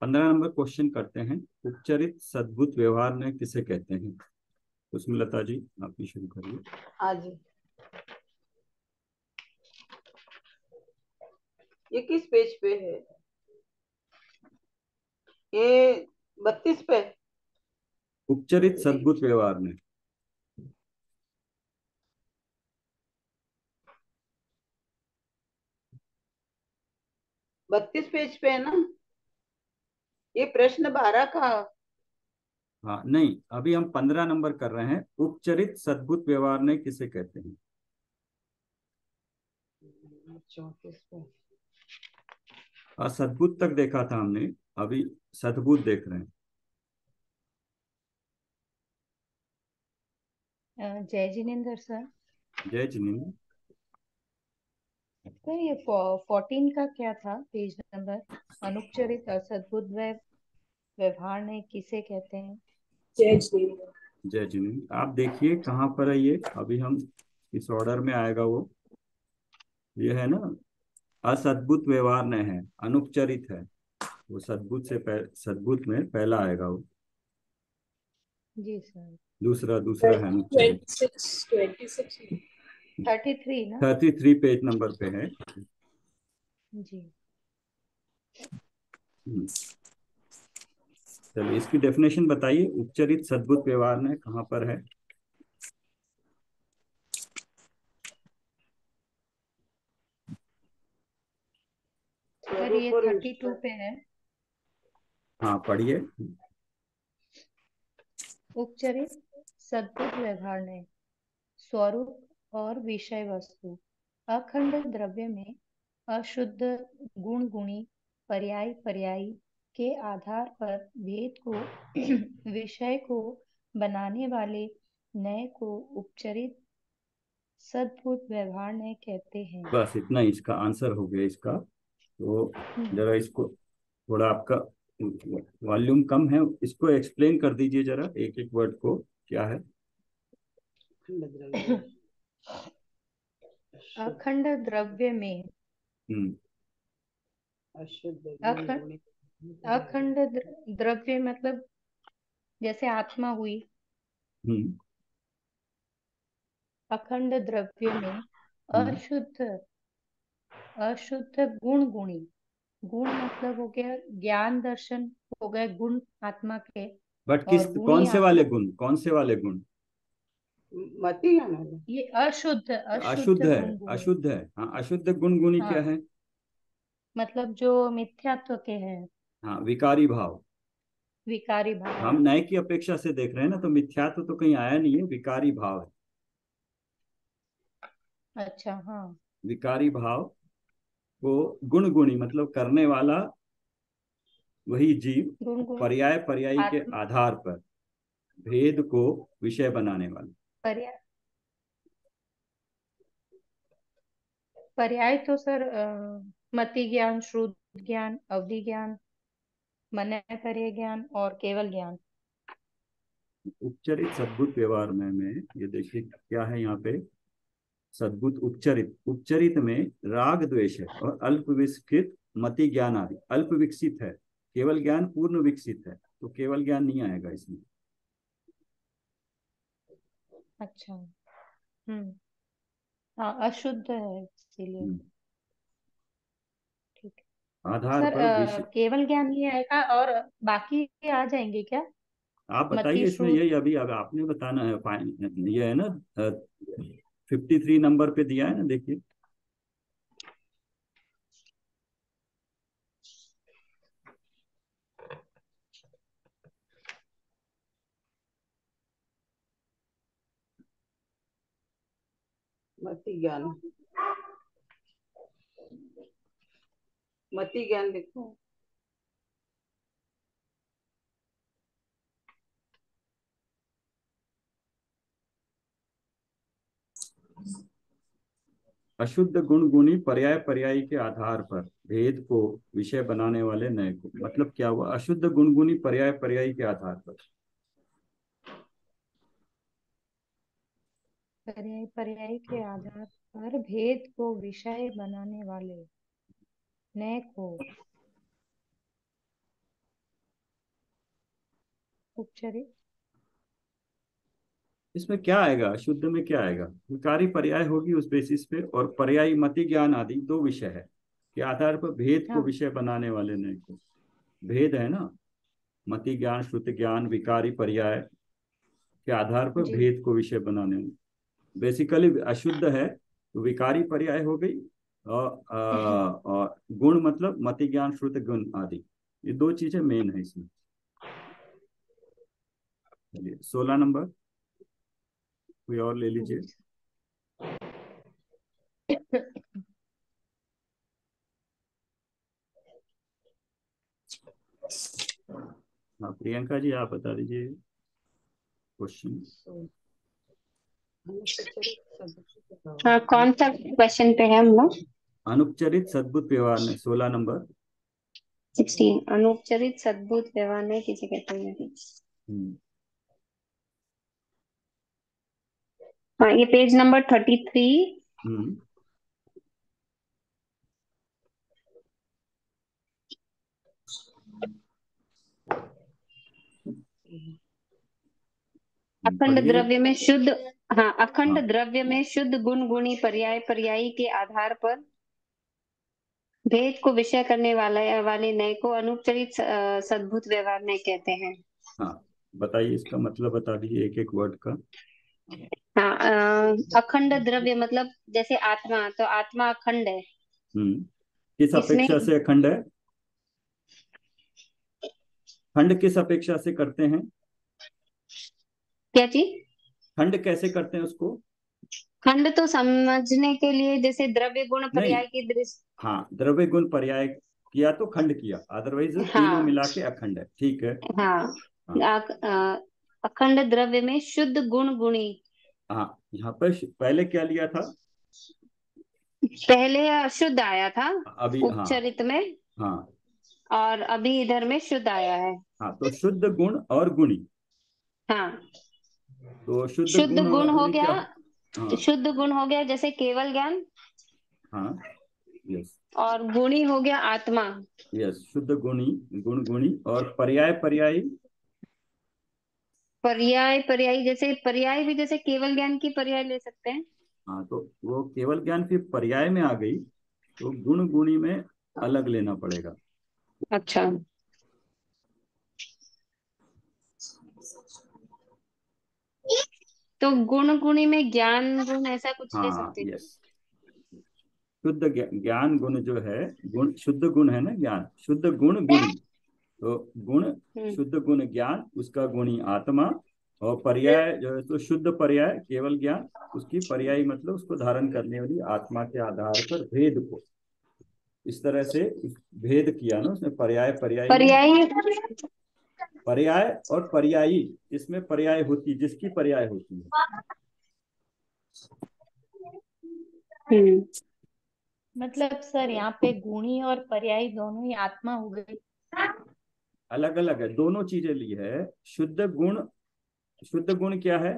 15 number question करते हैं। उपचरित सद्भुत व्यवहार ने किसे कहते हैं? उसमें लता जी आप ही शुरू करिए। हाँ जी। ये किस पेज पे है? ये 32 पे। उपचरित सद्भुत व्यवहार ने। 32 पेज पे है ना? ये प्रश्न 12 का। हाँ नहीं, अभी हम 15 नंबर कर रहे हैं। उपचरित सद्भुत व्यवहार ने किसे कहते हैं? 34 पे। असद्भुत तक देखा था हमने, अभी सद्भुत देख रहे हैं। जय जिनेन्द्र सर। जय जिनेन्द्र। सर ये 14 का क्या था पेज नंबर? अनुपचरित असद्भुत व्यवहार ने किसे कहते हैं? जय जिनेन्द्र। जय जिनेन्द्र, आप देखिए कहाँ पर है ये। अभी हम इस ऑर्डर में आएगा वो। ये है ना, असद्भुत व्यवहार ने है, अनुपचरित है। वो सद्भुत से सद्भुत में पहला आएगा वो। जी सर। दूसरा दूसरा है अनुपचरित। 26 33 ना? 33 पेज नंबर पे है। जी। हम्म, चलिए इसकी डेफिनेशन बताइए। उपचरित सद्भुत व्यवहार ने कहाँ पर है? सर ये 32 पे है। हाँ पढ़िए। उपचरित सद्भुत व्यवहार ने स्वरूप और विषय वस्तु अखंड द्रव्य में अशुद्ध गुण गुणी पर्याय पर्यायी के आधार पर भेद को विषय को बनाने वाले नए को उपचरित सद्भुत व्यवहार ने कहते हैं। बस इतना ही इसका आंसर हो गया इसका। तो जरा इसको थोड़ा, आपका वॉल्यूम कम है, इसको एक्सप्लेन कर दीजिए जरा एक एक वर्ड को, क्या है? अखंड द्रव्य में हम्म। अखंड द्रव्य मतलब जैसे आत्मा हुई। हम्म। अखंड द्रव्य में हम्म। अशुद्ध अशुद्ध गुण गुणी। गुण मतलब हो गया ज्ञान दर्शन, हो गए गुण आत्मा के। बट किस, और गुणी कौन से वाले आत्मा गुण, कौन से वाले गुण? मती है ना? ये अशुद्ध अशुद्ध अशुद्ध है। गुण गुणी। अशुद्ध है, हाँ। अशुद्ध गुण गुणी क्या हाँ है? मतलब जो मिथ्यात्व के हैं, हाँ, विकारी भाव। विकारी भाव। हम न्याय की अपेक्षा से देख रहे हैं ना, तो मिथ्यात्व तो कहीं आया नहीं है, विकारी भाव है। अच्छा हाँ। विकारी भाव को गुण गुणी मतलब करने वाला वही जीव, गुण गुणी पर्याय पर्यायी के आत्मा आधार पर भेद को विषय बनाने वाला। पर्याय। पर्याय तो सर मति ज्ञान, श्रुत ज्ञान, अवधि ज्ञान, मनय पर्याय ज्ञान और केवल ज्ञान। उपचरित सद्भुत व्यवहार में ये देखिए क्या है यहाँ पे। सद्भुत उपचरित, उपचरित में राग द्वेष है और अल्प विकसित मति ज्ञान आदि। अल्प विकसित है, केवल ज्ञान पूर्ण विकसित है, तो केवल ज्ञान नहीं आएगा इसमें। अच्छा। हम्म। हाँ अशुद्ध है इसीलिए। हम्म। ठीक है आधार सर। पर विषय। केवल ज्ञान नहीं आएगा और बाकी आ जाएंगे क्या? आप बताइए मति इसमें, श्रुत। यही अभी अब आपने बताना है। ये है ना, 53 नंबर पे दिया है ना, देखिए। मति ज्ञान। मति ज्ञान लिखो। अशुद्ध गुण गुणी पर्याय पर्यायी के आधार पर भेद को विषय बनाने वाले नए को। मतलब क्या हुआ? अशुद्ध गुण गुणी पर्याय पर्यायी के आधार पर। पर्याय पर्याय के आधार पर भेद को विषय बनाने वाले नए को उपचरित। इसमें क्या आएगा, शुद्ध में क्या आएगा, विकारी पर्याय होगी उस बेसिस पे, और पर्यायी मति ज्ञान आदि दो विषय है के आधार पर भेद को हाँ विषय बनाने वाले नय को, भेद है ना, मति ज्ञान श्रुति ज्ञान विकारी पर्याय के आधार पर जी। भेद को विषय बनाने में, बेसिकली अशुद्ध है तो विकारी पर्याय हो गई, और गुण मतलब मति ज्ञान श्रुति गुण आदि, ये दो चीजें मेन है इसमें। चलिए 16 नंबर कोई और ले लीजिए। हाँ प्रियंका जी आप बता दीजिए क्वेश्चन। हाँ, कौन सा क्वेश्चन पे है हम लोग? अनुपचरित सद्बुद्ध व्यवहार में 16 नंबर। 16, अनुपचरित सद्बुद्ध व्यवहार में किसे कहते हैं? हाँ, ये पेज नंबर 33। हम्म अखंड पढ़िए। द्रव्य में शुद्ध, हाँ, अखंड हाँ द्रव्य में शुद्ध गुण गुणी पर्याय पर्यायी के आधार पर भेद को विषय करने वाले नय को अनुपचरित सद्भुत व्यवहार नय कहते हैं। हाँ बताइए इसका मतलब बता दीजिए एक एक वर्ड का। हाँ, अखंड द्रव्य मतलब जैसे आत्मा, तो आत्मा अखंड है। किस इसमें अपेक्षा से अखंड है, खंड किस अपेक्षा से करते हैं, क्या चीज? खंड कैसे करते हैं उसको। खंड तो समझने के लिए जैसे द्रव्य गुण नहीं, पर्याय की दृष्टि। हाँ द्रव्य गुण पर्याय किया तो खंड किया, अदरवाइज तीनों हाँ मिला के अखंड है, ठीक है। हाँ, हाँ अखंड द्रव्य में शुद्ध गुण गुणी। हाँ यहाँ पर पहले क्या लिया था, पहले अशुद्ध आया था अभी हाँ। उपचरित में, हाँ और अभी इधर में शुद्ध आया है। हाँ तो शुद्ध गुण और गुणी, हाँ, तो शुद्ध शुद्ध गुण और गुण हो गुणी क्या। गया। हाँ शुद्ध गुण हो गया जैसे केवल ज्ञान, हाँ यस, और गुणी हो गया आत्मा। यस शुद्ध गुणी, गुण गुणी, और पर्याय पर्यायी। पर्याय पर्यायी जैसे पर्याय भी जैसे केवल ज्ञान की पर्याय ले सकते हैं। हाँ तो वो केवल ज्ञान फिर पर्याय में आ गई, तो गुण गुणी में अलग लेना पड़ेगा। अच्छा, तो गुण गुणी में ज्ञान गुण ऐसा कुछ ले हाँ सकते हैं। यस, शुद्ध ज्ञान गुण जो है, गुण शुद्ध गुण है ना, ज्ञान शुद्ध गुण गुणी, तो गुण हम्म शुद्ध गुण ज्ञान, उसका गुणी आत्मा, और पर्याय जो है तो शुद्ध पर्याय केवल ज्ञान, उसकी पर्यायी मतलब उसको धारण करने वाली आत्मा के आधार पर भेद को, इस तरह से भेद किया ना उसने, पर्याय पर्यायी में। पर्यायी। पर्याय और पर्यायी, इसमें पर्याय होती जिसकी पर्याय होती है। हम्म मतलब सर यहाँ पे गुणी और पर्यायी दोनों ही आत्मा हो गई। अलग अलग है, दोनों चीजें ली है। शुद्ध गुण, शुद्ध गुण क्या है,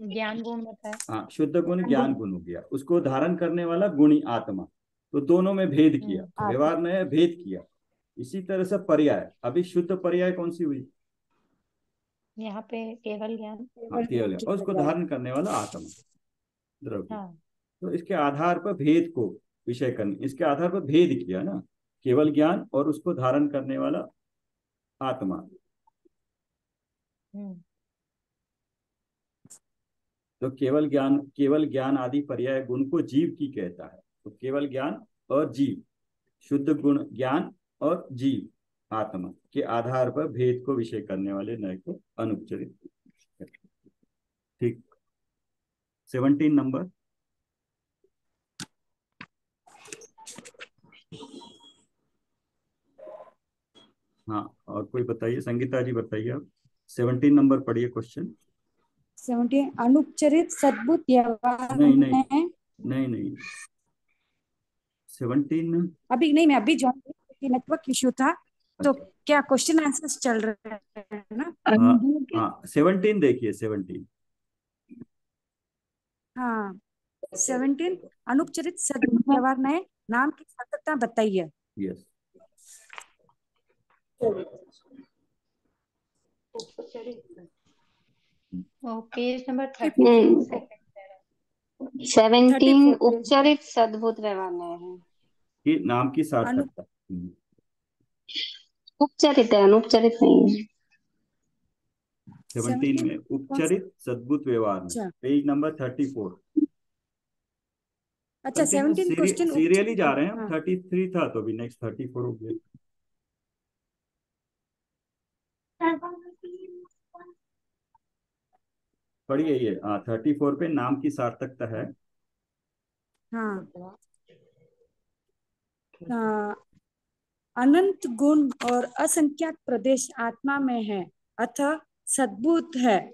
ज्ञान गुण बताए। हाँ शुद्ध गुण ज्ञान गुण हो गया, उसको धारण करने वाला गुणी आत्मा, तो दोनों में भेद किया, आत्मा। व्यवहार ने भेद किया। इसी तरह से पर्याय, अभी शुद्ध पर्याय कौन सी हुई, यहाँ पे केवल ज्ञान। हाँ केवल, और उसको धारण करने वाला आत्मा द्रव्य, हाँ। तो इसके आधार पर भेद को विषय करने, इसके आधार पर भेद किया ना, केवल ज्ञान और उसको धारण करने वाला आत्मा। हम्म तो केवल ज्ञान आदि पर्याय गुण को जीव की कहता है, तो केवल ज्ञान और जीव, शुद्ध गुण ज्ञान और जीव आत्मा के आधार पर भेद को विषय करने वाले नय को अनुपचरित, ठीक। 17 नंबर। हाँ और कोई बताइए, संगीता जी बताइए आप, 17 नंबर पढ़िए क्वेश्चन। 17 अनुपचरित सद्बुद्ध व्यवहार नहीं नहीं, में। नहीं नहीं 17। अभी नहीं, मैं अभी ज्वाइन की, नेटवर्क इश्यू था, तो अच्छा क्या क्वेश्चन आंसर्स चल रहे हैं ना। हाँ हाँ 17 देखिए 17। हाँ 17 अनुपचरित सद्बुद्ध व्यवहार में नाम की सार्थकता बताइए। यस वो page number 34 32 second para. 17 34 page उपचारित सद्भुत व्यवहार न्याय है। कि नाम की अनु सार्थकता। उपचारित है, अनुपचारित नहीं है। 17 में 17 कौन सा? उपचारित सद्भुत व्यवहार में, अच्छा पेज नंबर 34। अच्छा कंटिन्यू 17 क्वेश्चन सीरियली जा रहे हैं हम। हाँ 33 था तो अभी नेक्स्ट 34 हो गया। पढ़िए ये 34 पे नाम की सार्थकता है। हाँ हाँ, अनंत गुण और असंख्यात प्रदेश आत्मा में है, अतः सद्भुत है।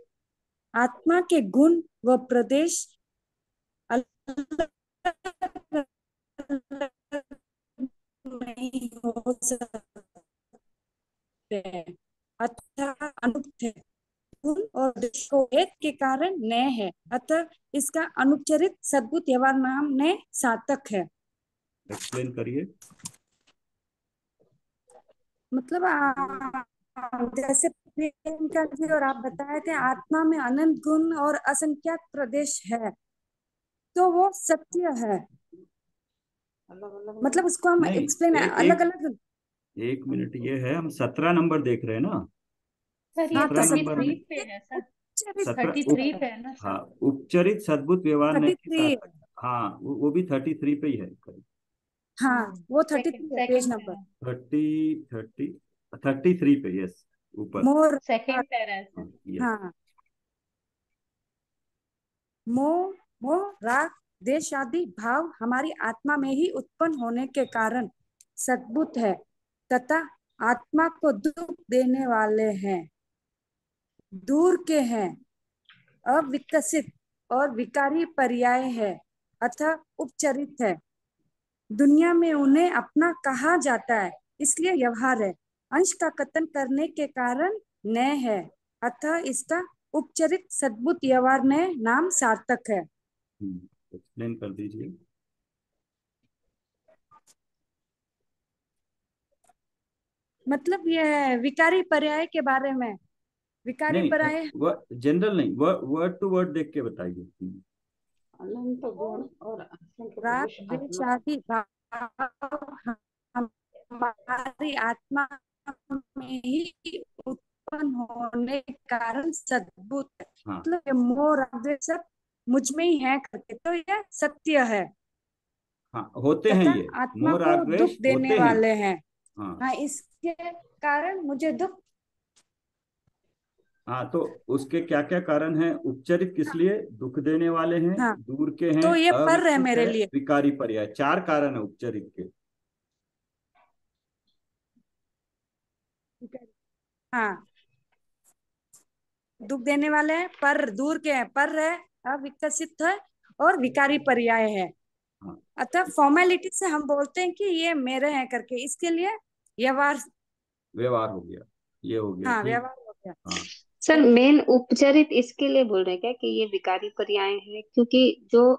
आत्मा के गुण व प्रदेश अलग नहीं हो सकते, अतः अनुपत है। गुण और प्रदेश को एक के कारण नय है, अतः इसका अनुपचरित सद्भुत व्यवहार नाम ने सार्थक है। एक्सप्लेन करिए। मतलब जैसे प्रियंका जी और आप बताए थे, आत्मा में अनंत गुण और असंख्यात प्रदेश है, तो वो सत्य है। मतलब उसको हम नहीं, एक्सप्लेन एक अलग एक अलग। एक मिनट, ये है हम 17 नंबर देख रहे हैं ना। सर ये हाँ तो 17 नंबर में 33 पे है सर, 33 पे है ना हाँ, सर। उपचरित सद्भुत व्यवहार न्याय की 33। सार्थक। हाँ, वो भी 33 पे ही है। हाँ वो सेकंड 33 है पेज सेकंड नंबर। पैरा। 33 पे, यस, ऊपर। मोर सेकंड पैरा है सर। यस। हाँ, मोह मोह राग देश आदि भाव हमारी आत्मा में ही उत्पन्न होने के कारण सद्भुत है, तथा आत्मा को दुख देने वाले हैं, दूर के हैं, अविकसित और विकारी पर्याय है, अतः उपचरित है। दुनिया में उन्हें अपना कहा जाता है, इसलिए व्यवहार है। अंश का कथन करने के कारण नय है, अतः इसका उपचरित सद्भुत व्यवहार नय नाम सार्थक है। एक्सप्लेन कर दीजिए। मतलब ये विकारी पर्याय के बारे में, विकारी नहीं, पर्याय जनरल नहीं, वर्ड टू वर्ड देख के बताइए। अनंत गुण और असंख्य राग प्रदेश द्वेष आत्मा आदि भाव हमारी आत्मा में ही उत्पन्न होने के कारण सद्भुत है। हाँ मतलब ये मोह राग द्वेष सब मुझ में ही है करके, तो यह सत्य है, हाँ, होते हैं तथा ये। आत्मा मोह को राग दुख द्वेष देने होते हैं। वाले हैं। हाँ हाँ, इसके कारण मुझे दुख। हाँ, तो उसके क्या क्या कारण हैं? उपचरित किस लिए दुख देने वाले हैं, हाँ दूर के हैं, तो ये पर है अविकसित मेरे है, लिए। विकारी पर्याय। 4 कारण है उपचरित के। हाँ, दुख देने वाले हैं, पर दूर के हैं, पर है, अविकसित है और विकारी पर्याय है। हाँ, अतः फॉर्मेलिटी से हम बोलते हैं कि ये मेरे हैं करके, इसके लिए व्यवहार। व्यवहार हो गया, ये हो गया, हाँ ठीक। व्यवहार हो गया। हाँ, सर मेन उपचारित इसके लिए बोल रहे हैं क्या कि ये विकारी पर्याय है, क्योंकि जो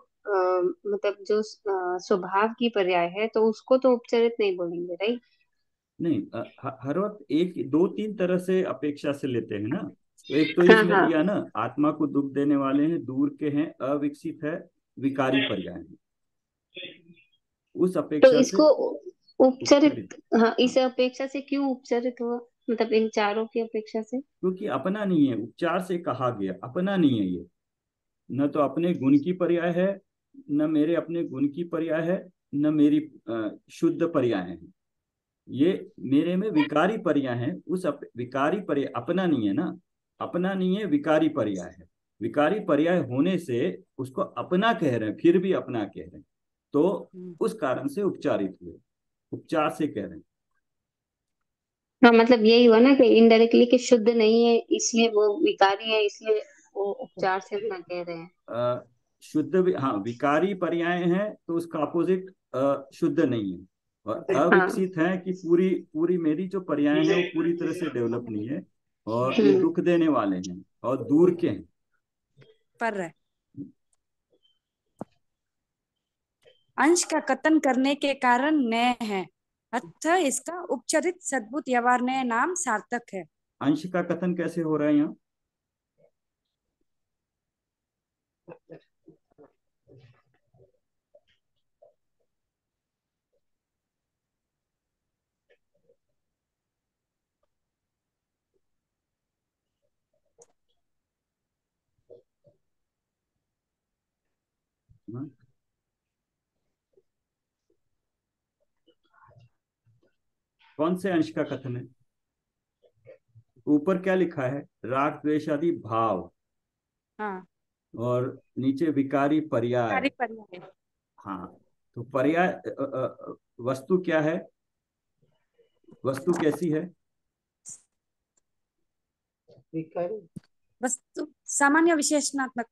मतलब जो स्वभाव की पर्याय है तो उसको तो उपचारित नहीं बोलेंगे, राइट? नहीं, हर वक्त एक दो तीन तरह से अपेक्षा से लेते हैं ना। तो एक तो हाँ इसमें हाँ। दिया ना, आत्मा को दुख देने वाले हैं, दूर के हैं, अविकसित है, विकारी पर्याय है। उस तो अपेक्षा से इसको उपचारित, उपचरित। हाँ, हाँ, इस अपेक्षा से क्यों उपचारित हुआ, मतलब इन चारों की अपेक्षा से? क्योंकि अपना नहीं है, उपचार से कहा गया, अपना नहीं है ये। न तो अपने गुण की पर्याय है, न मेरे अपने गुण की पर्याय है, न मेरी शुद्ध पर्याय है। ये मेरे में विकारी पर्याय है। विकारी पर्याय अपना नहीं है ना। अपना नहीं है, विकारी पर्याय है। विकारी पर्याय होने से उसको अपना कह रहे हैं, फिर भी अपना कह रहे हैं, तो उस कारण से उपचारित हुए, उपचार से कह रहे हैं। हाँ, मतलब यही हुआ ना कि इनडायरेक्टली कि शुद्ध नहीं है इसलिए वो विकारी है, इसलिए वो उपचार से अपना कह रहे हैं। शुद्ध भी, हाँ, विकारी पर्याय है तो उसका अपोजिट शुद्ध नहीं है। और हाँ। अविकसित है कि पूरी पूरी मेरी जो पर्याय है वो पूरी तरह से डेवलप नहीं है, और ये हम्म। दुख देने वाले हैं और दूर के हैं। पर है। अंश का कथन करने के कारण नय है, अतः इसका उपचरित सद्भुत व्यवहार नय नाम सार्थक है। अंश का कथन कैसे हो रहा है यहाँ? हाँ? कौन से अंश का कथन है? ऊपर क्या लिखा है? राग द्वेष आदि भाव, हाँ और नीचे विकारी पर्याय। सारी पर्याय। हाँ, तो पर्याय वस्तु क्या है? वस्तु कैसी है? विकारी वस्तु सामान्य विशेषणात्मक।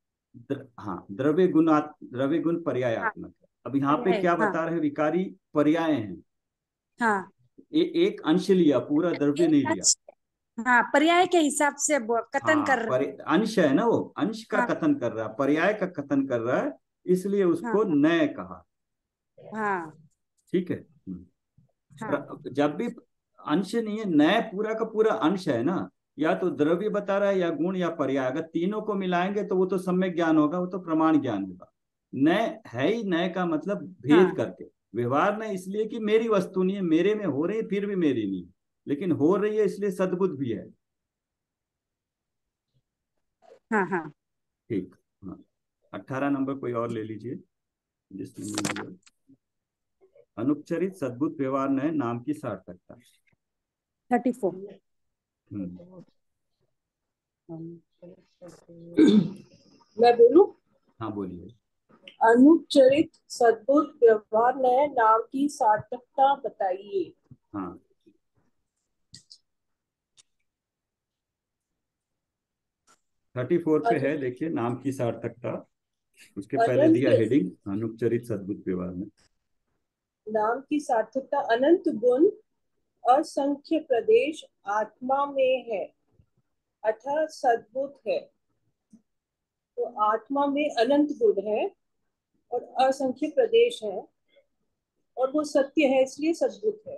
हाँ, द्रव्य गुण हाँ पर्यायात्मक है। अब यहाँ पे पर्याय। क्या हाँ बता रहे हैं? विकारी पर्याय हैं। हाँ एक अंश लिया, पूरा द्रव्य नहीं एक लिया। हाँ पर्याय के हिसाब से कथन हाँ, कर रहे हैं। अंश है ना, वो अंश का हाँ कथन कर रहा है, पर्याय का कथन कर रहा है, इसलिए हाँ उसको नय कहा। हाँ ठीक है। हाँ जब भी अंश नहीं है, नय पूरा का पूरा अंश है ना, या तो द्रव्य बता रहा है या गुण या पर्याय, अगर तीनों को मिलाएंगे तो वो तो सम्यक ज्ञान होगा, वो तो प्रमाण ज्ञान होगा। नय है ही, नय का मतलब भेद हाँ करके। व्यवहार में इसलिए कि मेरी वस्तु नहीं है, मेरे में हो रही है, फिर भी मेरी नहीं, लेकिन हो रही है इसलिए सद्बुद्ध भी है। हाँ हाँ। ठीक। हाँ, 18 नंबर कोई और ले लीजिए जिसने नहीं लिया। अनुपचरित सद्बुद्ध व्यवहार नय नाम की सार्थकता। 34। मैं बोलूं? हाँ, बोलिए। अनुचरित सद्बुद्ध व्यवहार नए नाम की सार्थकता बताइए। हाँ, 34 पे है, देखिए, नाम की सार्थकता। उसके पहले अनंत दिया हेडिंग अनुपचरित सद्बुद्ध व्यवहार में। नाम की सार्थकता अनंत गुण असंख्य प्रदेश आत्मा में है, अतः सद्बुद्ध है। तो आत्मा में अनंत गुण है और असंख्य प्रदेश है, और वो सत्य है, इसलिए सद्बुद्ध है।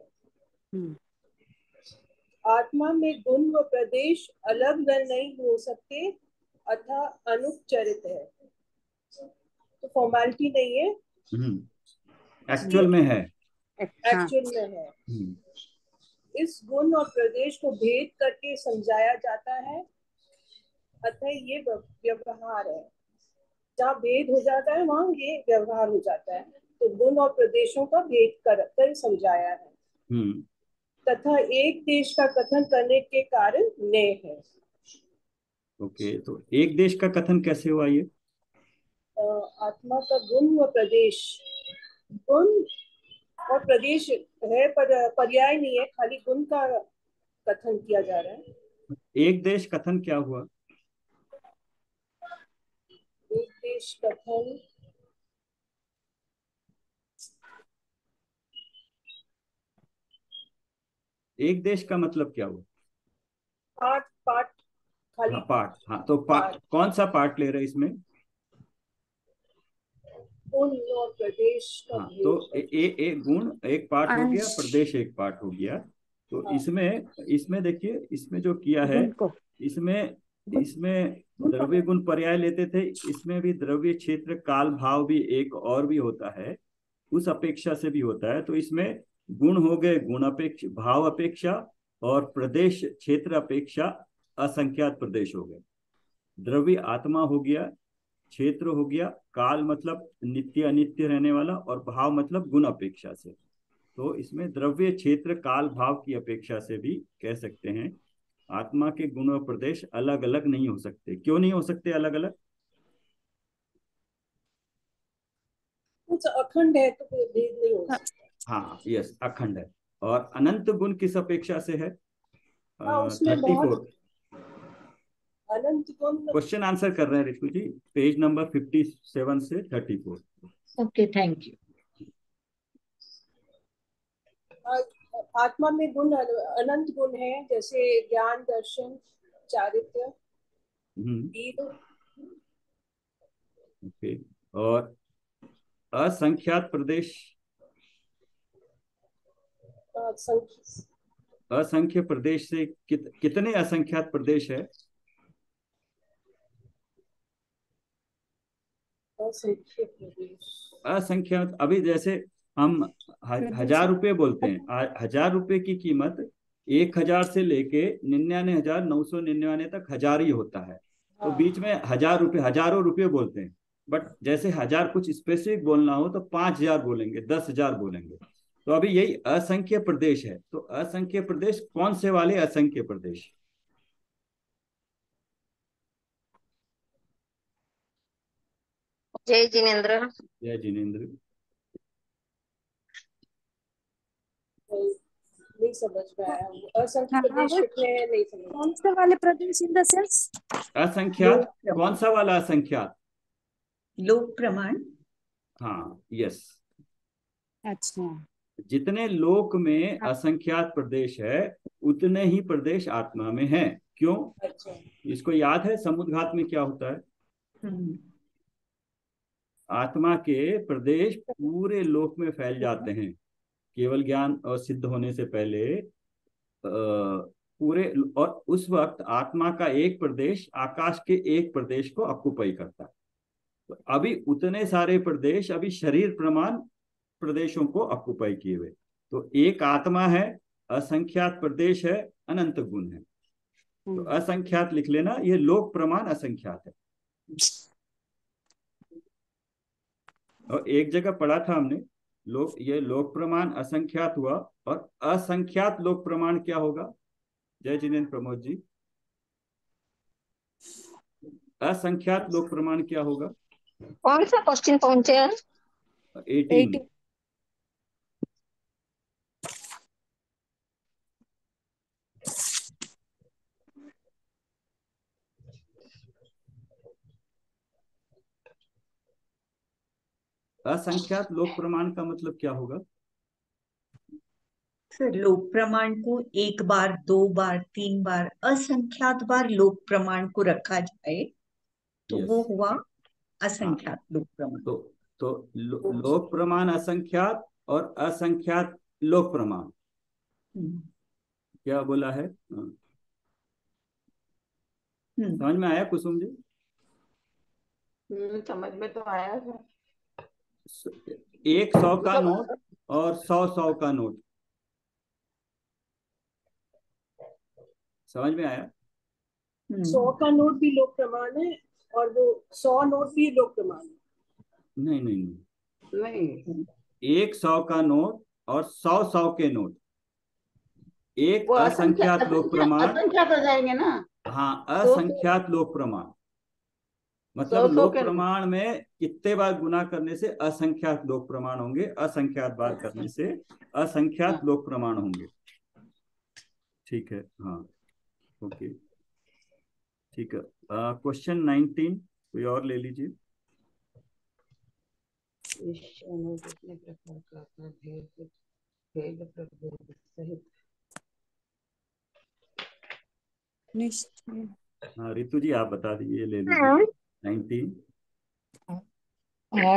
आत्मा में गुण व प्रदेश अलग नहीं हो सकते, अतः अनुपचरित है। तो फॉर्मेलिटी नहीं है, एक्चुअल में है। एक्चुअल में है। इस गुण और प्रदेश को भेद करके समझाया जाता है, अतः ये व्यवहार है। जहाँ भेद हो जाता है वहां ये व्यवहार हो जाता है। तो गुण और प्रदेशों का भेद कर समझाया है। तथा एक देश का कथन करने के कारण ने है। ओके, तो एक देश का कथन कैसे हुआ ये? आत्मा का गुण व प्रदेश, गुण और प्रदेश है पर पर्याय नहीं है, खाली गुण का कथन किया जा रहा है। एक देश कथन क्या हुआ? एक देश कथन एक देश का मतलब क्या हुआ? पाठ पाठ खाली हाँ, पार्ट। हाँ, तो कौन सा पार्ट ले रहे हैं इसमें? गुण और प्रदेश का हाँ, तो भेद। एक गुण एक पार्ट हो गया, अंश प्रदेश एक पार्ट हो गया। तो हाँ। इसमें देखिए, इसमें जो किया है, गुण को इसमें इसमें द्रव्य गुण पर्याय लेते थे, इसमें भी द्रव्य क्षेत्र काल भाव भी एक और भी होता है, उस अपेक्षा से भी होता है। तो इसमें गुण हो गए गुण अपेक्षा, भाव अपेक्षा, और प्रदेश क्षेत्र अपेक्षा असंख्यात प्रदेश हो गए। द्रव्य आत्मा हो गया, क्षेत्र हो गया, काल मतलब नित्य अनित्य रहने वाला, और भाव मतलब गुण अपेक्षा से। तो इसमें द्रव्य क्षेत्र काल भाव की अपेक्षा से भी कह सकते हैं आत्मा के गुण और प्रदेश अलग अलग नहीं हो सकते। क्यों नहीं हो सकते अलग अलग? कुछ अखंड है तो कोई भेद नहीं हो सकता। हाँ, यस, अखंड है। और अनंत गुण किस अपेक्षा से है? हाँ, उसमें 34। बहुत अनंत गुण। क्वेश्चन आंसर कर रहे हैं रितु जी, पेज नंबर 57 से 34। Okay, thank you. आत्मा में गुण अनंत गुण है, जैसे ज्ञान, दर्शन, चारित्र्य, वीर। ओके, और असंख्यात प्रदेश? असंख्य प्रदेश से कितने असंख्यात प्रदेश है? असंख्य प्रदेश। असंख्यात, अभी जैसे हम प्रदेश 1000 रुपये बोलते हैं, 1000 रुपये की कीमत 1000 से लेके 99,999 तक हजार ही होता है। तो हाँ। बीच में 1000 रुपये, हजारों रुपये बोलते हैं। बट जैसे 1000 कुछ स्पेसिफिक बोलना हो तो 5000 बोलेंगे, 10,000 बोलेंगे। तो अभी यही असंख्य प्रदेश है। तो असंख्य प्रदेश कौन से वाले असंख्य प्रदेश? जय जिनेन्द्र। जय जिनेन्द्र। नहीं, नहीं समझ में आया। असंख्य हाँ प्रदेश वो कितने हैं, नहीं समझ में कौन से वाले प्रदेश इन द सेंस? असंख्यात, लोक कौन प्रमाण, सा वाला असंख्यात? लोक प्रमाण। हाँ, यस। अच्छा। जितने लोक में हाँ, असंख्यात प्रदेश है, उतने ही प्रदेश आत्मा में है। क्यों? आया। अच्छा। इसको याद है समुद्घात में क्या होता है? हम्म। आत्मा के प्रदेश पूरे लोक में फैल जाते हैं। केवल ज्ञान और सिद्ध होने से पहले पूरे, और उस वक्त आत्मा का एक प्रदेश आकाश के एक प्रदेश को ऑक्युपाई करता है। तो अभी उतने सारे प्रदेश अभी शरीर प्रमाण प्रदेशों को ऑक्युपाई किए हुए। तो एक आत्मा है, असंख्यात प्रदेश है, अनंत गुण है। तो असंख्यात लिख लेना, ये लोक प्रमाण असंख्यात है। और एक जगह पढ़ा था हमने, ये लोक प्रमाण असंख्यात हुआ, और असंख्यात लोक प्रमाण क्या होगा? जय जिनेन्द्र प्रमोद जी, असंख्यात लोक प्रमाण क्या होगा? कौन सा क्वेश्चन पहुंचे हैं? 18। असंख्यात लोक प्रमाण का मतलब क्या होगा? सर, लोक प्रमाण को एक बार, 2 बार, 3 बार, असंख्यात बार लोक प्रमाण को रखा जाए तो यस। वो हुआ हाँ, असंख्यात लोक प्रमाण। तो लोक प्रमाण असंख्यात और असंख्यात लोक प्रमाण, हम्म। क्या बोला है? हम्म। समझ में आया कुसुम जी? समझ में तो आया है। 100 का सब। नोट और 100 का नोट, समझ में आया? 100 का नोट भी लोक प्रमाण है और वो 100 नोट भी लोक प्रमाण है। नहीं नहीं नहीं, नहीं, 100 का नोट और 100 के नोट, एक वो असंख्यात लोक प्रमाण। असंख्यात हो जाएंगे ना। हाँ, 100 असंख्यात लोक प्रमाण मतलब 100 लोक के नोट। प्रमाण में कितने बार गुना करने से असंख्यात लोक प्रमाण होंगे, असंख्यात बार करने से असंख्यात हाँ। लोक प्रमाण होंगे। ठीक है, हाँ, ओके, ठीक है। क्वेश्चन 19 कोई और ले लीजिए। ईश्वर ने जितने प्रकार का अपना भेद भेद प्रभेद सहित। निश्चय। हाँ, रितु जी आप बता दीजिए, ले लीजिए 19।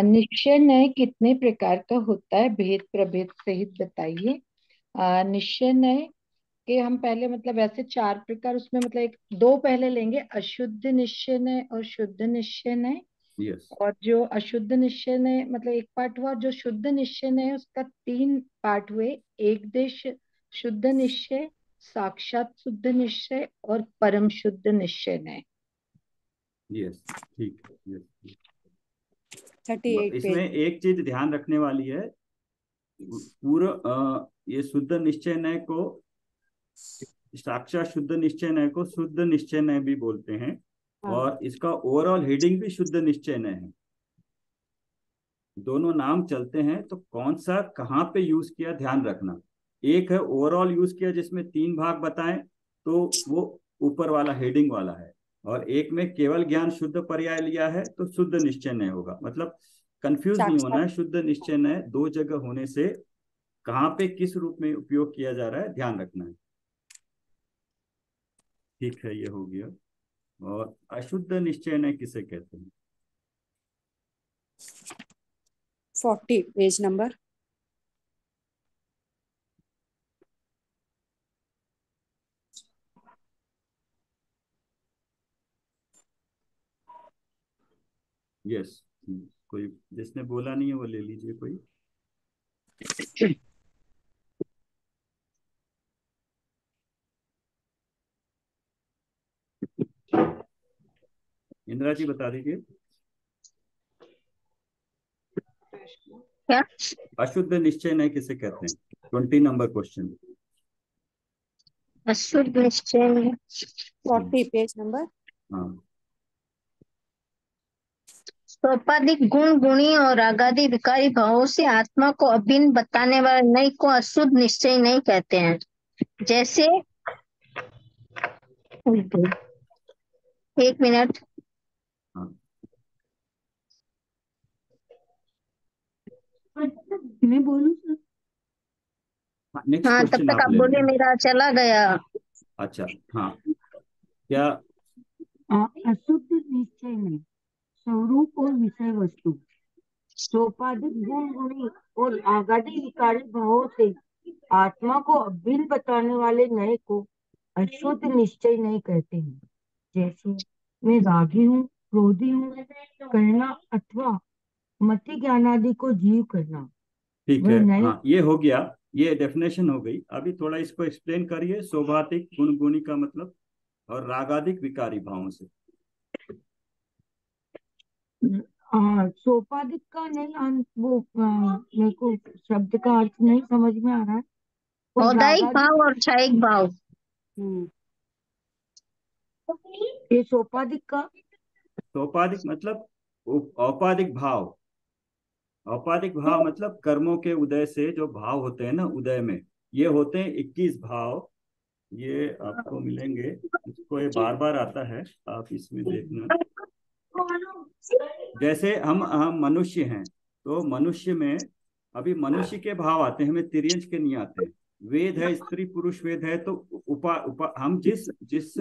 निश्चय न्याय कितने प्रकार का होता है, भेद प्रभेद सहित बताइए। निश्चय न्याय के हम पहले मतलब ऐसे 4 प्रकार, उसमें मतलब एक दो पहले लेंगे, अशुद्ध निश्चय न्याय और शुद्ध निश्चय न्याय। यस। और जो अशुद्ध निश्चय न्याय मतलब एक पार्ट हुआ, जो शुद्ध निश्चय न्याय उसका 3 पार्ट हुए, एक देश शुद्ध निश्चय, साक्षात शुद्ध निश्चय और परम शुद्ध निश्चय न्याय। यस, ठीक है, यस। 38 इसमें पेज। एक चीज ध्यान रखने वाली है, ये शुद्ध निश्चय न्याय को, साक्षात शुद्ध निश्चय न्याय को शुद्ध निश्चय न्याय भी बोलते हैं, हाँ। और इसका ओवरऑल हेडिंग भी शुद्ध निश्चय न्याय है। दोनों नाम चलते हैं, तो कौन सा कहाँ पे यूज किया ध्यान रखना। एक है ओवरऑल यूज किया जिसमें 3 भाग बताएं, तो वो ऊपर वाला हेडिंग वाला है, और एक में केवल ज्ञान शुद्ध पर्याय लिया है तो शुद्ध निश्चय न्याय होगा। मतलब कंफ्यूज नहीं होना साक्षात। है, शुद्ध निश्चय न्याय 2 जगह होने से कहाँ पे किस रूप में उपयोग किया जा रहा है ध्यान रखना है। ठीक है, ये हो गया। और अशुद्ध निश्चय न्याय किसे कहते हैं? 40 पेज नंबर। यस। कोई जिसने बोला नहीं है वो ले लीजिए कोई। इंदिरा जी बता दीजिए। क्या? अशुद्ध निश्चय नहीं किसे कहते हैं? 20 नंबर क्वेश्चन। अशुद्ध निश्चय 40 पेज नंबर। हाँ। सोपाधिक गुण गुणी और रागादि विकारी भावों से आत्मा को अभिन्न बताने वाले नय को अशुद्ध निश्चय नहीं कहते हैं। जैसे, एक मिनट, हाँ, मैं बोलूं सर? नेक्स्ट हाँ तब क्वेश्चन तक आप आप ले बोलिए, लें। मेरा चला गया। अच्छा, हाँ, क्या? अशुद्ध निश्चय में स्वरूप और विषय वस्तु, सोपाधिक गुण गुणी और आगादी विकारी भावों से आत्मा को अभिन्न बताने वाले नए को अशुद्ध निश्चय नहीं कहते हैं। जैसे, मैं रागी हूँ, क्रोधी हूँ कहना अथवा मति ज्ञानादि को जीव करना, ठीक वह है, नए। हाँ, ये हो गया, ये डेफिनेशन हो गई। अभी थोड़ा इसको एक्सप्लेन करिए। सोभातिक गुण गुणी का मतलब और रागादिक विकारी भावों से। सोपाधिक का नहीं वो मेरे को शब्द का अर्थ नहीं समझ में आ रहा है। और औदायिक रागादि, भाव और क्षयिक भाव। ये सोपाधिक का। सोपाधिक मतलब औपाधिक भाव। औपाधिक भाव मतलब कर्मों के उदय से जो भाव होते हैं ना, उदय में ये होते हैं 21 भाव। ये आपको मिलेंगे। इसको ये बार बार आता है, आप इसमें देखना। जैसे हम मनुष्य हैं, तो मनुष्य में अभी मनुष्य के भाव आते हैं, हमें तिर्यंच के नहीं आते हैं। वेद है, स्त्री पुरुष वेद है, तो हम जिस जिस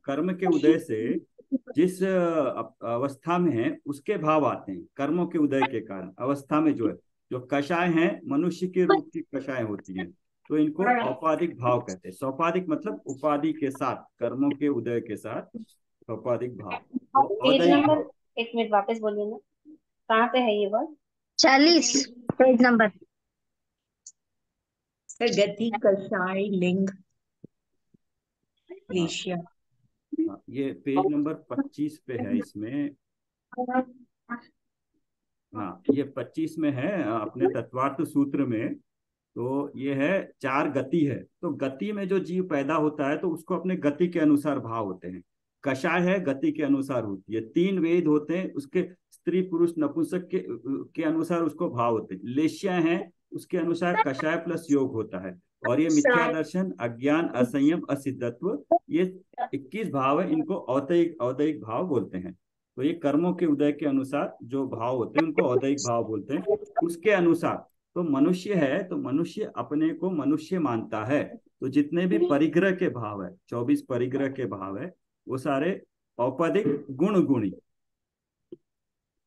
कर्म के उदय से जिस अवस्था में है उसके भाव आते हैं। कर्मों के उदय के कारण अवस्था में जो है, जो कषाय हैं, मनुष्य के रूप की कषाय होती हैं, तो इनको औपाधिक भाव कहते हैं। सौपाधिक मतलब उपाधि के साथ, कर्मों के उदय के साथ सौपाधिक भाव। तो पेज औदैहिक नंबर, भाव। एक मिनट वापस बोलिए ना, कहाँ पे है ये वर्ड? 40 page number. गति, कषाय, लिंग, हाँ, वेश्या। हाँ, ये पेज नंबर 25 पे है इसमें। हाँ, ये 25 में है अपने तत्वार्थ सूत्र में। तो ये है, 4 गति है। तो गति में जो जीव पैदा होता है तो उसको अपने गति के अनुसार भाव होते हैं। कषाय है, गति के अनुसार होती है। 3 वेद होते हैं, उसके स्त्री पुरुष नपुंसक के अनुसार उसको भाव होते हैं। लेश्या है, उसके अनुसार कषाय प्लस योग होता है। और ये मिथ्या दर्शन, अज्ञान, असंयम, असिद्धत्व, ये 21 भाव है, इनको औदैहिक औदैहिक भाव बोलते हैं। तो ये कर्मों के उदय के अनुसार जो भाव होते हैं उनको औदैहिक भाव बोलते हैं। उसके अनुसार तो मनुष्य है, तो मनुष्य अपने को मनुष्य मानता है। तो जितने भी परिग्रह के भाव है, 24 परिग्रह के भाव है, वो सारे औपदिक गुण गुणी।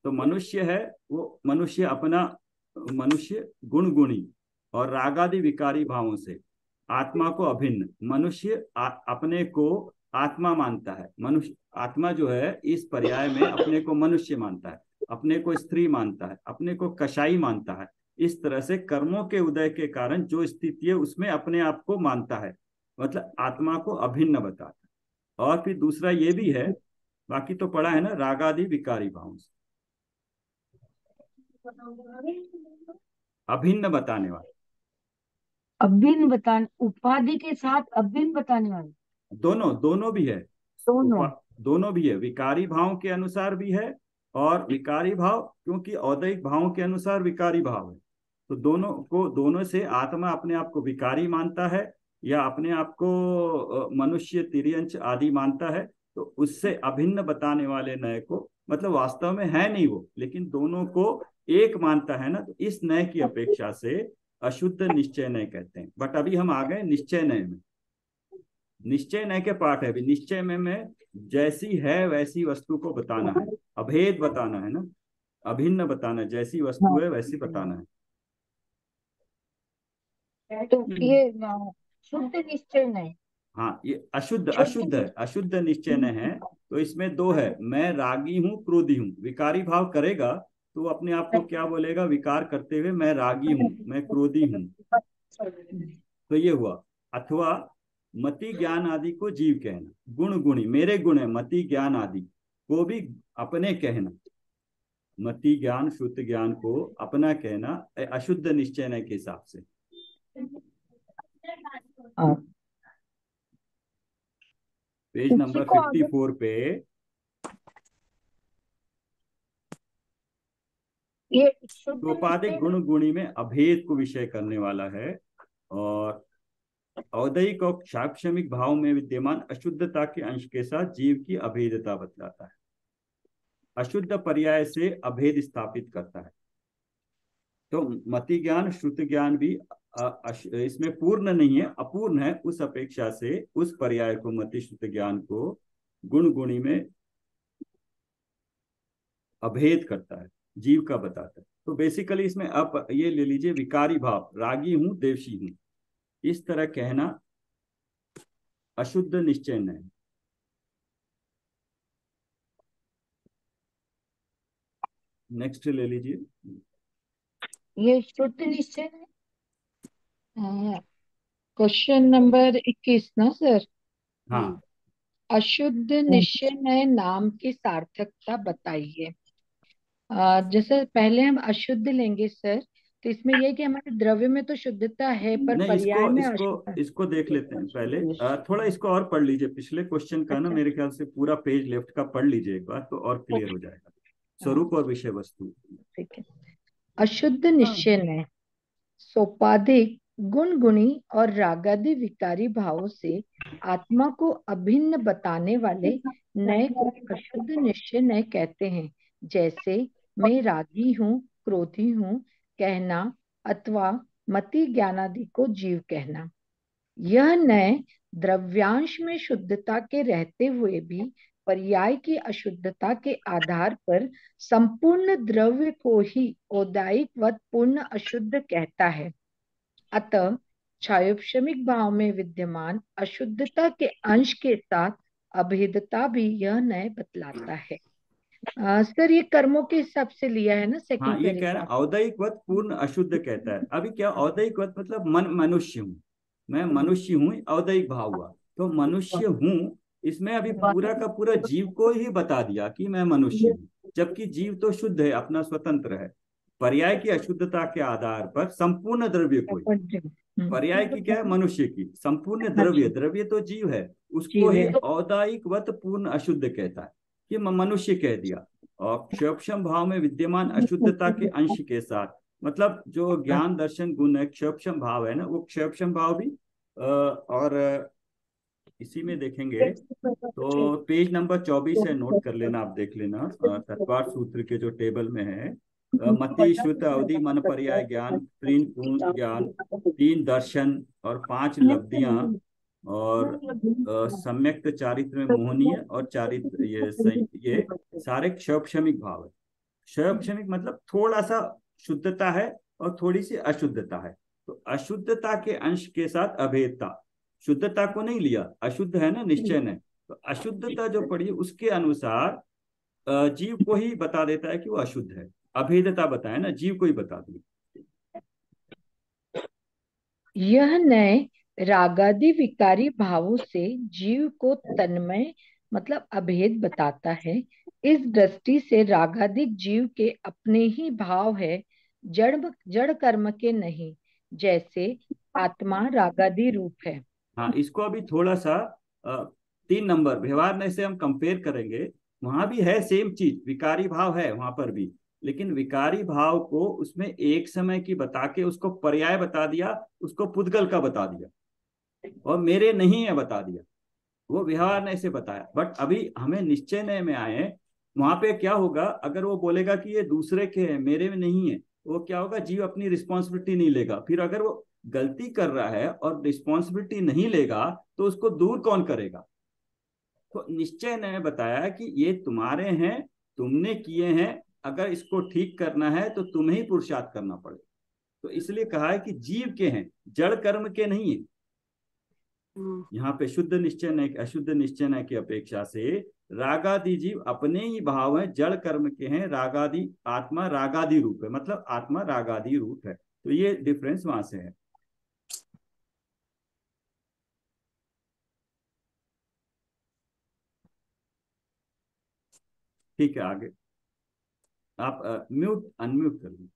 तो मनुष्य है, वो मनुष्य अपना मनुष्य गुण गुणी और रागादि विकारी भावों से आत्मा को अभिन्न। मनुष्य अपने को आत्मा मानता है। मनुष्य आत्मा जो है इस पर्याय में अपने को मनुष्य मानता है, अपने को स्त्री मानता है, अपने को कषाई मानता है। इस तरह से कर्मों के उदय के कारण जो स्थिति है उसमें अपने आप को मानता है, मतलब आत्मा को अभिन्न बताता है। और फिर दूसरा ये भी है, बाकी तो पढ़ा है ना, रागादि विकारी भाव से अभिन्न बताने वाला। अभिन्न बताने, उपाधि के साथ अभिन्न बताने वाले। दोनों दोनों भी है। दोनों दोनों भी है, विकारी भाव के अनुसार भी है और विकारी भाव, क्योंकि औदैहिक भावों के अनुसार विकारी भाव है। तो दोनों से आत्मा अपने आप को विकारी मानता है या अपने आप को मनुष्य, तिर्यंच आदि मानता है। तो उससे अभिन्न बताने वाले नए को, मतलब वास्तव में है नहीं वो, लेकिन दोनों को एक मानता है ना, तो इस नए की अपेक्षा से अशुद्ध निश्चय नय कहते हैं। बट अभी हम आ गए निश्चय नय में। निश्चय नय के पाठ है अभी। निश्चय में जैसी है वैसी वस्तु को बताना है, अभेद बताना है ना, अभिन्न बताना, जैसी वस्तु है वैसी बताना है। तो ये शुद्ध निश्चय नहीं। हाँ, ये अशुद्ध अशुद्ध है, अशुद्ध निश्चय न है। तो इसमें दो है, मैं रागी हूँ क्रोधी हूँ। विकारी भाव करेगा तो अपने आप को क्या बोलेगा, विकार करते हुए मैं रागी हूँ, मैं क्रोधी हूँ। तो ये हुआ। अथवा मति ज्ञान आदि को जीव कहना, गुण गुणी, मेरे गुण है मति ज्ञान आदि को भी अपने कहना। मति ज्ञान शुद्ध ज्ञान को अपना कहना अशुद्ध निश्चय के हिसाब से। पेज नंबर 54 पे ये सोपाधिक गुण गुणी में अभेद को विषय करने वाला है, और औदयिक और साक्षमिक भाव में विद्यमान अशुद्धता के अंश के साथ जीव की अभेदता बतलाता है। अशुद्ध पर्याय से अभेद स्थापित करता है। तो मति ज्ञान श्रुति ज्ञान भी इसमें पूर्ण नहीं है, अपूर्ण है। उस अपेक्षा से उस पर्याय को, मति श्रुति ज्ञान को गुण गुणी में अभेद करता है, जीव का बताता है। तो बेसिकली इसमें आप ये ले लीजिए, विकारी भाव, रागी हूं देवशी हूं, इस तरह कहना अशुद्ध निश्चय नहीं। नेक्स्ट ले लीजिए, ये शुद्ध निश्चय है। क्वेश्चन नंबर 21 ना सर। हाँ। अशुद्ध निश्चय नाम की सार्थकता बताइए। जैसे पहले हम अशुद्ध लेंगे सर, तो इसमें यह कि हमारे द्रव्य में तो शुद्धता है पर नहीं, पर्याय में इसको देख लेते हैं पहले। थोड़ा इसको और पढ़ लीजिए, पिछले क्वेश्चन का ना मेरे ख्याल से पूरा पेज लेफ्ट का पढ़ लीजिए एक बार, तो और क्लियर हो जाएगा स्वरूप और विषय वस्तु। ठीक है। अशुद्ध निश्चय नय सोपाधिक गुण गुणी और रागादि विकारी भावों से आत्मा को अभिन्न बताने वाले नय को अशुद्ध निश्चय नय कहते हैं। जैसे मैं रागी हूँ क्रोधी हूँ कहना, अथवा मति ज्ञानादि को जीव कहना। यह नय द्रव्यांश में शुद्धता के रहते हुए भी पर्याय की अशुद्धता के आधार पर संपूर्ण द्रव्य को ही औदायिकवत पूर्ण अशुद्ध कहता है। अतः क्षयोपशमिक भाव में विद्यमान अशुद्धता के अंश के साथ अभेदता भी यह नय बतलाता है। सर ये कर्मों के हिसाब से लिया है ना सेकंड हाँ, ये कह रहा है औदयिकवत पूर्ण अशुद्ध कहता है। अभी क्या औदयिकवत मतलब मनुष्य हूँ, मैं मनुष्य हूँ, औदयिक भाव हुआ। तो मनुष्य हूँ, इसमें अभी पूरा का पूरा जीव को ही बता दिया कि मैं मनुष्य हूँ, जबकि जीव तो शुद्ध है, अपना स्वतंत्र है। पर्याय की अशुद्धता के आधार पर संपूर्ण द्रव्य को, पर्याय की क्या है, मनुष्य की, संपूर्ण द्रव्य, द्रव्य तो जीव है, उसको ही औदायिकवत पूर्ण अशुद्ध कहता है, कि मनुष्य कह दिया। और क्षयोपशम भाव में विद्यमान अशुद्धता के अंश के साथ, मतलब जो ज्ञान दर्शन गुण है, क्षयोपशम भाव है ना, वो क्षयोपशम भाव भी और इसी में देखेंगे तो पेज नंबर 24 है, नोट कर लेना, आप देख लेना। तत्वार्थ सूत्र के जो टेबल में है, मति श्रुत अवधि मन पर्याय ज्ञान, 3 पूर्ण ज्ञान, 3 दर्शन और 5 लब्धियां, और सम्यक्त चारित्र में मोहनीय और चारित्र, ये सारे क्षयोपशमिक भाव है। क्षयोपशमिक मतलब थोड़ा सा शुद्धता है और थोड़ी सी अशुद्धता है। तो अशुद्धता के अंश के साथ अभेदता, शुद्धता को नहीं लिया, अशुद्ध है ना निश्चय ने, तो अशुद्धता जो पड़ी उसके अनुसार जीव को ही बता देता है कि वो अशुद्ध है। अभेदता बताए ना, जीव को ही बता दी। यह नय रागादि विकारी भावों से जीव को तन्मय मतलब अभेद बताता है। इस दृष्टि से रागादिक जीव के अपने ही भाव है, जड़ कर्म के नहीं। जैसे आत्मा रागादि रूप है। हाँ, इसको अभी थोड़ा सा 3 नंबर व्यवहार में से हम कंपेयर करेंगे, वहां भी है सेम चीज, विकारी भाव है वहां पर भी, लेकिन विकारी भाव को उसमें एक समय की बता के उसको पर्याय बता दिया, उसको पुद्गल का बता दिया, और मेरे नहीं है बता दिया, वो व्यवहार ने से बताया। बट अभी हमें निश्चय नय में आए, वहां पे क्या होगा, अगर वो बोलेगा कि ये दूसरे के हैं मेरे में नहीं है, वो क्या होगा, जीव अपनी रिस्पॉन्सिबिलिटी नहीं लेगा। फिर अगर वो गलती कर रहा है और रिस्पॉन्सिबिलिटी नहीं लेगा तो उसको दूर कौन करेगा। तो निश्चय ने बताया कि ये तुम्हारे हैं, तुमने किए हैं, अगर इसको ठीक करना है तो तुम्हें ही पुरुषार्थ करना पड़ेगा। तो इसलिए कहा है कि जीव के हैं, जड़ कर्म के नहीं है। यहाँ पे शुद्ध निश्चय नय अशुद्ध निश्चय नय की अपेक्षा से रागादि जीव अपने ही भाव है, जड़ कर्म के हैं। रागादि आत्मा रागादि रूप है, मतलब आत्मा रागादि रूप है। तो ये डिफरेंस वहां से है। ठीक है, आगे आप म्यूट अनम्यूट कर लीजिए।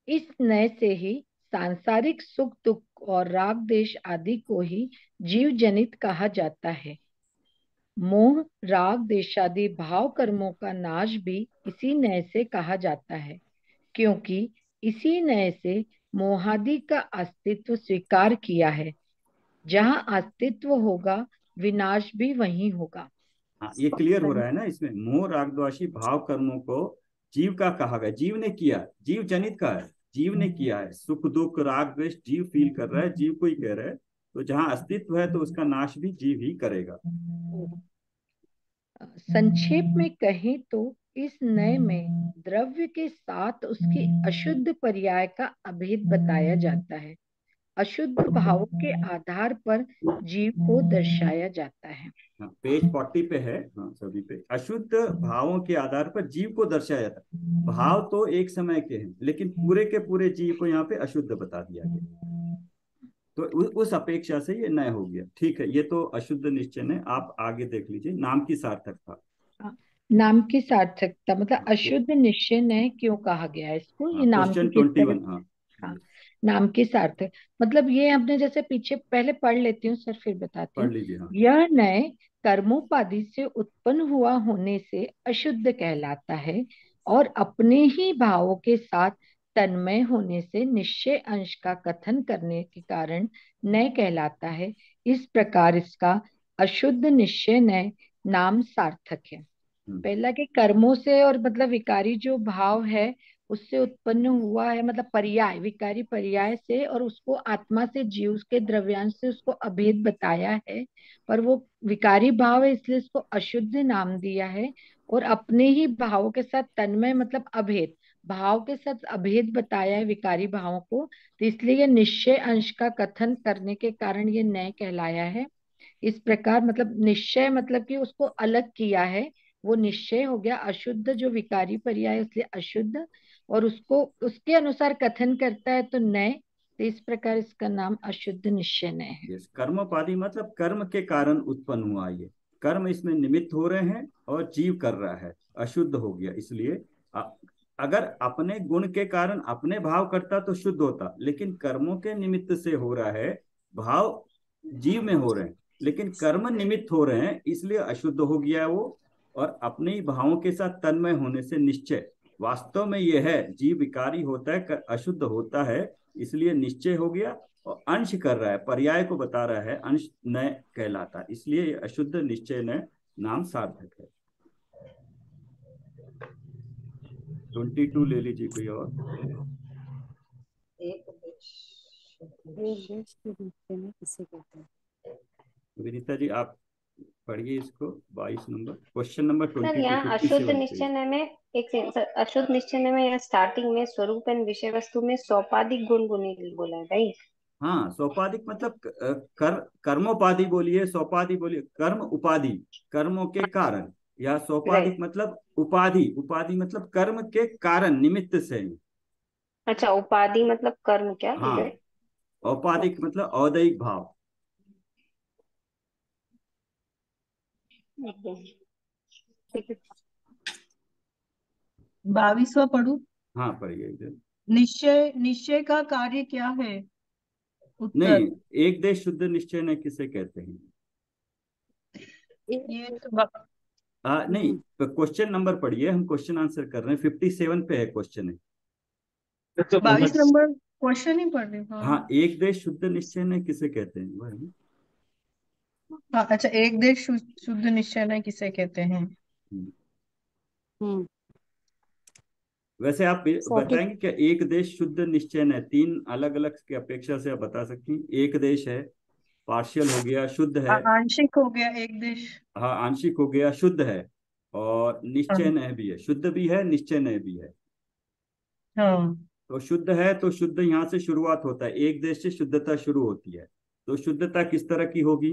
इस नय से ही सांसारिक सुख दुख और राग देश आदि को ही जीव जनित कहा जाता है। मोह राग देशादि भाव कर्मों का नाश भी इसी नय से कहा जाता है, क्योंकि इसी नय से मोहादि का अस्तित्व स्वीकार किया है। जहाँ अस्तित्व होगा विनाश भी वहीं होगा। हाँ, ये क्लियर हो रहा है ना इसमें। मोह राग द्वेषी भाव कर्मों को जीव का कहा गया, जीव ने किया, जीव जनित का है, जीव ने किया है। सुख दुख राग द्वेष जीव फील कर रहा है, जीव को ही कह रहा है। तो जहाँ अस्तित्व है तो उसका नाश भी जीव ही करेगा। संक्षेप में कहें तो इस नय में द्रव्य के साथ उसके अशुद्ध पर्याय का अभेद बताया जाता है। अशुद्ध भावों के आधार पर जीव को दर्शाया जाता है। हाँ, पेज 40 पे है। हाँ, सभी पे अशुद्ध भावों के आधार पर जीव को दर्शाया जाता है। भाव तो एक समय के हैं, लेकिन पूरे के पूरे जीव को यहाँ पे अशुद्ध बता दिया गया। तो उस अपेक्षा से ये नय हो गया। ठीक है, ये तो अशुद्ध निश्चय है। आप आगे देख लीजिए, नाम की सार्थकता। नाम की सार्थकता मतलब अशुद्ध निश्चय नय क्यों कहा गया है इसको, ये नाम की क्वेश्चन किस 21। तरह। हाँ, नाम की सार्थक मतलब ये हमने जैसे पीछे पहले पढ़ लेती हूँ सर, फिर बताती पढ़ हूँ। लीजिए। हाँ, यह नय कर्मोपाधि से उत्पन्न हुआ होने से अशुद्ध कहलाता है, और अपने ही भावों के साथ तन्मय होने से निश्चय अंश का कथन करने के कारण नय कहलाता है। इस प्रकार इसका अशुद्ध निश्चय नय नाम सार्थक है। पहला के कर्मों से और मतलब विकारी जो भाव है उससे उत्पन्न हुआ है, मतलब पर्याय विकारी पर्याय से, और उसको आत्मा से जीव के द्रव्यांश से उसको अभेद बताया है। पर वो विकारी भाव है इसलिए इसको अशुद्ध नाम दिया है। और अपने ही भावों के साथ तन्मय मतलब अभेद, भाव के साथ अभेद बताया है विकारी भावों को, तो इसलिए ये निश्चय अंश का कथन करने के कारण ये नय कहलाया है। इस प्रकार मतलब निश्चय मतलब कि उसको अलग किया है, वो निश्चय हो गया। अशुद्ध जो विकारी पर्याय इसलिए अशुद्ध, और उसको उसके अनुसार कथन करता है तो नय। तो इस प्रकार इसका नाम अशुद्ध निश्चय नय है। कर्मोपाधि मतलब कर्म के कारण उत्पन्न हुआ। ये कर्म इसमें निमित्त हो रहे हैं और जीव कर रहा है, अशुद्ध हो गया। इसलिए अगर अपने गुण के कारण अपने भाव करता तो शुद्ध होता, लेकिन कर्मों के निमित्त से हो रहा है, भाव जीव में हो रहे हैं लेकिन कर्म निमित्त हो रहे हैं, इसलिए अशुद्ध हो गया है वो। और अपने ही भावों के साथ तन्मय होने से निश्चय, वास्तव में यह है जीव विकारी होता है, अशुद्ध होता है, इसलिए निश्चय हो गया। और अंश कर रहा है, पर्याय को बता रहा है, अंश नय कहलाता है, इसलिए अशुद्ध निश्चय नय नाम सार्थक है। 22 ले लीजिए कोई और। विनीता जी आप पढ़िए इसको, 22 नंबर क्वेश्चन नंबर सर 22 यहाँ 57 अशुद्ध पे। निश्चय में एक सेकंड सर, अशुद्ध निश्चय में यहाँ स्टार्टिंग में स्वरूप एंड विषय वस्तु में सोपाधिक गुण गुणी बोला है भाई। हाँ, सोपाधिक मतलब कर्मोपाधि बोलिए, सोपाधि बोलिए, कर्म उपाधि कर्मों के कारण, या सोपाधिक राइट। मतलब उपाधि, उपाधि मतलब कर्म के कारण निमित्त से। अच्छा, उपाधि मतलब कर्म क्या? हाँ, औपाधिक मतलब औदैहिक भाव। ठीक है। 22वां पढ़ू। हाँ, पढ़िए इधर। निश्चय निश्चय का कार्य क्या है? उत्तर, नहीं, एक देश शुद्ध निश्चय न किसे कहते हैं? ये तो नहीं, क्वेश्चन नंबर पढ़िए, हम क्वेश्चन आंसर कर रहे हैं। 57 पे है क्वेश्चन है। 22 नंबर क्वेश्चन ही पढ़ रहे हो? हाँ, एक देश शुद्ध निश्चय न किसे कहते हैं वही। हाँ, अच्छा, एक देश शुद्ध निश्चय न किसे कहते हैं? वैसे आप बताएंगे क्या एक देश शुद्ध निश्चय न? तीन अलग अलग की अपेक्षा से आप बता सकती हैं। एक देश है, पार्शियल हो गया, शुद्ध है। आंशिक हो गया एक देश। हाँ, आंशिक हो गया, शुद्ध है, और निश्चय हाँ, न भी है, शुद्ध भी है निश्चय न भी है। हाँ, तो शुद्ध है तो शुद्ध यहाँ से शुरुआत होता है, एक देश से शुद्धता शुरू होती है। तो शुद्धता किस तरह की होगी?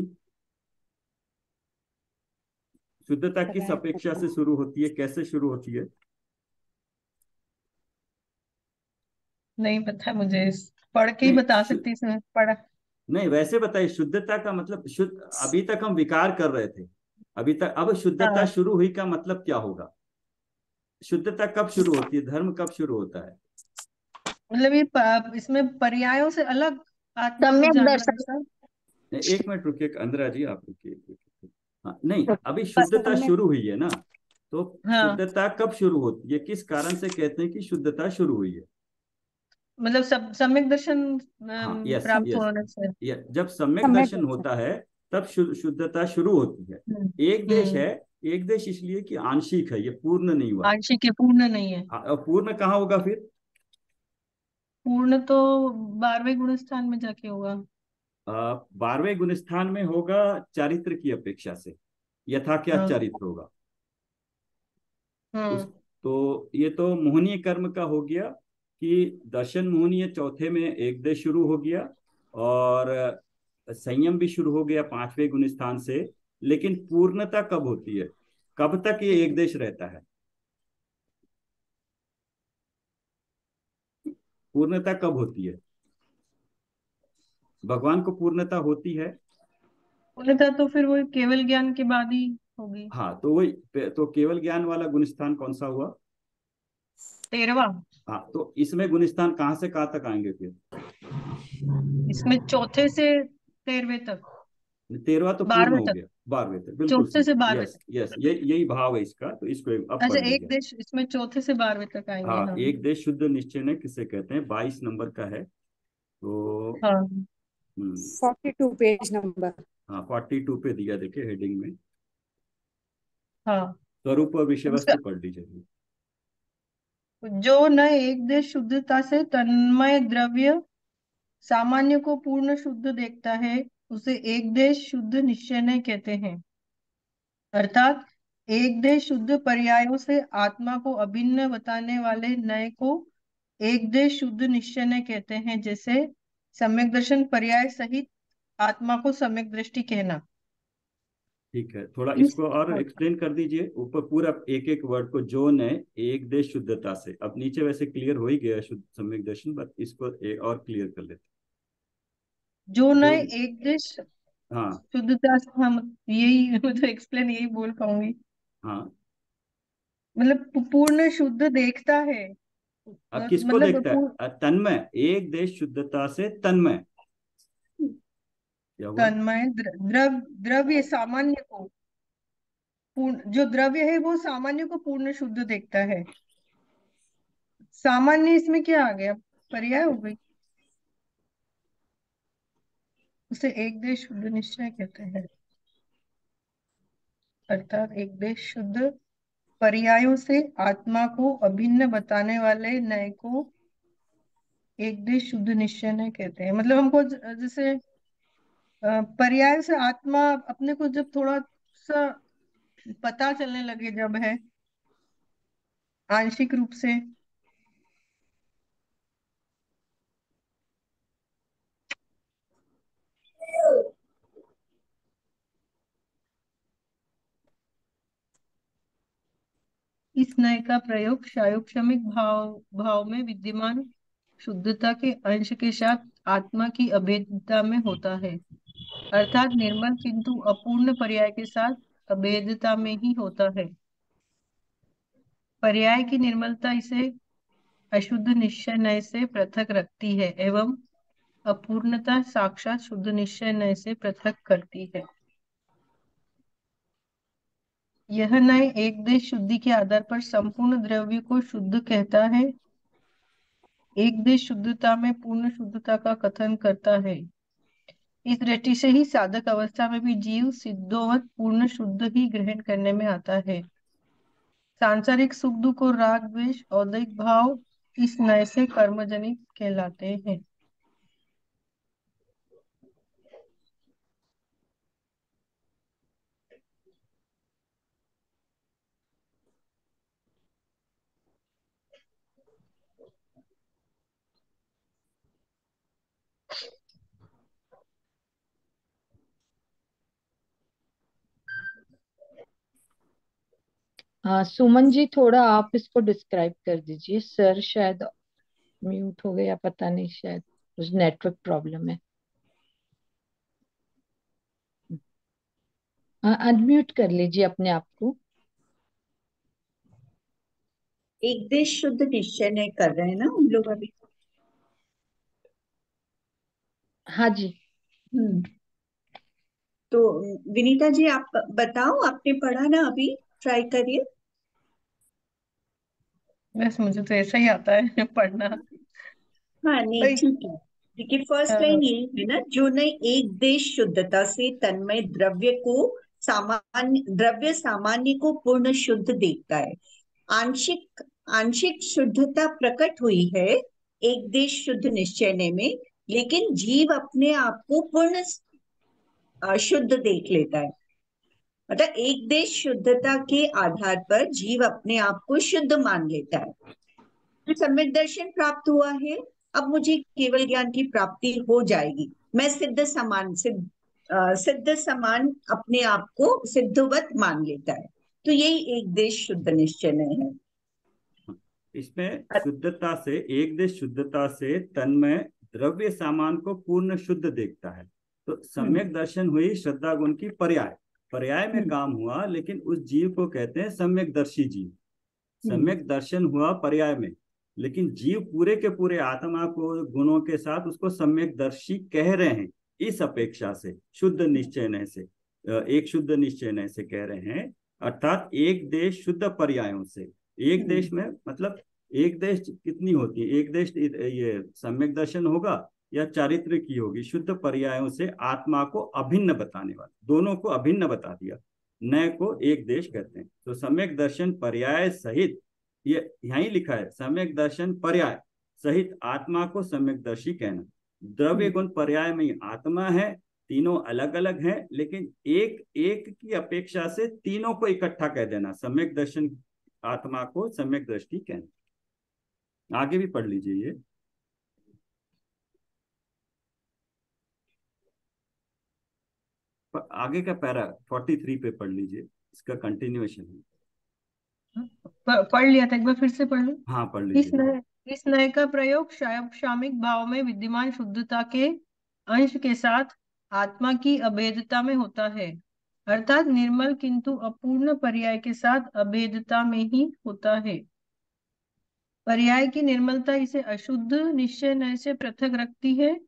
शुद्धता किस बताए अपेक्षा पता से शुरू होती है, कैसे शुरू होती है? नहीं पता मुझे, पढ़ के ही नहीं बता सकती इसमें पढ़ा। नहीं, वैसे बताइए, शुद्धता का मतलब शुद्ध, अभी तक हम विकार कर रहे थे अभी तक, अब शुद्धता हाँ शुरू हुई का मतलब क्या होगा? शुद्धता कब शुरू होती है, धर्म कब शुरू होता है? मतलब ये इसमें पर्यायों से अलग आत्मा को सम्यक जानना दर्शन। ऐसा। एक मिनट रुकिए अंदरा जी, आप रुकिए। हाँ नहीं, अभी शुद्धता समय शुरू हुई है ना, तो हाँ शुद्धता कब शुरू होती है, किस कारण से कहते हैं कि शुद्धता शुरू हुई है? मतलब सब सम्यक दर्शन हाँ, यस प्राप्त यस, होने से। जब सम्यक समय दर्शन होता है तब शुद्धता शुरू होती है। एक देश हम्म। है, एक देश इसलिए कि आंशिक है, ये पूर्ण नहीं हुआ। आंशिक है, पूर्ण नहीं है। अब पूर्ण कहाँ होगा फिर? पूर्ण तो 12वें गुण स्थान में जाके होगा। 12वें गुण स्थान में होगा, चारित्र की अपेक्षा से, यथा क्या हाँ। चारित्र होगा उस। हम्म। तो ये तो मोहनीय कर्म का हो गया कि दर्शन मोहनीय चौथे में एक देश शुरू हो गया, और संयम भी शुरू हो गया 5वें गुण स्थान से। लेकिन पूर्णता कब होती है, कब तक ये एक देश रहता है? पूर्णता कब होती है? भगवान को पूर्णता होती है। पूर्णता तो फिर वो केवल ज्ञान के बाद ही होगी। हाँ, तो वही, तो केवल ज्ञान वाला गुण स्थान कौन सा हुआ? 13वां। हाँ, तो इसमें गुण स्थान कहाँ से कहाँ तक आएंगे फिर? इसमें चौथे से 13वें तक। 13वां तो पूर्ण 12वें हो तक। गया, 12वें तक बिल्कुल चौथे सही। से 12वें यस तक। यस, ये यही भाव है इसका, तो इसको अब अच्छा, पढ़ एक लीजिए। देश इसमें चौथे से 12वें तक आएंगे, हाँ, हाँ। एक देश शुद्ध निश्चय ने किसे कहते हैं, 22 नंबर का है तो। हाँ। 42 पेज नंबर। हाँ, 42 पे दिया, देखिए हेडिंग में हाँ। स्वरूप और विषय उसका वस्तु पढ़ लीजिए। जो न एक देश शुद्धता से तन्मय द्रव्य सामान्य को पूर्ण शुद्ध देखता है, उसे एक देश शुद्ध निश्चय नहीं कहते हैं। अर्थात एक देश शुद्ध पर्यायों से आत्मा को अभिन्न बताने वाले नए को एक देश शुद्ध निश्चय नहीं कहते हैं, जैसे सम्यक दर्शन पर्याय सहित आत्मा को सम्यक दृष्टि कहना। ठीक है, थोड़ा इस इसको और एक्सप्लेन कर दीजिए, ऊपर पूरा एक एक वर्ड को, जो ने एक देश शुद्धता से, अब नीचे वैसे क्लियर हो ही गया है शुद्ध सम्यक दर्शन, बट इसको और क्लियर कर लेते जो हैं। जो, नए एक देश हाँ शुद्धता से, हम यही मतलब एक्सप्लेन यही बोल पाऊंगी। हाँ, मतलब पूर्ण शुद्ध देखता है, अब किसको मतलब देखता है? तन्मय, एक देश शुद्धता से तन्मय, क्या हुआ? तन्मय द्रव्य सामान्य को पूर्ण, जो द्रव्य है वो सामान्य को पूर्ण शुद्ध देखता है। सामान्य इसमें क्या आ गया, पर्याय हो गई। उसे एक देश शुद्ध निश्चय कहते हैं। अर्थात एक देश शुद्ध पर्यायों से आत्मा को अभिन्न बताने वाले नए को एक देश शुद्ध निश्चय नहीं कहते हैं। मतलब हमको जैसे पर्याय से आत्मा अपने को जब थोड़ा सा पता चलने लगे, जब है आंशिक रूप से, इस नय का प्रयोग शायोक्षमिक भाव भाव में विद्यमान शुद्धता के अंश के साथ आत्मा की अभेदता में होता है। अर्थात निर्मल किंतु अपूर्ण पर्याय के साथ अभेदता में ही होता है। पर्याय की निर्मलता इसे अशुद्ध निश्चय नय से पृथक रखती है, एवं अपूर्णता साक्षात शुद्ध निश्चय नय से पृथक करती है। यह नय एक देश शुद्धि के आधार पर संपूर्ण द्रव्य को शुद्ध कहता है। एक देश शुद्धता में पूर्ण शुद्धता का कथन करता है। इस दृष्टि से ही साधक अवस्था में भी जीव सिद्धोवत पूर्ण शुद्ध ही ग्रहण करने में आता है। सांसारिक सुख दुख और राग द्वेष औदैहिक भाव इस नय से कर्मजनित कहलाते हैं। हाँ सुमन जी, थोड़ा आप इसको डिस्क्राइब कर दीजिए। सर शायद म्यूट हो गया, पता नहीं, शायद कुछ नेटवर्क प्रॉब्लम है। हाँ, अनम्यूट कर लीजिए अपने आप को। एक देश शुद्ध निश्चय नहीं कर रहे हैं ना हम लोग अभी। हाँ जी। हम्म। तो विनीता जी आप बताओ, आपने पढ़ा ना अभी, ट्राई करिए। बस मुझे तो ऐसा ही आता है पढ़ना। हाँ नहीं भाई ठीक है। देखिए फर्स्ट अ, लाइन ये है ना, जो न एक देश शुद्धता से तन्मय द्रव्य सामान्य को पूर्ण शुद्ध देखता है। आंशिक आंशिक शुद्धता प्रकट हुई है एक देश शुद्ध निश्चय में, लेकिन जीव अपने आप को पूर्ण शुद्ध देख लेता है। मतलब एक देश शुद्धता के आधार पर जीव अपने आप को शुद्ध मान लेता है। सम्यक दर्शन प्राप्त हुआ है, अब मुझे केवल ज्ञान की प्राप्ति हो जाएगी। मैं सिद्ध समान अपने आप को सिद्धवत मान लेता है। तो यही एक देश शुद्ध निश्चय है। इसमें शुद्धता से, एक देश शुद्धता से तन्मय द्रव्य सामान को पूर्ण शुद्ध देखता है। तो सम्यक दर्शन हुई श्रद्धा गुण की पर्याय, पर्याय में काम हुआ, लेकिन उस जीव को कहते हैं सम्यक दर्शी जीव। सम्यक दर्शन हुआ पर्याय में, लेकिन जीव पूरे के पूरे आत्मा को गुणों के साथ उसको सम्यक दर्शी कह रहे हैं। इस अपेक्षा से शुद्ध निश्चय से, एक शुद्ध निश्चय से कह रहे हैं, अर्थात एक देश शुद्ध पर्यायों से। एक देश में मतलब एक देश कितनी होती है, एक देश ये सम्यक दर्शन होगा या चारित्र की होगी। शुद्ध पर्यायों से आत्मा को अभिन्न बताने वाला, दोनों को अभिन्न बता दिया, नए को एक देश कहते हैं। तो सम्यक दर्शन पर्याय सहित, ये यहीं लिखा है, सम्यक दर्शन पर्याय सहित आत्मा को सम्यक दर्शी कहना। द्रव्य गुण पर्याय में आत्मा है, तीनों अलग अलग हैं, लेकिन एक एक की अपेक्षा से तीनों को इकट्ठा कह देना, सम्यक दर्शन आत्मा को सम्यक दृष्टि कहना। आगे भी पढ़ लीजिए ये। आगे का पैरा 43 पे पढ़ लीजिए, इसका कंटिन्यूएशन है। पढ़ लिया था, एक बार फिर से पढ़ लो। हाँ पढ़ इस लीजिए। नए इस नए का प्रयोग शामिक भाव में विद्यमान शुद्धता के अंश के साथ आत्मा की अभेदता में होता है, अर्थात निर्मल किंतु अपूर्ण पर्याय के साथ अभेदता में ही होता है। पर्याय की निर्मलता इसे अशुद्ध निश्चय से पृथक रखती है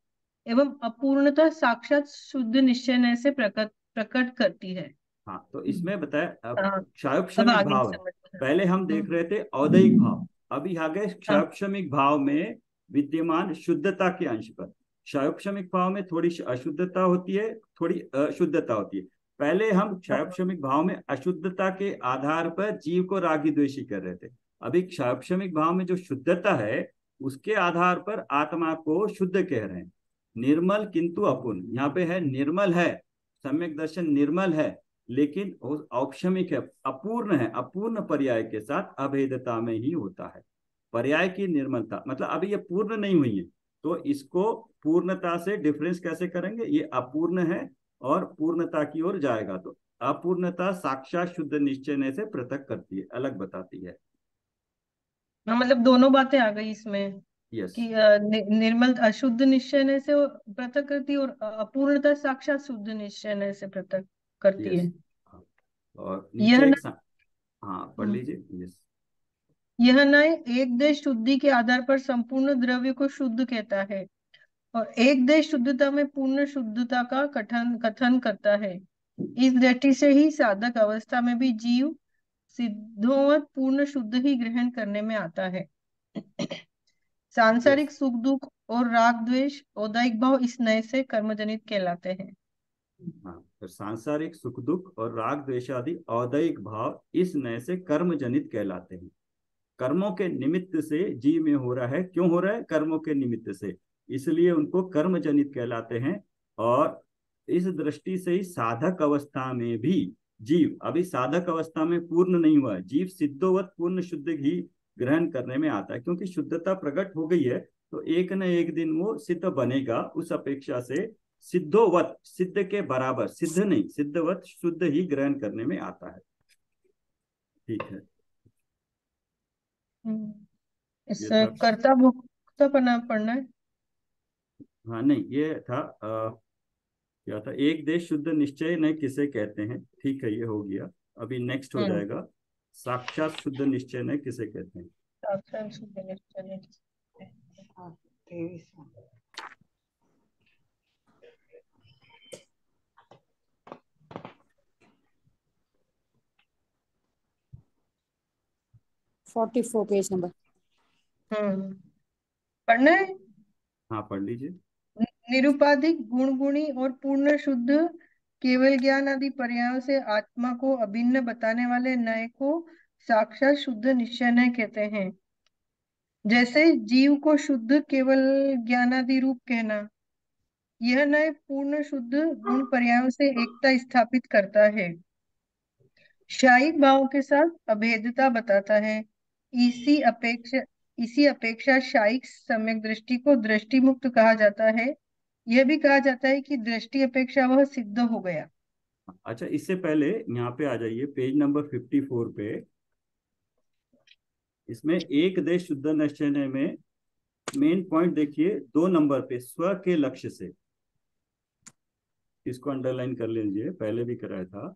एवं अपूर्णता साक्षात शुद्ध निश्चय से प्रकट करती है। हाँ तो इसमें बताया, अब हाँ, अब क्षायोपशमिक आगे भाव है। समझ में पहले हम देख रहे थे औदैहिक भाव, अभी आ गए हाँ, क्षायोपशमिक भाव में विद्यमान शुद्धता के अंश पर। क्षायोपशमिक भाव में थोड़ी अशुद्धता होती है, थोड़ी अशुद्धता होती है। पहले हम क्षायोपशमिक भाव में अशुद्धता के आधार पर जीव को रागी द्वेषी कर रहे थे। अभी क्षायोपशमिक भाव में जो शुद्धता है उसके आधार पर आत्मा को शुद्ध कह रहे हैं। निर्मल किंतु अपूर्ण, यहाँ पे है निर्मल है, सम्यक दर्शन निर्मल है, लेकिन औपशमिक है, अपूर्ण है, अपूर्ण पर्याय के साथ अभेदता में ही होता है। पर्याय की निर्मलता मतलब अभी ये पूर्ण नहीं हुई है, तो इसको पूर्णता से डिफरेंस कैसे करेंगे, ये अपूर्ण है और पूर्णता की ओर जाएगा, तो अपूर्णता साक्षात शुद्ध निश्चय से पृथक करती है, अलग बताती है। हाँ, मतलब दोनों बातें आ गई इसमें यस कि निर्मल अशुद्ध निश्चय से वो पृथक करती है और अपूर्णता साक्षात शुद्ध निश्चय से पृथक करती यस। है। और यह नीचे न, एक हाँ पढ़ लीजिए। यस। यह नय एक देश शुद्धि के आधार पर संपूर्ण द्रव्य को शुद्ध कहता है और एक देश शुद्धता में पूर्ण शुद्धता का कथन करता है। इस दृष्टि से ही साधक अवस्था में भी जीव सिद्धोवत पूर्ण शुद्ध ही ग्रहण करने में आता है। यस। सांसारिक सुख दुख और राग द्वेष औदायिक भाव इस नए से कर्मजनित कहलाते हैं। हाँ तो सांसारिक सुख दुख और राग द्वेषादि औदैहिक भाव इस नए से कर्म जनित कहलाते हैं। कर्मों के निमित्त से जीव में हो रहा है, क्यों हो रहा है, कर्मों के निमित्त से, इसलिए उनको कर्म जनित कहलाते हैं। और इस दृष्टि से ही साधक अवस्था में भी जीव, अभी साधक अवस्था में पूर्ण नहीं हुआ है, जीव सिद्धोवत पूर्ण शुद्ध ही ग्रहण करने में आता है, क्योंकि शुद्धता प्रकट हो गई है, तो एक न एक दिन वो सिद्ध बनेगा। उस अपेक्षा से सिद्धोवत, सिद्ध के बराबर, सिद्ध नहीं, सिद्धवत शुद्ध ही ग्रहण करने में आता है। ठीक है। इस ये था, कर्ता भोक्ता पढ़ना है। हाँ नहीं, ये था क्या था, एक देश शुद्ध निश्चय नहीं किसे कहते हैं, ठीक है, ये हो गया। अभी नेक्स्ट हो हम्म जाएगा, साक्षात शुद्ध निश्चय नहीं किसे कहते हैं। साक्षात शुद्ध निश्चय। 44 पेज नंबर। पढ़ना है। हाँ पढ़ लीजिए। निरुपाधिक गुण गुणी और पूर्ण शुद्ध केवल ज्ञान आदि पर्यायों से आत्मा को अभिन्न बताने वाले नय को साक्षात शुद्ध निश्चय नय कहते हैं। जैसे जीव को शुद्ध केवल ज्ञानादि रूप कहना, यह नय पूर्ण शुद्ध गुण पर्यायों से एकता स्थापित करता है, शायिक भाव के साथ अभेदता बताता है। इसी अपेक्षा शायिक सम्यक दृष्टि को दृष्टि मुक्त कहा जाता है। यह भी कहा जाता है कि दृष्टि अपेक्षा वह सिद्ध हो गया। अच्छा, इससे पहले यहाँ पे आ जाइए, पेज नंबर 54 पे। इसमें एक देश शुद्ध निश्चय में मेन पॉइंट देखिए, 2 नंबर पे, स्व के लक्ष्य से। इसको अंडरलाइन कर लीजिए, पहले भी कराया था।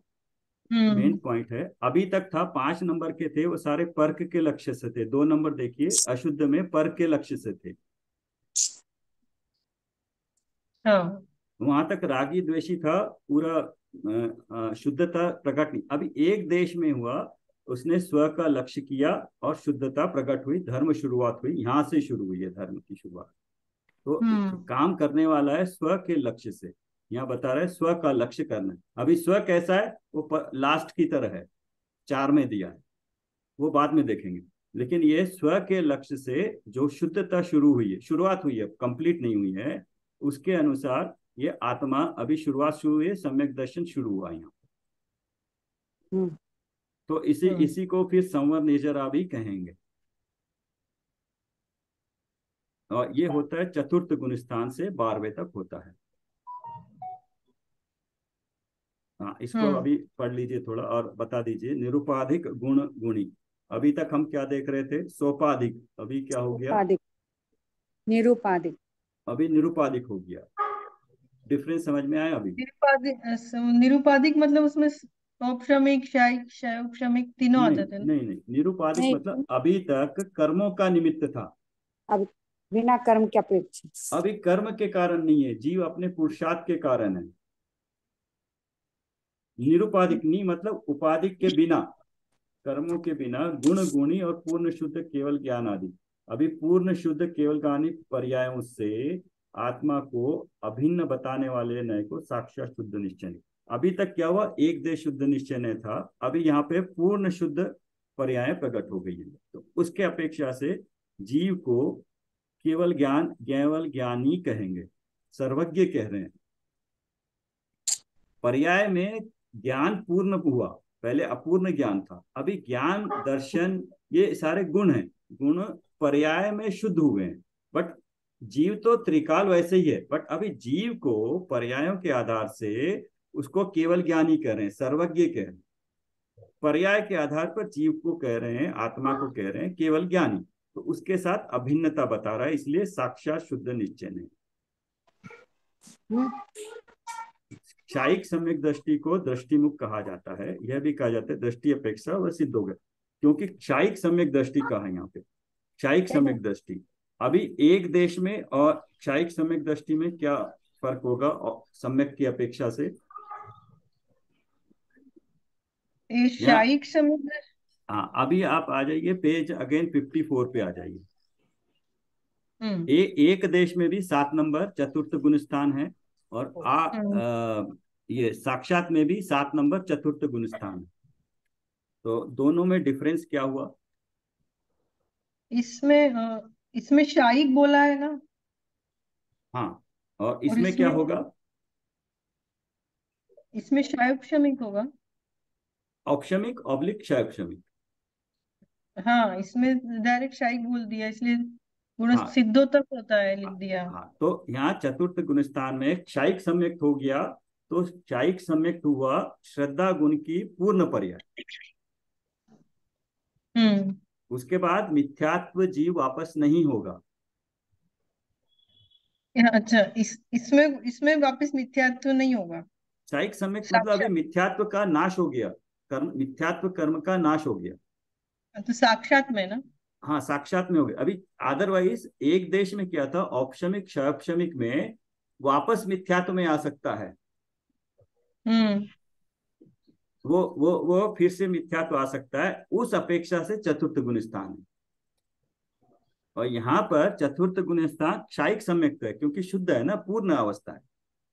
मेन पॉइंट है, अभी तक था 5 नंबर के थे वो सारे पर्क के लक्ष्य से थे। 2 नंबर देखिए, अशुद्ध में पर्क के लक्ष्य से थे। हाँ, वहां तक रागी द्वेषी था, पूरा शुद्धता प्रकट नहीं। अभी एक देश में हुआ, उसने स्व का लक्ष्य किया और शुद्धता प्रकट हुई, धर्म शुरुआत हुई, यहाँ से शुरू हुई है धर्म की शुरुआत। तो काम करने वाला है स्व के लक्ष्य से। यहाँ बता रहे स्व का लक्ष्य करना है। अभी स्व कैसा है, वो लास्ट की तरह है, 4 में दिया है, वो बाद में देखेंगे। लेकिन ये स्व के लक्ष्य से जो शुद्धता शुरू हुई है, शुरुआत हुई है, कंप्लीट नहीं हुई है, उसके अनुसार ये आत्मा अभी शुरुआत शुरू हुई है, सम्यक दर्शन शुरू हुआ यहाँ। तो इसी को फिर संवर निजरा भी कहेंगे। और ये होता है चतुर्थ गुणस्थान से 12वें तक होता है। हाँ, इसको अभी पढ़ लीजिए थोड़ा और बता दीजिए। निरुपाधिक गुण गुणी, अभी तक हम क्या देख रहे थे, सोपाधिक, अभी क्या हो गया, निरुपाधिक, अभी निरुपाधिक हो गया। डिफरेंस समझ में आया अभी? निरुपाधिक मतलब उसमें औपशमिक, शायिक, शायोपशमिक तीनों आ जाते हैं। नहीं, निरुपाधिक मतलब अभी तक कर्मों का निमित्त था, अब बिना कर्म के अपेक्षा। अभी कर्म के कारण नहीं है, जीव अपने पुरुषार्थ के कारण है। निरुपाधिक नहीं मतलब उपाधिक के बिना, कर्मों के बिना, गुण गुणी और पूर्ण शुद्ध केवल ज्ञान आदि। अभी पूर्ण शुद्ध केवल ज्ञानी पर्यायों से आत्मा को अभिन्न बताने वाले नय को साक्षात शुद्ध निश्चय। अभी तक क्या हुआ, एक देश शुद्ध निश्चय नय था, अभी यहाँ पे पूर्ण शुद्ध पर्याय प्रकट हो गई है। तो उसके अपेक्षा से जीव को केवल ज्ञानी कहेंगे, सर्वज्ञ कह रहे हैं। पर्याय में ज्ञान पूर्ण हुआ, पहले अपूर्ण ज्ञान था, अभी ज्ञान दर्शन ये सारे गुण हैं, गुण पर्याय में शुद्ध हुए हैं। बट जीव तो त्रिकाल वैसे ही है, बट अभी जीव को पर्यायों के आधार से उसको केवल ज्ञानी कह रहे हैं, सर्वज्ञ कह रहे हैं। पर्याय के आधार पर जीव को कह रहे हैं, आत्मा को कह रहे हैं केवल ज्ञानी। तो उसके साथ अभिन्नता बता रहा है, इसलिए साक्षात शुद्ध निश्चय नहीं। शायिक सम्यक दृष्टि को दृष्टिमुख कहा जाता है, यह भी कहा जाता है दृष्टि अपेक्षा वह सिद्ध हो गया, क्योंकि शायिक सम्यक दृष्टि कहा है यहाँ पे। शायिक सम्यक दृष्टि, अभी एक देश में और शायिक सम्यक दृष्टि में क्या फर्क होगा और सम्यक की अपेक्षा से? शायिक सम्यक, हाँ, अभी आप आ जाइए पेज अगेन 54 पे आ जाइए। एक देश में भी 7 नंबर चतुर्थ गुण स्थान है, और ये साक्षात में भी 7 नंबर चतुर्थ गुण स्थान है। तो दोनों में डिफरेंस क्या हुआ? इसमें शायिक बोला है ना। हाँ, और इसमें क्या होगा? इसमें शायोपशमिक होगा, औक्षमिक ऑब्लिक शायोपशमिक। हाँ, इसमें डायरेक्ट शायिक बोल दिया, इसलिए गुण सिद्धो तक होता है, लिख दिया। हाँ, तो यहाँ चतुर्थ गुण स्थान में शायिक सम्यक हो गया, तो शायिक सम्यक हुआ श्रद्धा गुण की पूर्ण पर्याय। उसके बाद मिथ्यात्व जीव वापस नहीं होगा। अच्छा, इसमें इसमें वापस मिथ्यात्व नहीं होगा। क्षयिक सम्यक मतलब अभी साक्षात, मिथ्यात्व का नाश हो गया, कर्म मिथ्यात्व कर्म का नाश हो गया। तो साक्षात में ना। हाँ साक्षात में हो गया। अभी अदरवाइज एक देश में क्या था, औपशमिक क्षयक्षमिक में वापस मिथ्यात्व में आ सकता है, हम्म वो फिर से मिथ्यात्व आ सकता है, उस अपेक्षा से चतुर्थ गुण स्थान है। और यहाँ पर चतुर्थ गुण स्थान क्षयिक सम्यक्त है, क्योंकि शुद्ध है ना, पूर्ण अवस्था है।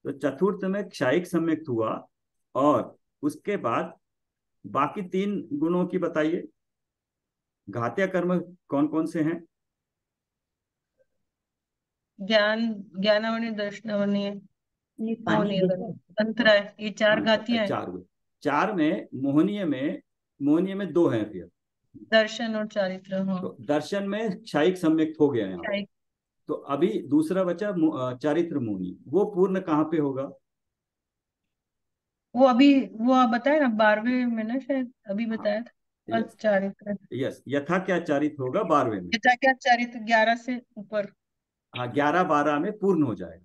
तो चतुर्थ में क्षयिक सम्यक्त हुआ। और उसके बाद बाकी तीन गुणों की बताइए, घात्य कर्म कौन कौन से हैं? ज्ञान, ज्ञानावनी, दर्शनावनी, पानी मोहनीय, अंतराय, ये चार घातियां हैं। चार हुए। चार में मोहनीय में दो हैं फिर। दर्शन और चारित्र, हाँ। तो दर्शन में क्षयिक सम्यक्त हो गया यहाँ पे। तो अभी दूसरा बचा चारित्र मोहनी, वो पूर्ण कहाँ पे होगा? वो अभी, वो आप बताए ना 12वें में ना, शायद अभी हाँ बताया था। यस, चारित्र, यस यथा क्या चारित्र होगा 12वें में। यथा क्या चारित्र 11 से ऊपर। हाँ 11-12 में पूर्ण हो जाएगा।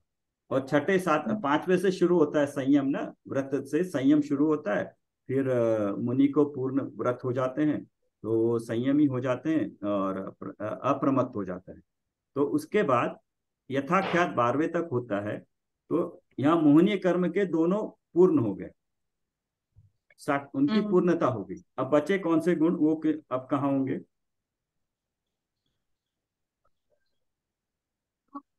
और छठे सात पांचवें से शुरू होता है संयम ना, व्रत से संयम शुरू होता है। फिर मुनि को पूर्ण व्रत हो जाते हैं, तो वो संयमी हो जाते हैं और अप्रमत्त हो जाता है। तो उसके बाद यथाख्यात 12वें तक होता है। तो यहाँ मोहनीय कर्म के दोनों पूर्ण हो गए, उनकी पूर्णता हो गई। अब बचे कौन से गुण, वो अब कहाँ होंगे?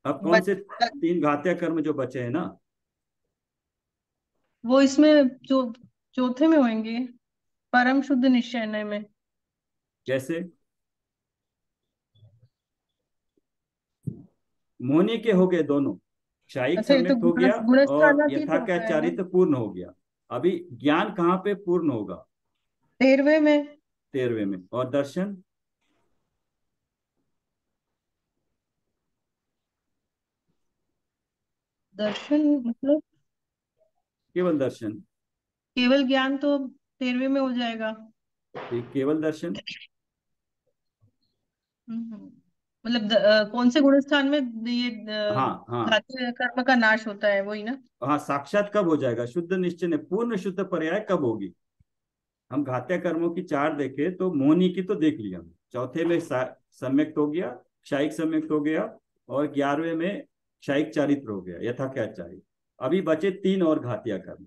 अब कौन से तीन घात्य कर्म जो बचे हैं ना? वो इसमें जो चौथे में होंगे, परम शुद्ध निश्चय में। कैसे? मोहनी के हो गए दोनों, क्षयिक अच्छा, ये तो सम्यक्त हो गया और गुणस्थानातीत होता है ना। यथाचारित पूर्ण हो गया। अभी ज्ञान कहाँ पे पूर्ण होगा? 13वें में। 13वें में। और दर्शन? दर्शन मतलब केवल दर्शन। केवल ज्ञान तो 13वें में हो जाएगा। केवल दर्शन मतलब कौन से गुण स्थान में ये हाँ हाँ घातीय कर्म का नाश होता है, वही ना। हाँ। साक्षात कब हो जाएगा? शुद्ध निश्चय ने पूर्ण शुद्ध पर्याय कब होगी? हम घात्य कर्मों की चार देखे तो मोहनी की तो देख लिया, चौथे में सम्यक्त हो गया, क्षयिक सम्यक्त हो गया, और 11वें में क्षयिक चारित्र हो गया, यथा क्या चारित्र। अभी बचे तीन और घातिया कर्म,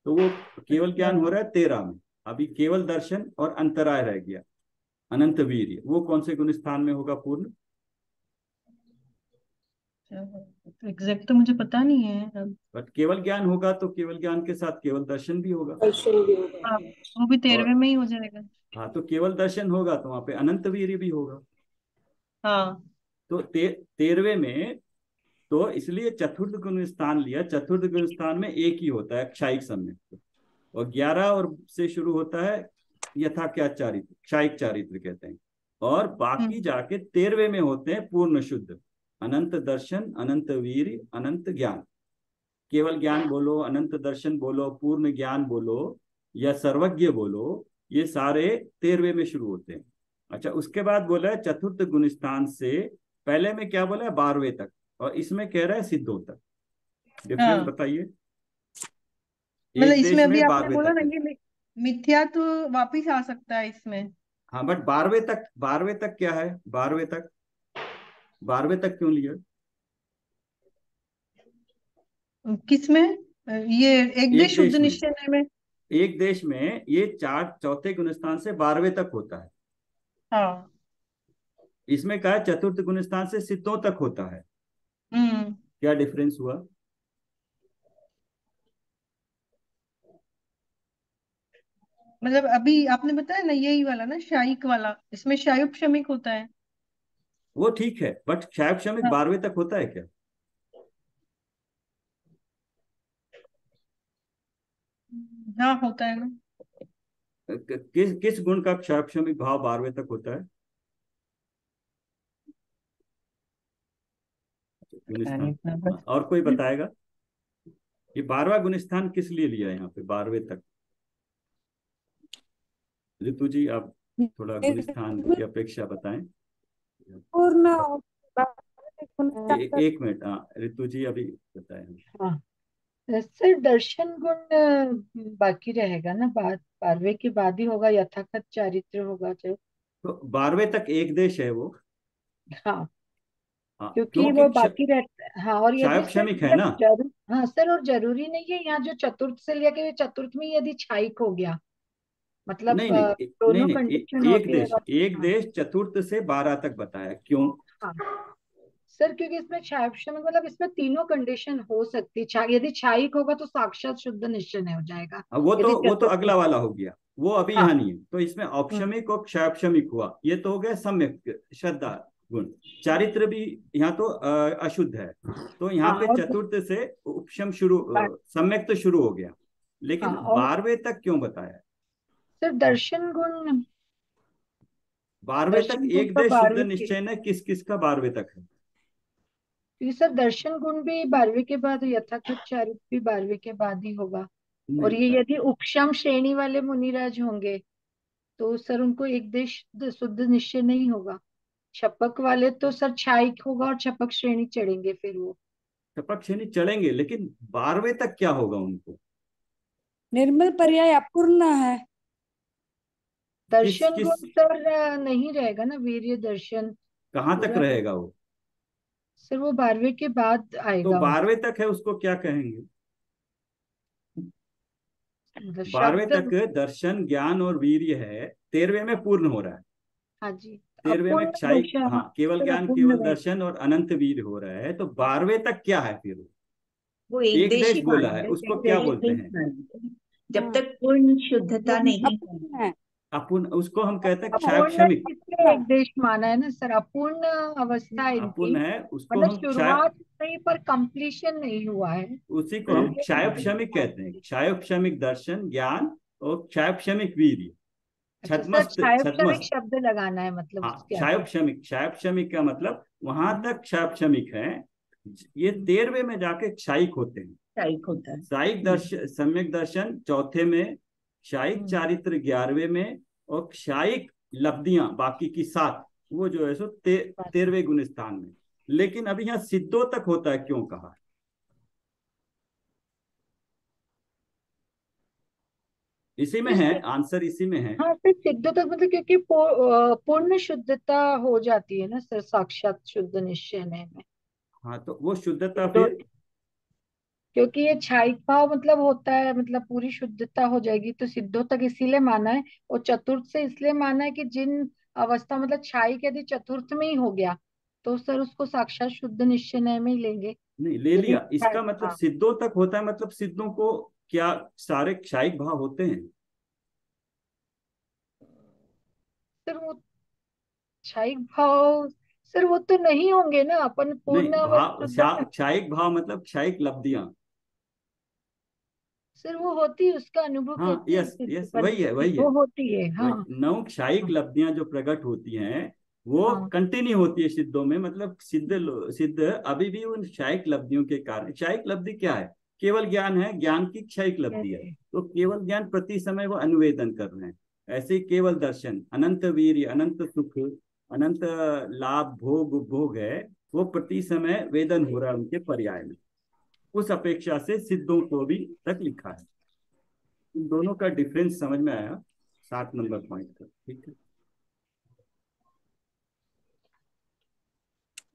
तो वो केवल ज्ञान हो रहा है 13 में। अभी केवल दर्शन और अंतराय रह गया, अनंत वीर्य, वो कौन से गुण स्थान में होगा पूर्ण? तो एग्जैक्ट तो मुझे पता नहीं है अब। बट केवल ज्ञान होगा तो केवल ज्ञान के साथ केवल दर्शन भी होगा। दर्शन भी होगा। हाँ, वो भी 13वें और में ही हो जाएगा। हाँ, तो केवल दर्शन होगा तो वहां पे अनंत वीर्य भी होगा। हाँ। तो 13वें में, तो इसलिए चतुर्थ गुण स्थान लिया। चतुर्थ गुण स्थान में एक ही होता है क्षयिक सम्यक, और 11 और से शुरू होता है यथा क्या चारित्र, क्षयिक चारित्र कहते हैं। और बाकी जाके 13वें में होते हैं पूर्ण शुद्ध, अनंत दर्शन, अनंत वीर, अनंत ज्ञान। केवल ज्ञान बोलो, अनंत दर्शन बोलो, पूर्ण ज्ञान बोलो, या सर्वज्ञ बोलो, ये सारे 13वें में शुरू होते हैं। अच्छा, उसके बाद बोला है चतुर्थ गुण स्थान से, पहले में क्या बोला है 12वें तक, और इसमें कह रहा है सिद्धों तक। डिफरेंस हाँ, बताइए। मतलब एक इसमें देश अभी में आपने 12वें बोला तक ना, है। ये मिथ्या तो वापिस आ सकता है इसमें। हाँ बट 12वें तक क्या है? 12वें तक क्यों लिया? किसमें? ये एक देश एक शुद्ध देश में, निश्चय में। एक देश में ये चार चौथे गुणस्थान से 12वें तक होता है। हाँ। इसमें कहा है चतुर्थ गुणस्थान से सिद्धों तक होता है। हम्म क्या डिफरेंस हुआ? मतलब अभी आपने बताया ना, यही वाला ना, शायिक वाला, इसमें शायुक शमिक होता है। वो ठीक है, बट क्षय क्षमिक हाँ, 12वें तक होता है क्या? हाँ होता है ना। किस किस गुण का क्षय क्षमिक भाव 12वें तक होता है? पता नहीं गुणस्थान। इतना बस। और कोई बताएगा? ये 12वां गुणस्थान किस लिए लिया है यहाँ पे 12वें तक? ऋतु जी आप थोड़ा गुलिस्तान की अपेक्षा बताएं। पूर्ण एक मिनट, हाँ ऋतु जी अभी बताएं। हाँ सर, दर्शन गुण बाकी रहेगा ना, 12वें के बाद ही होगा, यथाकथ चारित्र होगा जो। तो 12वें तक एक देश है वो। हाँ, हाँ क्योंकि क्योंकि वो बाकी रहता है। हाँ, और यदि सर क्षायक्षमिक है मतलब ना। जरूर, हाँ सर, और जरूरी नहीं है यहाँ जो चतुर्थ से लेके चतुर्थ में यदि क्षायिक हो गया, मतलब नहीं नहीं नहीं दोनों नहीं कंडीशन एक होती है। देश, एक हाँ देश चतुर्थ से 12 तक बताया, क्यों? हाँ सर, क्योंकि इसमें क्षायक्षमिक मतलब इसमें तीनों कंडीशन हो सकती है। यदि क्षायिक होगा तो साक्षात शुद्ध निश्चय हो जाएगा। यदि वो तो चतुर्थ अगला वाला हो गया, वो अभी हाँ। यहाँ नहीं है। तो इसमें औपशमिक और क्षयक्षमिक हुआ, ये तो हो गया सम्यक श्रद्धा गुण। चारित्र भी यहाँ तो अशुद्ध है, तो यहाँ हाँ पे और चतुर्थ से उपशम शुरू, सम्यक तो शुरू हो गया, लेकिन हाँ और 12वें तक क्यों बताया? सर दर्शन गुण, 12वें तक दर्शन गुण एक तो देश शुद्ध 12वें के, निश्चय ने किस किस का 12वें तक है? क्योंकि सर दर्शन गुण भी 12वें के बाद, यथाकृत चारित्र भी 12वें के बाद ही होगा। और नहीं ये यदि उपशम श्रेणी वाले मुनिराज होंगे तो सर उनको एक देश शुद्ध निश्चय नहीं होगा। छपक वाले तो सर क्षायिक होगा और छपक श्रेणी चढ़ेंगे फिर वो। टपक श्रेणी चढ़ेंगे, लेकिन 12वें तक क्या होगा उनको? निर्मल पर्याय अपूर्ण है। किस दर्शन किस गुण सर नहीं रहेगा ना, वीर्य दर्शन कहाँ तक पूरा। रहेगा वो? सर वो 12वें के बाद तो आएगा उनका, 12वें तक है, उसको क्या कहेंगे? मतलब 12वें शब्द। तक दर्शन ज्ञान और वीर्य है, 13वें में पूर्ण हो रहा है। हाँ जी, 13वें में अपूर्ण क्षायिक, दशा, हाँ केवल सर ज्ञान अपूर्ण केवल रहेगा। दर्शन और अनंत वीर्य हो रहा है, तो 12वें तक क्या है फिर? वो एक एक देश देश ही बोला है, मानेंगे, उसको एक क्या देश बोलते नहीं हैं? मानेंगे जब हाँ, तक पूर्ण शुद्धता वो नहीं अपूर्ण होगी। है। अपूर्ण, उसको हम कहते हैं अपूर्ण क्षायक्षमिक। किसने एक देश माना है ना सर, अपूर्ण अवस्था इनकी, अपूर्ण है, उसको मतलब हम क्षाय, शुरुआत नहीं पर कंप्लीशन नहीं हुआ है। उसी को तो हम ये क्षायक्षमिक कहते हैं। क्षायक्षमिक दर्शन ज्ञान और क्षायक्षमिक वीर्य। अच्छा सर, छदमस्त छायाक्षरिक छदमस्त, शब्द लगाना है मतलब हाँ उसके आगे। क्षायक्षमिक, क्षायक्षमिक का मतलब वहां हम्म, तक क्षायक्षमिक है, ये 13वें में जाके क्षायिक होते हैं। शायद होता है। क्षायिक दर्शन, सम्यक दर्शन चौथे में, क्षायिक हम्म, चारित्र 11वें में, और क्षायिक लब्धियां बाकी की 7, वो जो है सो 13वें गुण स्थान में। लेकिन अभी यहाँ सिद्धों तक होता है, क्यों कहा? इसी में तो है आंसर, इसी में है। हाँ सर, सिद्ध तक मतलब क्योंकि पूर्ण शुद्धता हो जाती है ना सर साक्षात शुद्ध निश्चय में। हाँ तो वो शुद्धता तो फिर, क्योंकि ये क्षायिक भाव मतलब होता है, मतलब पूरी शुद्धता हो जाएगी, तो सिद्धों तक इसीलिए माना है। और चतुर्थ से इसलिए माना है कि जिन अवस्था मतलब क्षायिक यदि चतुर्थ में ही हो गया तो सर उसको साक्षात शुद्ध निश्चय में ही लेंगे। नहीं ले यदि लिया, इसका मतलब हाँ सिद्धों तक होता है, मतलब सिद्धों को क्या सारे क्षायिक भाव होते हैं? सर वो क्षायिक भाव, सर वो तो नहीं होंगे ना, अपन नहीं, पूर्ण भाव, अवस्था शुद्धता। क्षायिक भाव मतलब क्षायिक लब्धियां। सर वो होती है, उसका अनुभव हाँ कहते हैं यस सिद्ध यस, वही है परिस्थिति, वही है। वो होती है हाँ। वही नौ क्षायिक हाँ लब्धियां जो प्रकट होती हैं, वो हाँ कंटिन्यू होती है सिद्धों में। मतलब सिद्ध अभी भी उन क्षायिक लब्धियों के कारण, क्षायिक लब्धि क्या है? केवल ज्ञान है, ज्ञान की क्षयिक लब्धि है। yes, तो केवल ज्ञान प्रति समय वो अनुवेदन कर रहे हैं। ऐसे ही केवल दर्शन, अनंत वीर्य, अनंत सुख, अनंत लाभ, भोग उपभोग है, वो प्रति समय वेदन हो रहा है उनके पर्याय में। उस अपेक्षा से सिद्धों को भी तक लिखा है। इन दोनों का डिफरेंस समझ में आया 7 नंबर पॉइंट का, ठीक है।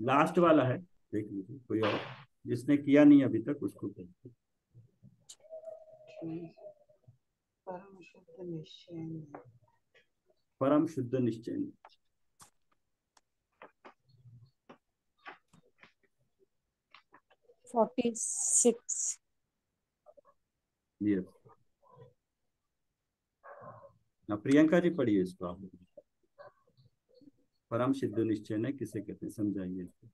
लास्ट वाला है, देख लीजिए, कोई और जिसने किया नहीं अभी तक उसको कहते। परम शुद्ध निश्चय। परम शुद्ध निश्चय। 46। ये प्रियंका जी पढ़िए इसको आप। परम सिद्ध निश्चय ने किसे कहते हैं, समझाइए इसको।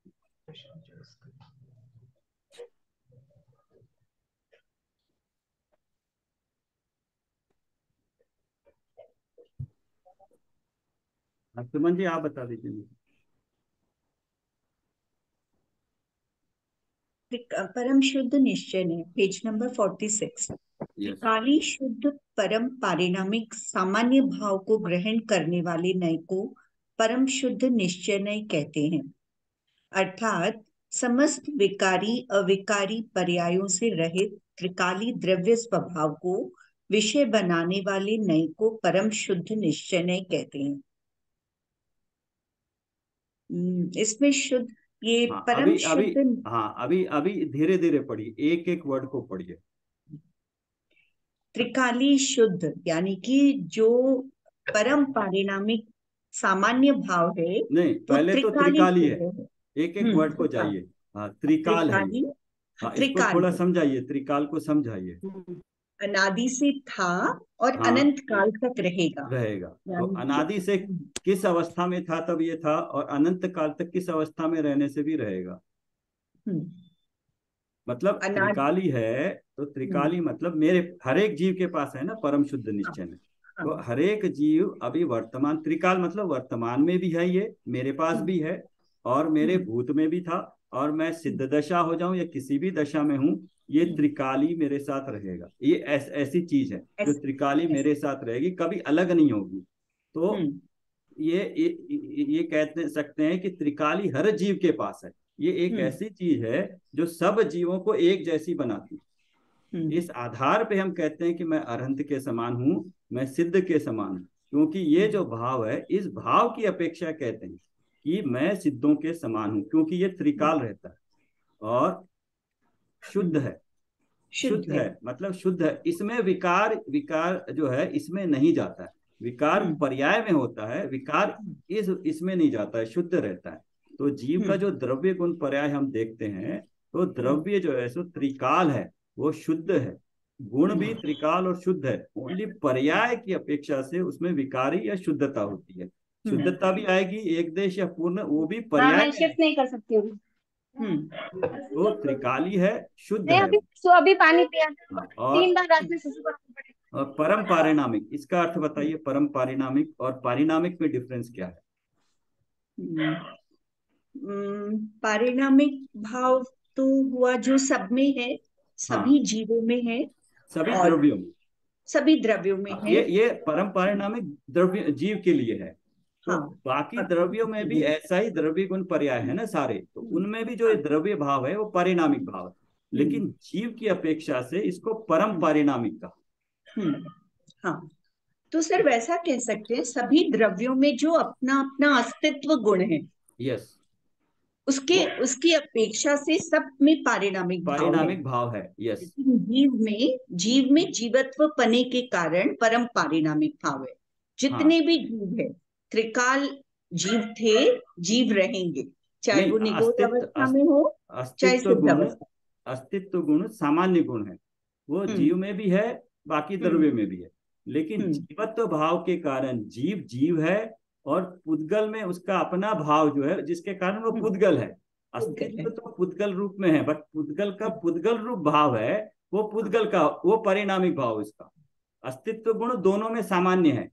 सुमन जी आप बता दीजिए मुझे। परम शुद्ध निश्चय ने, पेज नंबर 46। यस त्रिकाली शुद्ध परम पारिणामिक सामान्य भाव को ग्रहण करने वाले नय को परम शुद्ध निश्चय नय कहते हैं। अर्थात समस्त विकारी अविकारी पर्यायों से रहित त्रिकाली द्रव्य स्वभाव को विषय बनाने वाले नय को परम शुद्ध निश्चय नय कहते हैं। इसमें शुद्ध, ये हाँ परम अभी अभी शुद्ध हाँ अभी अभी धीरे धीरे पढ़िए, एक एक वर्ड को पढ़िए। त्रिकाली शुद्ध यानी कि जो परम पारिणामिक सामान्य भाव है नहीं, वो पहले तो त्रिकाली त्रिकाली है, शुद्ध है। एक एक वर्ड को जाइए। हाँ त्रिकाल है ये। त्रिकाली, हाँ इसको त्रिकाल थोड़ा है। समझाइए, त्रिकाल को समझाइए। अनादि से था और हाँ अनंत काल तक रहेगा। रहेगा, तो यानी अनादि से कि किस अवस्था में था तब ये था, और अनंत काल तक किस अवस्था में रहने से भी रहेगा। मतलब अनादि त्रिकाली है तो त्रिकाली मतलब मेरे हर एक जीव के पास है ना परम शुद्ध निश्चय में। तो हर एक जीव अभी वर्तमान, त्रिकाल मतलब वर्तमान में भी है, ये मेरे पास भी है और मेरे भूत में भी था, और मैं सिद्ध दशा हो जाऊं या किसी भी दशा में हूं, ये त्रिकाली मेरे साथ रहेगा। ये ऐसी चीज है जो त्रिकाली मेरे साथ रहेगी, कभी अलग नहीं होगी। तो ये कहते सकते हैं कि त्रिकाली हर जीव के पास है। ये एक ऐसी चीज है जो सब जीवों को एक जैसी बनाती है। इस आधार पे हम कहते हैं कि मैं अरहंत के समान हूं, मैं सिद्ध के समान हूं, क्योंकि ये जो भाव है, इस भाव की अपेक्षा कहते हैं कि मैं सिद्धों के समान हूं, क्योंकि ये त्रिकाल रहता है और शुद्ध है। शुद्ध है मतलब शुद्ध है, इसमें विकार विकार जो है इसमें नहीं जाता है। विकार पर्याय में होता है, विकार इसमें नहीं जाता है, शुद्ध रहता है। तो जीव का जो द्रव्य गुण पर्याय हम देखते हैं, तो द्रव्य जो है सो त्रिकाल है, वो शुद्ध है। गुण भी त्रिकाल और शुद्ध है, ओनली पर्याय की अपेक्षा से उसमें विकारी या शुद्धता होती है। शुद्धता भी आएगी, एक देश या पूर्ण, वो भी हाँ पर्याय मैं में शिफ्ट नहीं कर सकती हूँ। तो त्रिकाली है, शुद्ध नहीं है। अभी पानी पिया, और 3 बार रात में सुसु करना पड़ेगा। और परम पारिणामिक, इसका अर्थ बताइए। परम पारिणामिक और पारिणामिक में डिफरेंस क्या है? पारिणामिक भाव तो हुआ जो सब में है, सभी जीवों में है, सभी और द्रव्यों में, सभी द्रव्यों में है। ये परम पारिणामिक द्रव्य जीव के लिए है। तो हाँ, बाकी द्रव्यों में भी ऐसा ही द्रव्य गुण पर्याय है ना सारे, तो उनमें भी जो ये द्रव्य भाव है वो पारिणामिक भाव है, लेकिन जीव की अपेक्षा से इसको परम पारिणामिक का। हाँ, तो सर वैसा कह सकते हैं, सभी द्रव्यों में जो अपना अपना अस्तित्व गुण है, यस, उसकी अपेक्षा से सब में पारिणामिक भाव है। यस, जीव में जीवत्व पने के कारण परम पारिणामिक भाव है। जितने भी जीव है, त्रिकाल जीव थे, जीव रहेंगे, चाहे वो निगोद अवस्था में हो चाहे सिद्ध अवस्था। अस्तित्व गुण सामान्य गुण है, वो जीव में भी है, बाकी द्रव्य में भी है, लेकिन जीवत्व भाव के कारण जीव जीव है, और पुद्गल में उसका अपना भाव जो है, जिसके कारण वो पुद्गल है। अस्तित्व तो पुद्गल रूप में है, बट पुद्गल का पुद्गल रूप भाव है, वो पुद्गल का वो परिणामिक भाव, इसका अस्तित्व गुण दोनों में सामान्य है,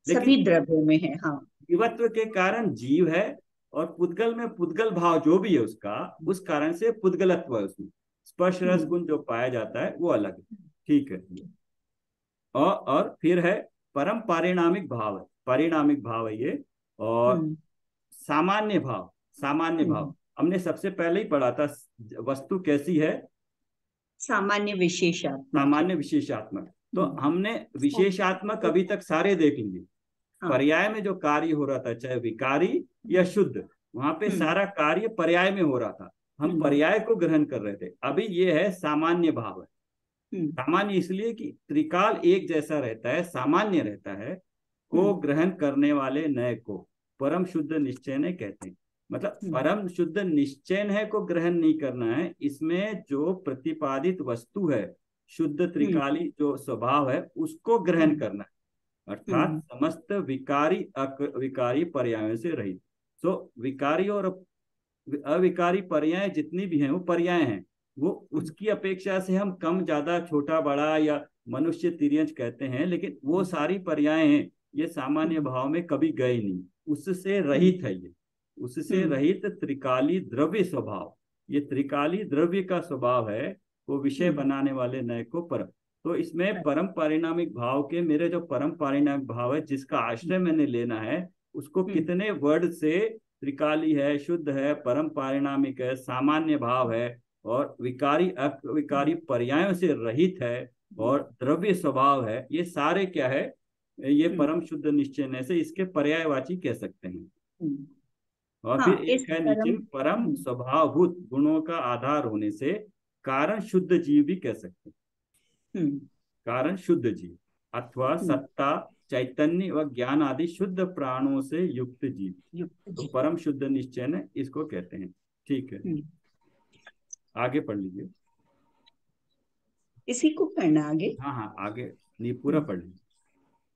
सभी द्रव्यों में है। हाँ, जीवत्व के कारण जीव है, और पुद्गल में पुद्गल भाव जो भी है उसका, उस कारण से पुद्गलत्व है उसमें। स्पर्श रस गुण जो पाया जाता है वो अलग है, ठीक है। और फिर है परम पारिणामिक भाव है, पारिणामिक भाव है ये। और सामान्य भाव, सामान्य भाव हमने सबसे पहले ही पढ़ा था, वस्तु कैसी है? सामान्य विशेषात्मक। सामान्य विशेषात्मक। तो हमने विशेषात्मक अभी तक सारे देख लिए। पर्याय में जो कार्य हो रहा था, चाहे विकारी या शुद्ध, वहां पे सारा कार्य पर्याय में हो रहा था, हम पर्याय को ग्रहण कर रहे थे। अभी ये है सामान्य भाव है। सामान्य इसलिए कि त्रिकाल एक जैसा रहता है, सामान्य रहता है, को ग्रहण करने वाले नय को परम शुद्ध निश्चय ने कहते हैं। मतलब परम शुद्ध निश्चय है को ग्रहण नहीं करना है, इसमें जो प्रतिपादित वस्तु है, शुद्ध त्रिकाली जो स्वभाव है, उसको ग्रहण करना है, अर्थात समस्त विकारी अविकारी पर्यायों से रहित। सो विकारी और अविकारी पर्याय जितनी भी हैं वो पर्याय हैं, वो उसकी अपेक्षा से हम कम ज्यादा छोटा बड़ा या मनुष्य तिर्यंच कहते हैं, लेकिन वो सारी पर्याय हैं, ये सामान्य भाव में कभी गए नहीं, उससे रहित है ये, उससे रहित त्रिकाली द्रव्य स्वभाव। ये त्रिकाली द्रव्य का स्वभाव है, वो विषय बनाने वाले नय को पर। तो इसमें परम पारिणामिक भाव के मेरे जो परम पारिणामिक भाव है जिसका आश्रय मैंने लेना है उसको कितने वर्ड से त्रिकाली है, शुद्ध है, परम पारिणामिक है, सामान्य भाव है और विकारी अविकारी पर्यायों से रहित है और द्रव्य स्वभाव है, ये सारे क्या है, ये परम शुद्ध निश्चय से इसके पर्यायवाची कह सकते हैं। और हाँ, फिर एक है नीचे परम स्वभावभूत गुणों का आधार होने से कारण शुद्ध जीव भी कह सकते हैं। कारण शुद्ध जीव अथवा सत्ता चैतन्य व ज्ञान आदि शुद्ध प्राणों से युक्त जीव, तो परम शुद्ध निश्चय ने इसको कहते हैं। ठीक है, आगे पढ़ लीजिए। इसी को पढ़ना आगे। हाँ हाँ, आगे नहीं, पूरा पढ़ लीजिए।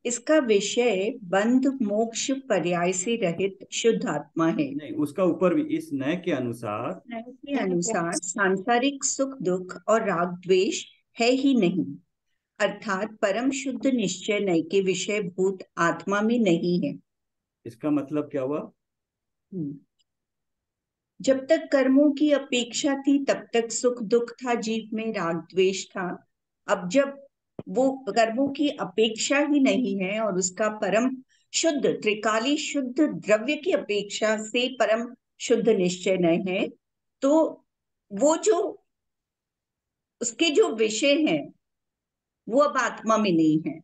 इसका विषय बंध मोक्ष पर्याय से रहित शुद्ध आत्मा है। नहीं, उसका ऊपर भी इस नए के अनुसार सांसारिक सुख दुख और राग द्वेष है ही नहीं, अर्थात परम शुद्ध निश्चय नय के विषय भूत आत्मा में नहीं है। इसका मतलब क्या हुआ? जब तक कर्मों की अपेक्षा थी तब तक सुख दुख था, जीव में राग द्वेष था। अब जब वो कर्मों की अपेक्षा ही नहीं है और उसका परम शुद्ध त्रिकाली शुद्ध द्रव्य की अपेक्षा से परम शुद्ध निश्चय नहीं है, तो वो जो उसके जो विषय हैं वो अब आत्मा में नहीं है।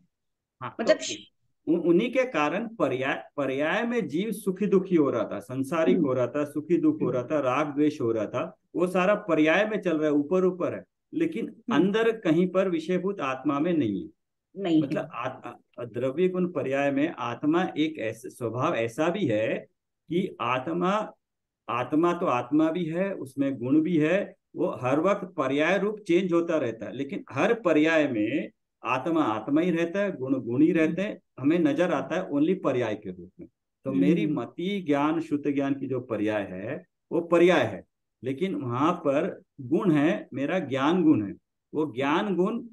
हाँ, मतलब तो उन्हीं के कारण पर्याय में जीव सुखी दुखी हो रहा था, संसारिक हो रहा था, सुखी दुख हो रहा था, राग द्वेष हो रहा था, वो सारा पर्याय में चल रहा है, ऊपर ऊपर है, लेकिन अंदर कहीं पर विषयभूत आत्मा में नहीं है। नहीं मतलब द्रव्य गुण पर्याय में आत्मा एक ऐसे स्वभाव ऐसा भी है कि आत्मा तो आत्मा भी है, उसमें गुण भी है, वो हर वक्त पर्याय रूप चेंज होता रहता है, लेकिन हर पर्याय में आत्मा आत्मा ही रहता है, गुण गुण ही रहते हैं, हमें नजर आता है ओनली पर्याय के रूप में। तो मेरी मति ज्ञान शुद्ध ज्ञान की जो पर्याय है वो पर्याय है, लेकिन वहां पर गुण है, मेरा ज्ञान गुण है। वो ज्ञान गुण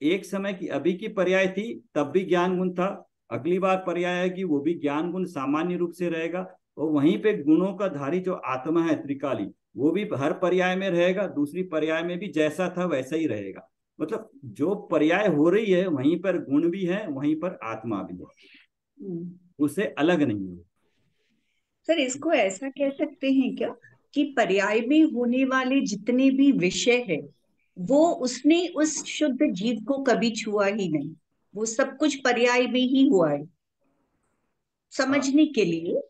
एक समय की अभी की पर्याय थी तब भी ज्ञान गुण था, अगली बार पर्याय है कि वो भी ज्ञान गुण सामान्य रूप से रहेगा, और वहीं पे गुणों का धारी जो आत्मा है त्रिकाली वो भी हर पर्याय में रहेगा, दूसरी पर्याय में भी जैसा था वैसा ही रहेगा। मतलब जो पर्याय हो रही है वहीं पर गुण भी है, वहीं पर आत्मा भी है, उसे अलग नहीं है। सर इसको ऐसा कह सकते हैं क्या कि पर्याय में होने वाले जितने भी विषय है वो उसने उस शुद्ध जीव को कभी छुआ ही नहीं, वो सब कुछ पर्याय में ही हुआ है। समझने के लिए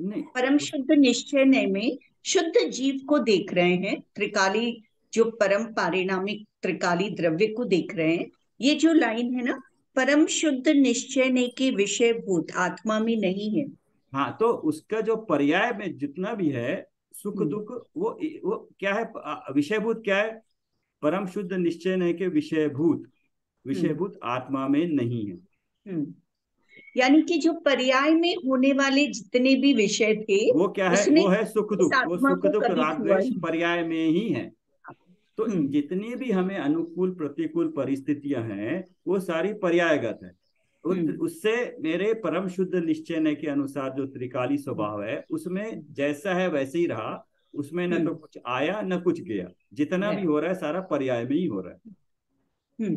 नहीं, परम शुद्ध निश्चय में शुद्ध जीव को देख रहे हैं, त्रिकाली जो परम पारिणामिक त्रिकाली द्रव्य को देख रहे हैं। ये जो लाइन है ना, परम शुद्ध निश्चय के विषय भूत आत्मा में नहीं है। हाँ, तो उसका जो पर्याय में जितना भी है सुख दुख वो क्या है, विषयभूत क्या है, परम शुद्ध निश्चय के विषयभूत आत्मा में नहीं है। यानी कि जो पर्याय में होने वाले जितने भी विषय थे वो क्या है, वो है सुख दुख, वो सुख दुख राग द्वेष पर्याय में ही है। तो जितनी भी हमें अनुकूल प्रतिकूल परिस्थितियां हैं वो सारी पर्यायगत है। उससे मेरे परम शुद्ध निश्चय के अनुसार जो त्रिकाली स्वभाव है उसमें जैसा है वैसे ही रहा, उसमें न तो कुछ आया न कुछ गया, जितना भी हो रहा है सारा पर्याय में ही हो रहा है।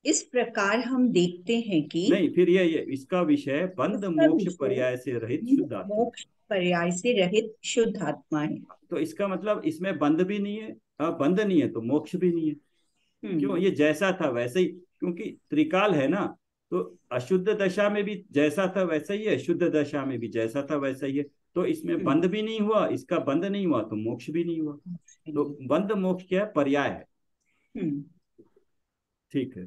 इस प्रकार हम देखते हैं कि नहीं, फिर ये इसका विषय बंध मोक्ष पर्याय से रहित शुद्ध आत्मा, मोक्ष पर्याय से रहित शुद्ध आत्मा है। तो इसका मतलब इसमें बंध भी नहीं है, बंध नहीं है तो मोक्ष भी नहीं है। क्यों? ये जैसा था वैसे ही, क्योंकि त्रिकाल है ना, तो अशुद्ध दशा में भी जैसा था वैसा ही है, शुद्ध दशा में भी जैसा था वैसा ही है। तो इसमें बंध भी नहीं हुआ, इसका बंध नहीं हुआ तो मोक्ष भी नहीं हुआ। तो बंध मोक्ष क्या है, पर्याय है। ठीक है।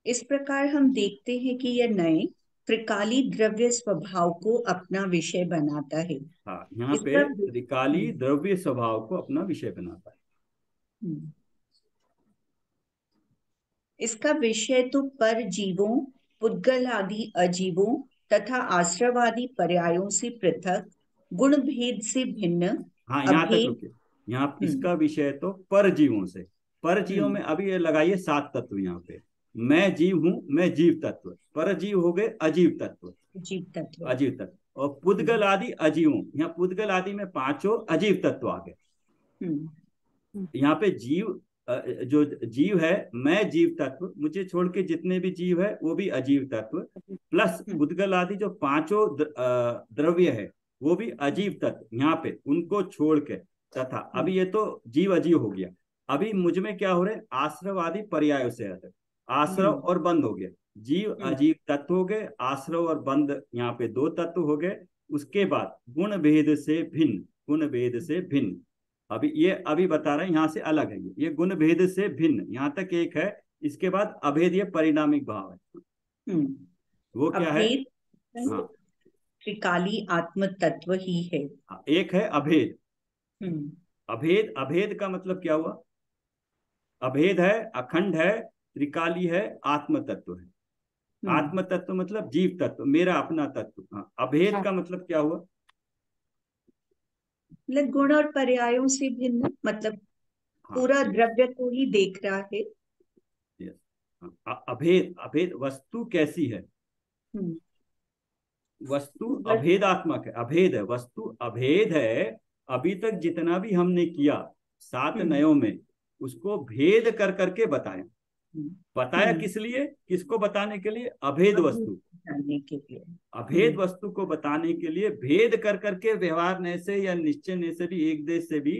इस प्रकार हम देखते हैं कि यह नए त्रिकाली द्रव्य स्वभाव को अपना विषय बनाता है। हाँ, यहाँ पे त्रिकाली द्रव्य स्वभाव को अपना विषय बनाता है। इसका विषय तो पर जीवों, पुद्गल आदि अजीवों तथा आश्रवादी पर्यायों से पृथक, गुण भेद से भिन्न, हाँ, यहाँ तक रुके। यहाँ इसका विषय तो पर जीवों से, पर जीवों में अभी ये लगाइए 7 तत्व। यहाँ पे मैं जीव हूं, मैं जीव तत्व, पर जीव हो गए अजीव तत्व, अजीव तत्व, और पुद्गल आदि अजीवों, यहाँ पुद्गल आदि में 5 अजीव तत्व आ गए। यहाँ पे जीव, जो जीव है, मैं जीव तत्व, मुझे छोड़ के जितने भी जीव है वो भी अजीव तत्व, प्लस उद्गल आदि जो पांचों द्रव्य है वो भी अजीव तत्व यहाँ पे, उनको छोड़ के। तथा अभी ये तो जीव अजीव हो गया। अभी मुझ में क्या हो रहा है, आश्रव आदि पर्यायों से है, आश्रव और बंध हो गया। जीव अजीव तत्व हो गए, आश्रव और बंध यहाँ पे दो तत्व हो गए। उसके बाद गुण भेद से भिन्न, गुण भेद से भिन्न, अभी बता रहे हैं यहाँ से अलग है, ये गुण भेद से भिन्न, यहाँ तक एक है। इसके बाद अभेद, ये परिणामिक भाव है। वो क्या है? हाँ, त्रिकाली आत्म तत्व ही है। एक है अभेद। अभेद, अभेद का मतलब क्या हुआ? अभेद है, अखंड है, त्रिकाली है, आत्म तत्व है। आत्म तत्व मतलब जीव तत्व, मेरा अपना तत्व। हाँ, अभेद का मतलब क्या हुआ? मतलब गुण और पर्यायों से भिन्न, मतलब पूरा द्रव्य को ही देख रहा है। अभेद, अभेद वस्तु कैसी है? वस्तु अभेदात्मक है, अभेद है, वस्तु अभेद है। अभी तक जितना भी हमने किया 7 नयों में, उसको भेद कर करके बताया। बताया किस लिए, किसको बताने के लिए? अभेद वस्तु के लिए। अभेद वस्तु को बताने के लिए भेद कर करके, व्यवहार ने से या निश्चय ने से भी, एक देश से भी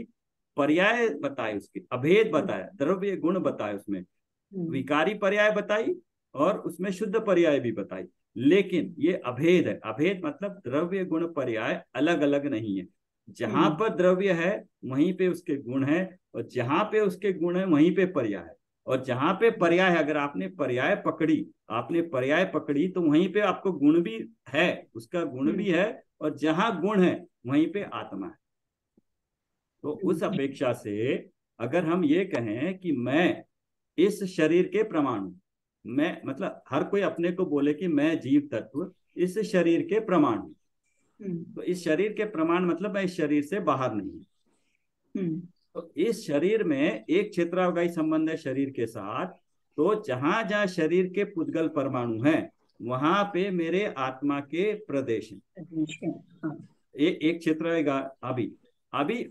पर्याय बताए, उसके अभेद बताया, द्रव्य गुण बताए, उसमें विकारी पर्याय बताई और उसमें शुद्ध पर्याय भी बताई। लेकिन ये अभेद है। अभेद मतलब द्रव्य गुण पर्याय अलग अलग नहीं है। जहां पर द्रव्य है वहीं पे उसके गुण है, और जहां पे उसके गुण है वहीं पे पर्याय है। और जहां पे पर्याय है, अगर आपने पर्याय पकड़ी तो वहीं पे आपको गुण भी है, उसका गुण भी है, और जहां गुण है वहीं पे आत्मा है। तो उस अपेक्षा से अगर हम ये कहें कि मैं इस शरीर के प्रमाण हूं, मैं मतलब हर कोई अपने को बोले कि मैं जीव तत्व इस शरीर के प्रमाण हूं, तो इस शरीर के प्रमाण मतलब मैं इस शरीर से बाहर नहीं हूं। तो इस शरीर में एक क्षेत्रावगाही संबंध है शरीर के साथ। तो जहां जहां शरीर के पुद्गल परमाणु हैं वहां पे मेरे आत्मा के प्रदेश हैं। एक क्षेत्र अभी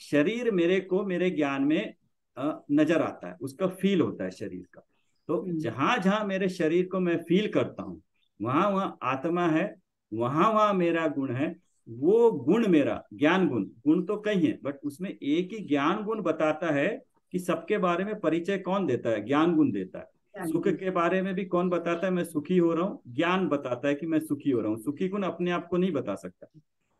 शरीर मेरे को मेरे ज्ञान में नजर आता है, उसका फील होता है शरीर का। तो जहां जहां मेरे शरीर को मैं फील करता हूँ वहां वहां आत्मा है, वहां वहां मेरा गुण है। वो गुण मेरा ज्ञान गुण, गुण तो कई है बट उसमें एक ही ज्ञान गुण बताता है कि सबके बारे में परिचय कौन देता है, ज्ञान गुण देता है। सुख के बारे में भी कौन बताता है, मैं सुखी हो रहा हूँ, ज्ञान बताता है कि मैं सुखी हो रहा हूँ। सुखी गुण अपने आप को नहीं बता सकता।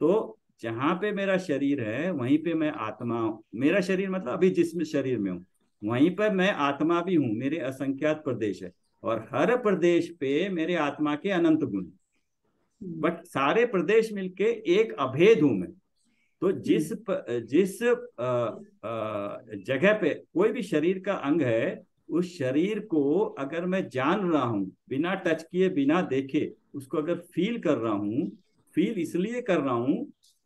तो जहां पे मेरा शरीर है वहीं पे मैं आत्मा हूँ। मेरा शरीर मतलब अभी जिस शरीर में हूँ वहीं पर मैं आत्मा भी हूँ। मेरे असंख्यात प्रदेश है और हर प्रदेश पे मेरे आत्मा के अनंत गुण, बट सारे प्रदेश मिलके एक अभेद हूं मैं। तो जिस जगह पे कोई भी शरीर का अंग है, उस शरीर को अगर मैं जान रहा हूं, बिना टच किए बिना देखे उसको अगर फील कर रहा हूं, फील इसलिए कर रहा हूं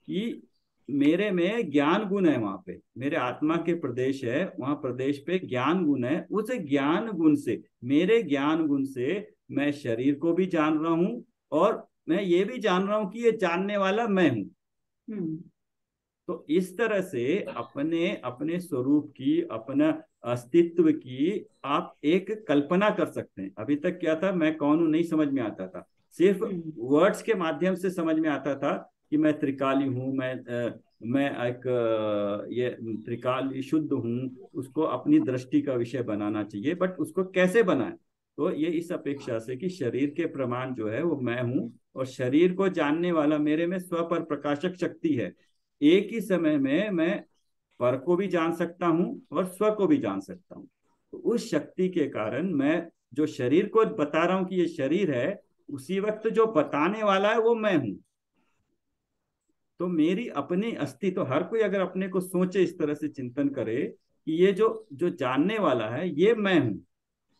कि मेरे में ज्ञान गुण है। वहां पे मेरे आत्मा के प्रदेश है, वहां प्रदेश पे ज्ञान गुण है। उस ज्ञान गुण से, मेरे ज्ञान गुण से मैं शरीर को भी जान रहा हूं और मैं ये भी जान रहा हूं कि ये जानने वाला मैं हूं। तो इस तरह से अपने अपने स्वरूप की, अपना अस्तित्व की आप एक कल्पना कर सकते हैं। अभी तक क्या था, मैं कौन हूं नहीं समझ में आता था, सिर्फ वर्ड्स के माध्यम से समझ में आता था कि मैं त्रिकाली हूँ, मैं एक ये त्रिकाली शुद्ध हूँ। उसको अपनी दृष्टि का विषय बनाना चाहिए, बट उसको कैसे बनाए? तो ये इस अपेक्षा से कि शरीर के प्रमाण जो है वो मैं हूँ और शरीर को जानने वाला मेरे में स्व पर प्रकाशक शक्ति है। एक ही समय में मैं पर को भी जान सकता हूँ और स्व को भी जान सकता हूँ। तो उस शक्ति के कारण मैं जो शरीर को बता रहा हूँ कि ये शरीर है, उसी वक्त जो बताने वाला है वो मैं हूँ। तो मेरी अपनी अस्तित्व, हर कोई अगर अपने को सोचे, इस तरह से चिंतन करे कि ये जो जानने वाला है ये मैं हूँ।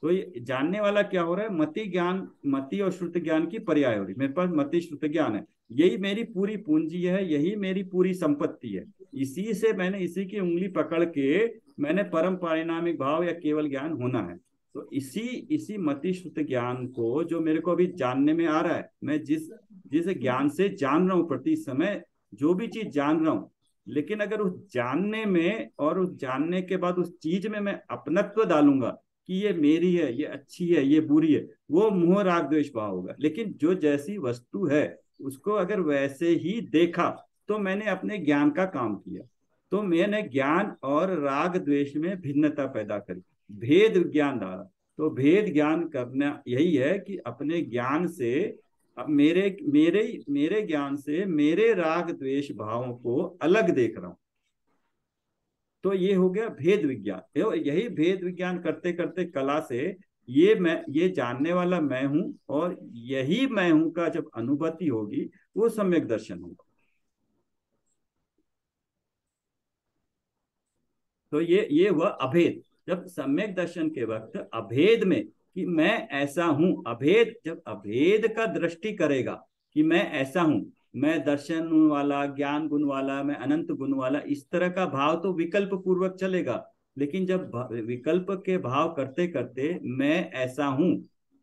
तो ये जानने वाला क्या हो रहा है, मति ज्ञान, मति और श्रुत ज्ञान की पर्याय हो रही। मेरे पास मति श्रुत ज्ञान है, यही मेरी पूरी पूंजी है, यही मेरी पूरी संपत्ति है। इसी से मैंने, इसी की उंगली पकड़ के मैंने परम परिणामिक भाव या केवल ज्ञान होना है। तो इसी मति श्रुत ज्ञान को जो मेरे को अभी जानने में आ रहा है, मैं जिस ज्ञान से जान रहा हूँ, प्रति समय जो भी चीज जान रहा हूँ, लेकिन अगर उस जानने में और उस जानने के बाद उस चीज में मैं अपनत्व डालूंगा कि ये मेरी है, ये अच्छी है, ये बुरी है, वो मोह राग द्वेष भाव होगा। लेकिन जो जैसी वस्तु है उसको अगर वैसे ही देखा तो मैंने अपने ज्ञान का काम किया। तो मैंने ज्ञान और राग द्वेष में भिन्नता पैदा करी, भेद ज्ञान डाला। तो भेद ज्ञान करना यही है कि अपने ज्ञान से, अब मेरे मेरे मेरे ज्ञान से मेरे राग द्वेष भावों को अलग देख रहा हूं। तो ये हो गया भेद विज्ञान। यही भेद विज्ञान करते करते कला से ये जानने वाला मैं हूं और यही मैं हूं का जब अनुभूति होगी वो सम्यक दर्शन होगा। तो ये हुआ अभेद। जब सम्यक दर्शन के वक्त अभेद में कि मैं ऐसा हूं, अभेद, जब अभेद का दृष्टि करेगा कि मैं ऐसा हूं, मैं दर्शन वाला, ज्ञान गुण वाला, मैं अनंत गुण वाला, इस तरह का भाव तो विकल्प पूर्वक चलेगा। लेकिन जब विकल्प के भाव करते करते मैं ऐसा हूं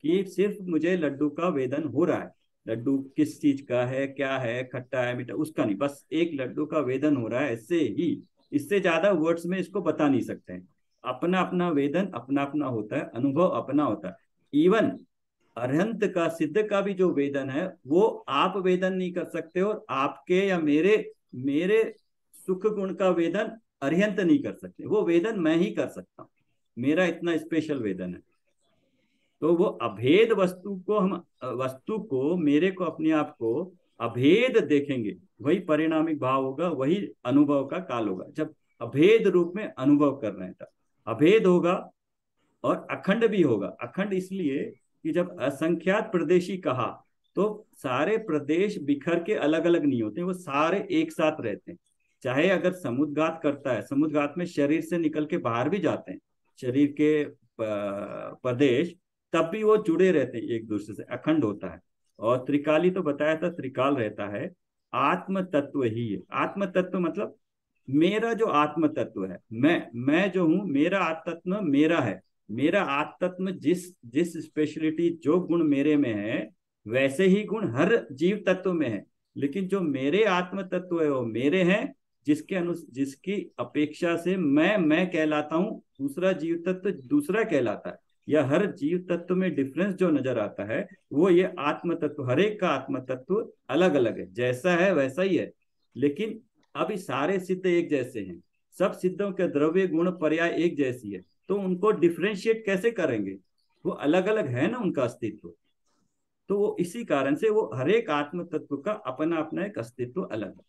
कि सिर्फ मुझे लड्डू का वेदन हो रहा है, लड्डू किस चीज का है, क्या है, खट्टा है, मीठा, उसका नहीं, बस एक लड्डू का वेदन हो रहा है, ऐसे ही। इससे ज्यादा वर्ड्स में इसको बता नहीं सकते हैं। अपना अपना वेदन अपना अपना होता है, अनुभव अपना होता है। इवन अरहंत का, सिद्ध का भी जो वेदन है वो आप वेदन नहीं कर सकते, और आपके या मेरे मेरे सुख गुण का वेदन अरिहंत नहीं कर सकते। वो वेदन मैं ही कर सकता हूँ, मेरा इतना स्पेशल वेदन है। तो वो अभेद वस्तु को हम, वस्तु को, मेरे को, अपने आप को अभेद देखेंगे, वही परिणामिक भाव होगा, वही अनुभव का काल होगा। जब अभेद रूप में अनुभव कर रहे हैं तब अभेद होगा और अखंड भी होगा। अखंड इसलिए कि जब असंख्यात प्रदेशी कहा तो सारे प्रदेश बिखर के अलग अलग नहीं होते, वो सारे एक साथ रहते हैं। चाहे अगर समुद्रघात करता है, समुद्रघात में शरीर से निकल के बाहर भी जाते हैं शरीर के प्रदेश, तब भी वो जुड़े रहते हैं एक दूसरे से, अखंड होता है। और त्रिकाली तो बताया था, त्रिकाल रहता है। आत्म तत्व ही है। आत्म तत्व मतलब मेरा जो आत्म तत्व है, मैं जो हूं, मेरा आत्म तत्व मेरा है। मेरा आत्म तत्व जिस जिस स्पेशलिटी, जो गुण मेरे में है, वैसे ही गुण हर जीव तत्व में है। लेकिन जो मेरे आत्म तत्व है वो मेरे हैं, जिसकी अपेक्षा से मैं कहलाता हूं, दूसरा जीव तत्व दूसरा कहलाता है। या हर जीव तत्व में डिफरेंस जो नजर आता है वो ये आत्म तत्व, हर एक का आत्म तत्व अलग अलग है, जैसा है वैसा ही है। लेकिन अभी सारे सिद्ध एक जैसे हैं, सब सिद्धों के द्रव्य गुण पर्याय एक जैसी है, तो उनको डिफ्रेंशिएट कैसे करेंगे? वो अलग अलग है ना उनका अस्तित्व। तो वो इसी कारण से वो हर एक आत्म तत्व का अपना अपना एक अस्तित्व अलग है।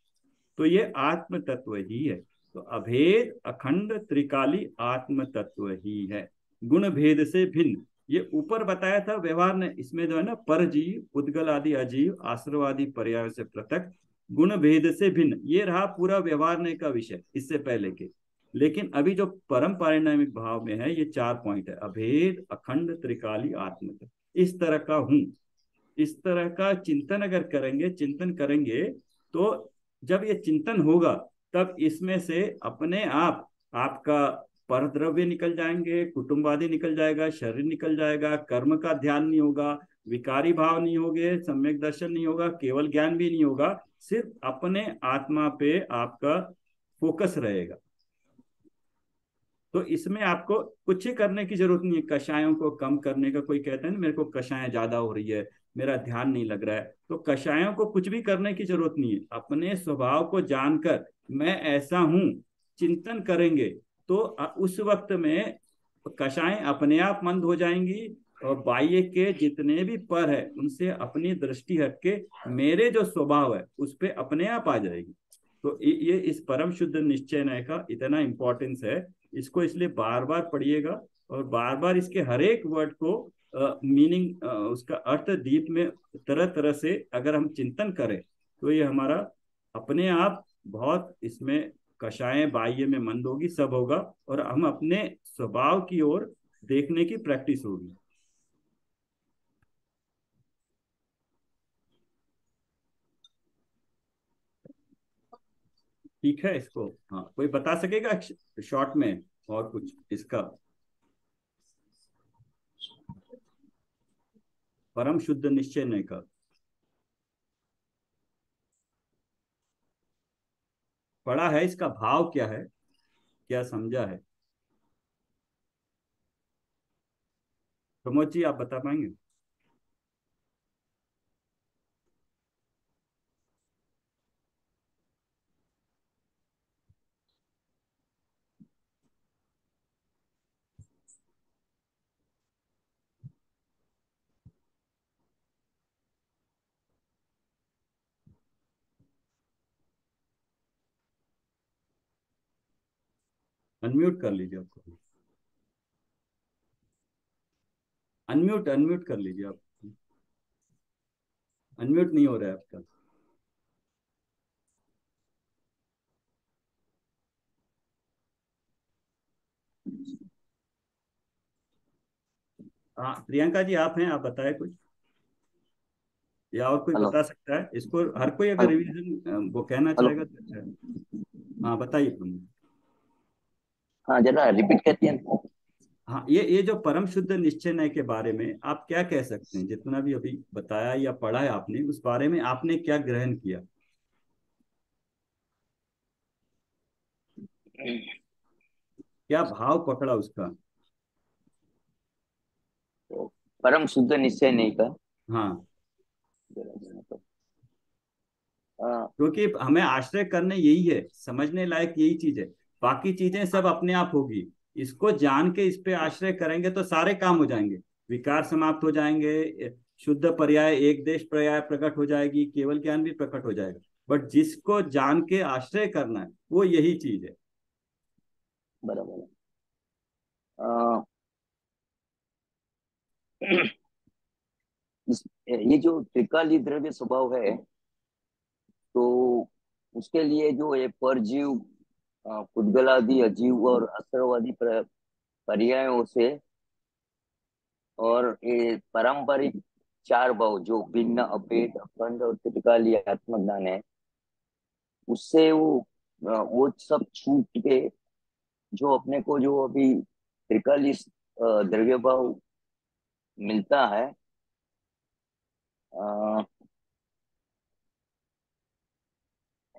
तो ये आत्म तत्व ही है। तो अभेद अखंड त्रिकाली आत्म तत्व ही है, गुण भेद से भिन्न। ये ऊपर बताया था व्यवहार ने, इसमें जो है ना, परजीव, उद्गल आदि अजीव, आश्रवादी पर्याय से पृथक, गुण भेद से भिन्न, ये रहा पूरा व्यवहार ने का विषय इससे पहले के। लेकिन अभी जो परम पारिणामिक भाव में है, ये 4 पॉइंट है, अभेद अखंड त्रिकाली आत्म तत्व, इस तरह का हूं। इस तरह का चिंतन अगर करेंगे, चिंतन करेंगे, तो जब ये चिंतन होगा तब इसमें से अपने आप आपका परद्रव्य निकल जाएंगे, कुटुंबादि निकल जाएगा, शरीर निकल जाएगा, कर्म का ध्यान नहीं होगा, विकारी भाव नहीं होंगे, सम्यक दर्शन नहीं होगा, केवल ज्ञान भी नहीं होगा, सिर्फ अपने आत्मा पे आपका फोकस रहेगा। तो इसमें आपको कुछ ही करने की जरूरत नहीं है। कषायों को कम करने का, कोई कहता है ना मेरे को कषाय ज्यादा हो रही है, मेरा ध्यान नहीं लग रहा है, तो कषायों को कुछ भी करने की जरूरत नहीं है। अपने स्वभाव को जानकर मैं ऐसा हूं चिंतन करेंगे तो उस वक्त में कषाय अपने आप मंद हो जाएंगी, और बाह्य के जितने भी पर है उनसे अपनी दृष्टि हटके मेरे जो स्वभाव है उस पर अपने आप आ जाएगी। तो ये इस परम शुद्ध निश्चय नय का इतना इंपॉर्टेंस है। इसको इसलिए बार बार पढ़िएगा और बार बार इसके हर एक वर्ड को मीनिंग, उसका अर्थ दीप में तरह तरह से अगर हम चिंतन करें तो ये हमारा अपने आप बहुत, इसमें कषाय बाह्य में मंद होगी, सब होगा, और हम अपने स्वभाव की ओर देखने की प्रैक्टिस होगी। ठीक है, इसको हाँ कोई बता सकेगा शॉर्ट में और कुछ इसका? परम शुद्ध निश्चय नहीं का पढ़ा है, इसका भाव क्या है, क्या समझा है? प्रमोद जी, आप बता पाएंगे? अनम्यूट कर लीजिए आपको, अनम्यूट अनम्यूट कर लीजिए आप, अनम्यूट नहीं हो रहा है आपका। हाँ प्रियंका जी, आप हैं, आप बताएं कुछ, या और कोई हेलो। बता सकता है इसको? हर कोई अगर हेलो। रिवीजन वो कहना हेलो। चाहेगा तो अच्छा है। हाँ बताइए प्रमोद। हाँ, जरा रिपीट करती हैं। हाँ, ये जो परम शुद्ध निश्चय नय के बारे में आप क्या कह सकते हैं? जितना भी अभी बताया या पढ़ा है आपने, उस बारे में आपने क्या ग्रहण किया, क्या भाव पकड़ा उसका? तो परम शुद्ध निश्चय नहीं का। हाँ, हाँ, क्योंकि हमें आश्रय करने यही है, समझने लायक यही चीज है, बाकी चीजें सब अपने आप होगी। इसको जान के इस पे आश्रय करेंगे तो सारे काम हो जाएंगे, विकार समाप्त हो जाएंगे, शुद्ध पर्याय एक देश पर्याय प्रकट हो जाएगी, केवल ज्ञान भी प्रकट हो जाएगा। बट जिसको जान के आश्रय करना है वो यही चीज है। बराबर है। ये जो त्रिकाली द्रव्य स्वभाव है, तो उसके लिए जो ये परजीव, पुद्गलादि, अजीव और असर्ववादी पर्यायों से, और ये पारंपरिक चार भाव जो भिन्न, अभेद, अखंड और त्रिकाली आत्मज्ञान है, उससे वो सब छूट के जो अपने को जो अभी त्रिकाली द्रव्य भाव मिलता है, अ,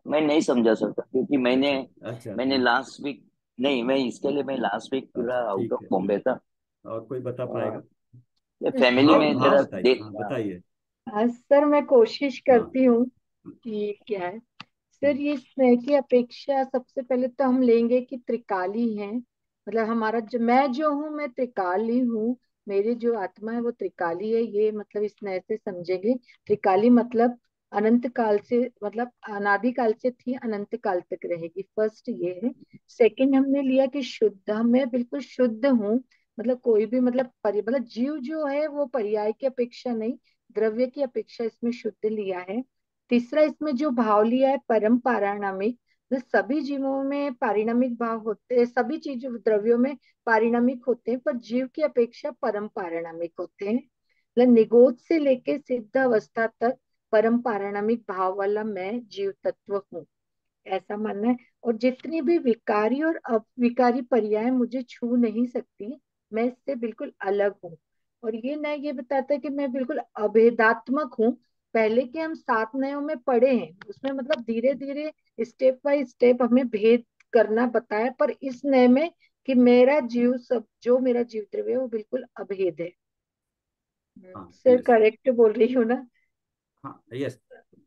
मैं नहीं समझा सकता, क्योंकि मैंने अच्छा अच्छा मैंने लास्ट वीक, नहीं, मैं इसके लिए मैं लास्ट वीक पूरा अच्छा, आउट ठीक ऑफ है। बॉम्बे था। और कोई बता अ, पाएगा? ये फैमिली भाव में भाव जरा बताइए, देख। हाँ बताइए। हाँ सर, मैं कोशिश हाँ करती हूँ कि क्या है। सर, ये स्नेह की अपेक्षा सबसे पहले तो हम लेंगे कि त्रिकाली है, मतलब हमारा जो मैं जो हूँ मैं त्रिकाली हूँ, मेरी जो आत्मा है वो त्रिकाली है, ये मतलब इस स्नेह से समझेंगे। त्रिकाली मतलब अनंत काल से, मतलब अनादि काल से थी, अनंत काल तक रहेगी, फर्स्ट ये है। सेकंड हमने लिया कि शुद्ध, मैं बिल्कुल शुद्ध हूँ, मतलब कोई भी मतलब मतलब जीव जो है वो पर्याय की अपेक्षा नहीं, द्रव्य की अपेक्षा इसमें शुद्ध लिया है। तीसरा इसमें जो भाव लिया है परम पारिणामिक, तो सभी जीवों में पारिणामिक भाव होते हैं, सभी चीज द्रव्यों में पारिणामिक होते हैं, पर जीव की अपेक्षा परम पारिणामिक होते हैं। मतलब निगोद से लेके सिद्ध अवस्था तक परम पारिणामिक भाव वाला मैं जीव तत्व हूँ, ऐसा मानना है। और जितनी भी विकारी और अविकारी पर्याय मुझे छू नहीं सकती, मैं इससे बिल्कुल अलग हूँ। और ये नय ये बताता है कि मैं बिल्कुल अभेदात्मक हूँ। पहले के हम 7 नयों में पढ़े हैं, उसमें मतलब धीरे धीरे स्टेप बाय स्टेप हमें भेद करना बताया, पर इस नय में कि मेरा जीव सब जो मेरा जीव द्रव्य है वो बिल्कुल अभेद है। हाँ सर यस, करेक्ट बोल रही हूँ ना? हाँ यस,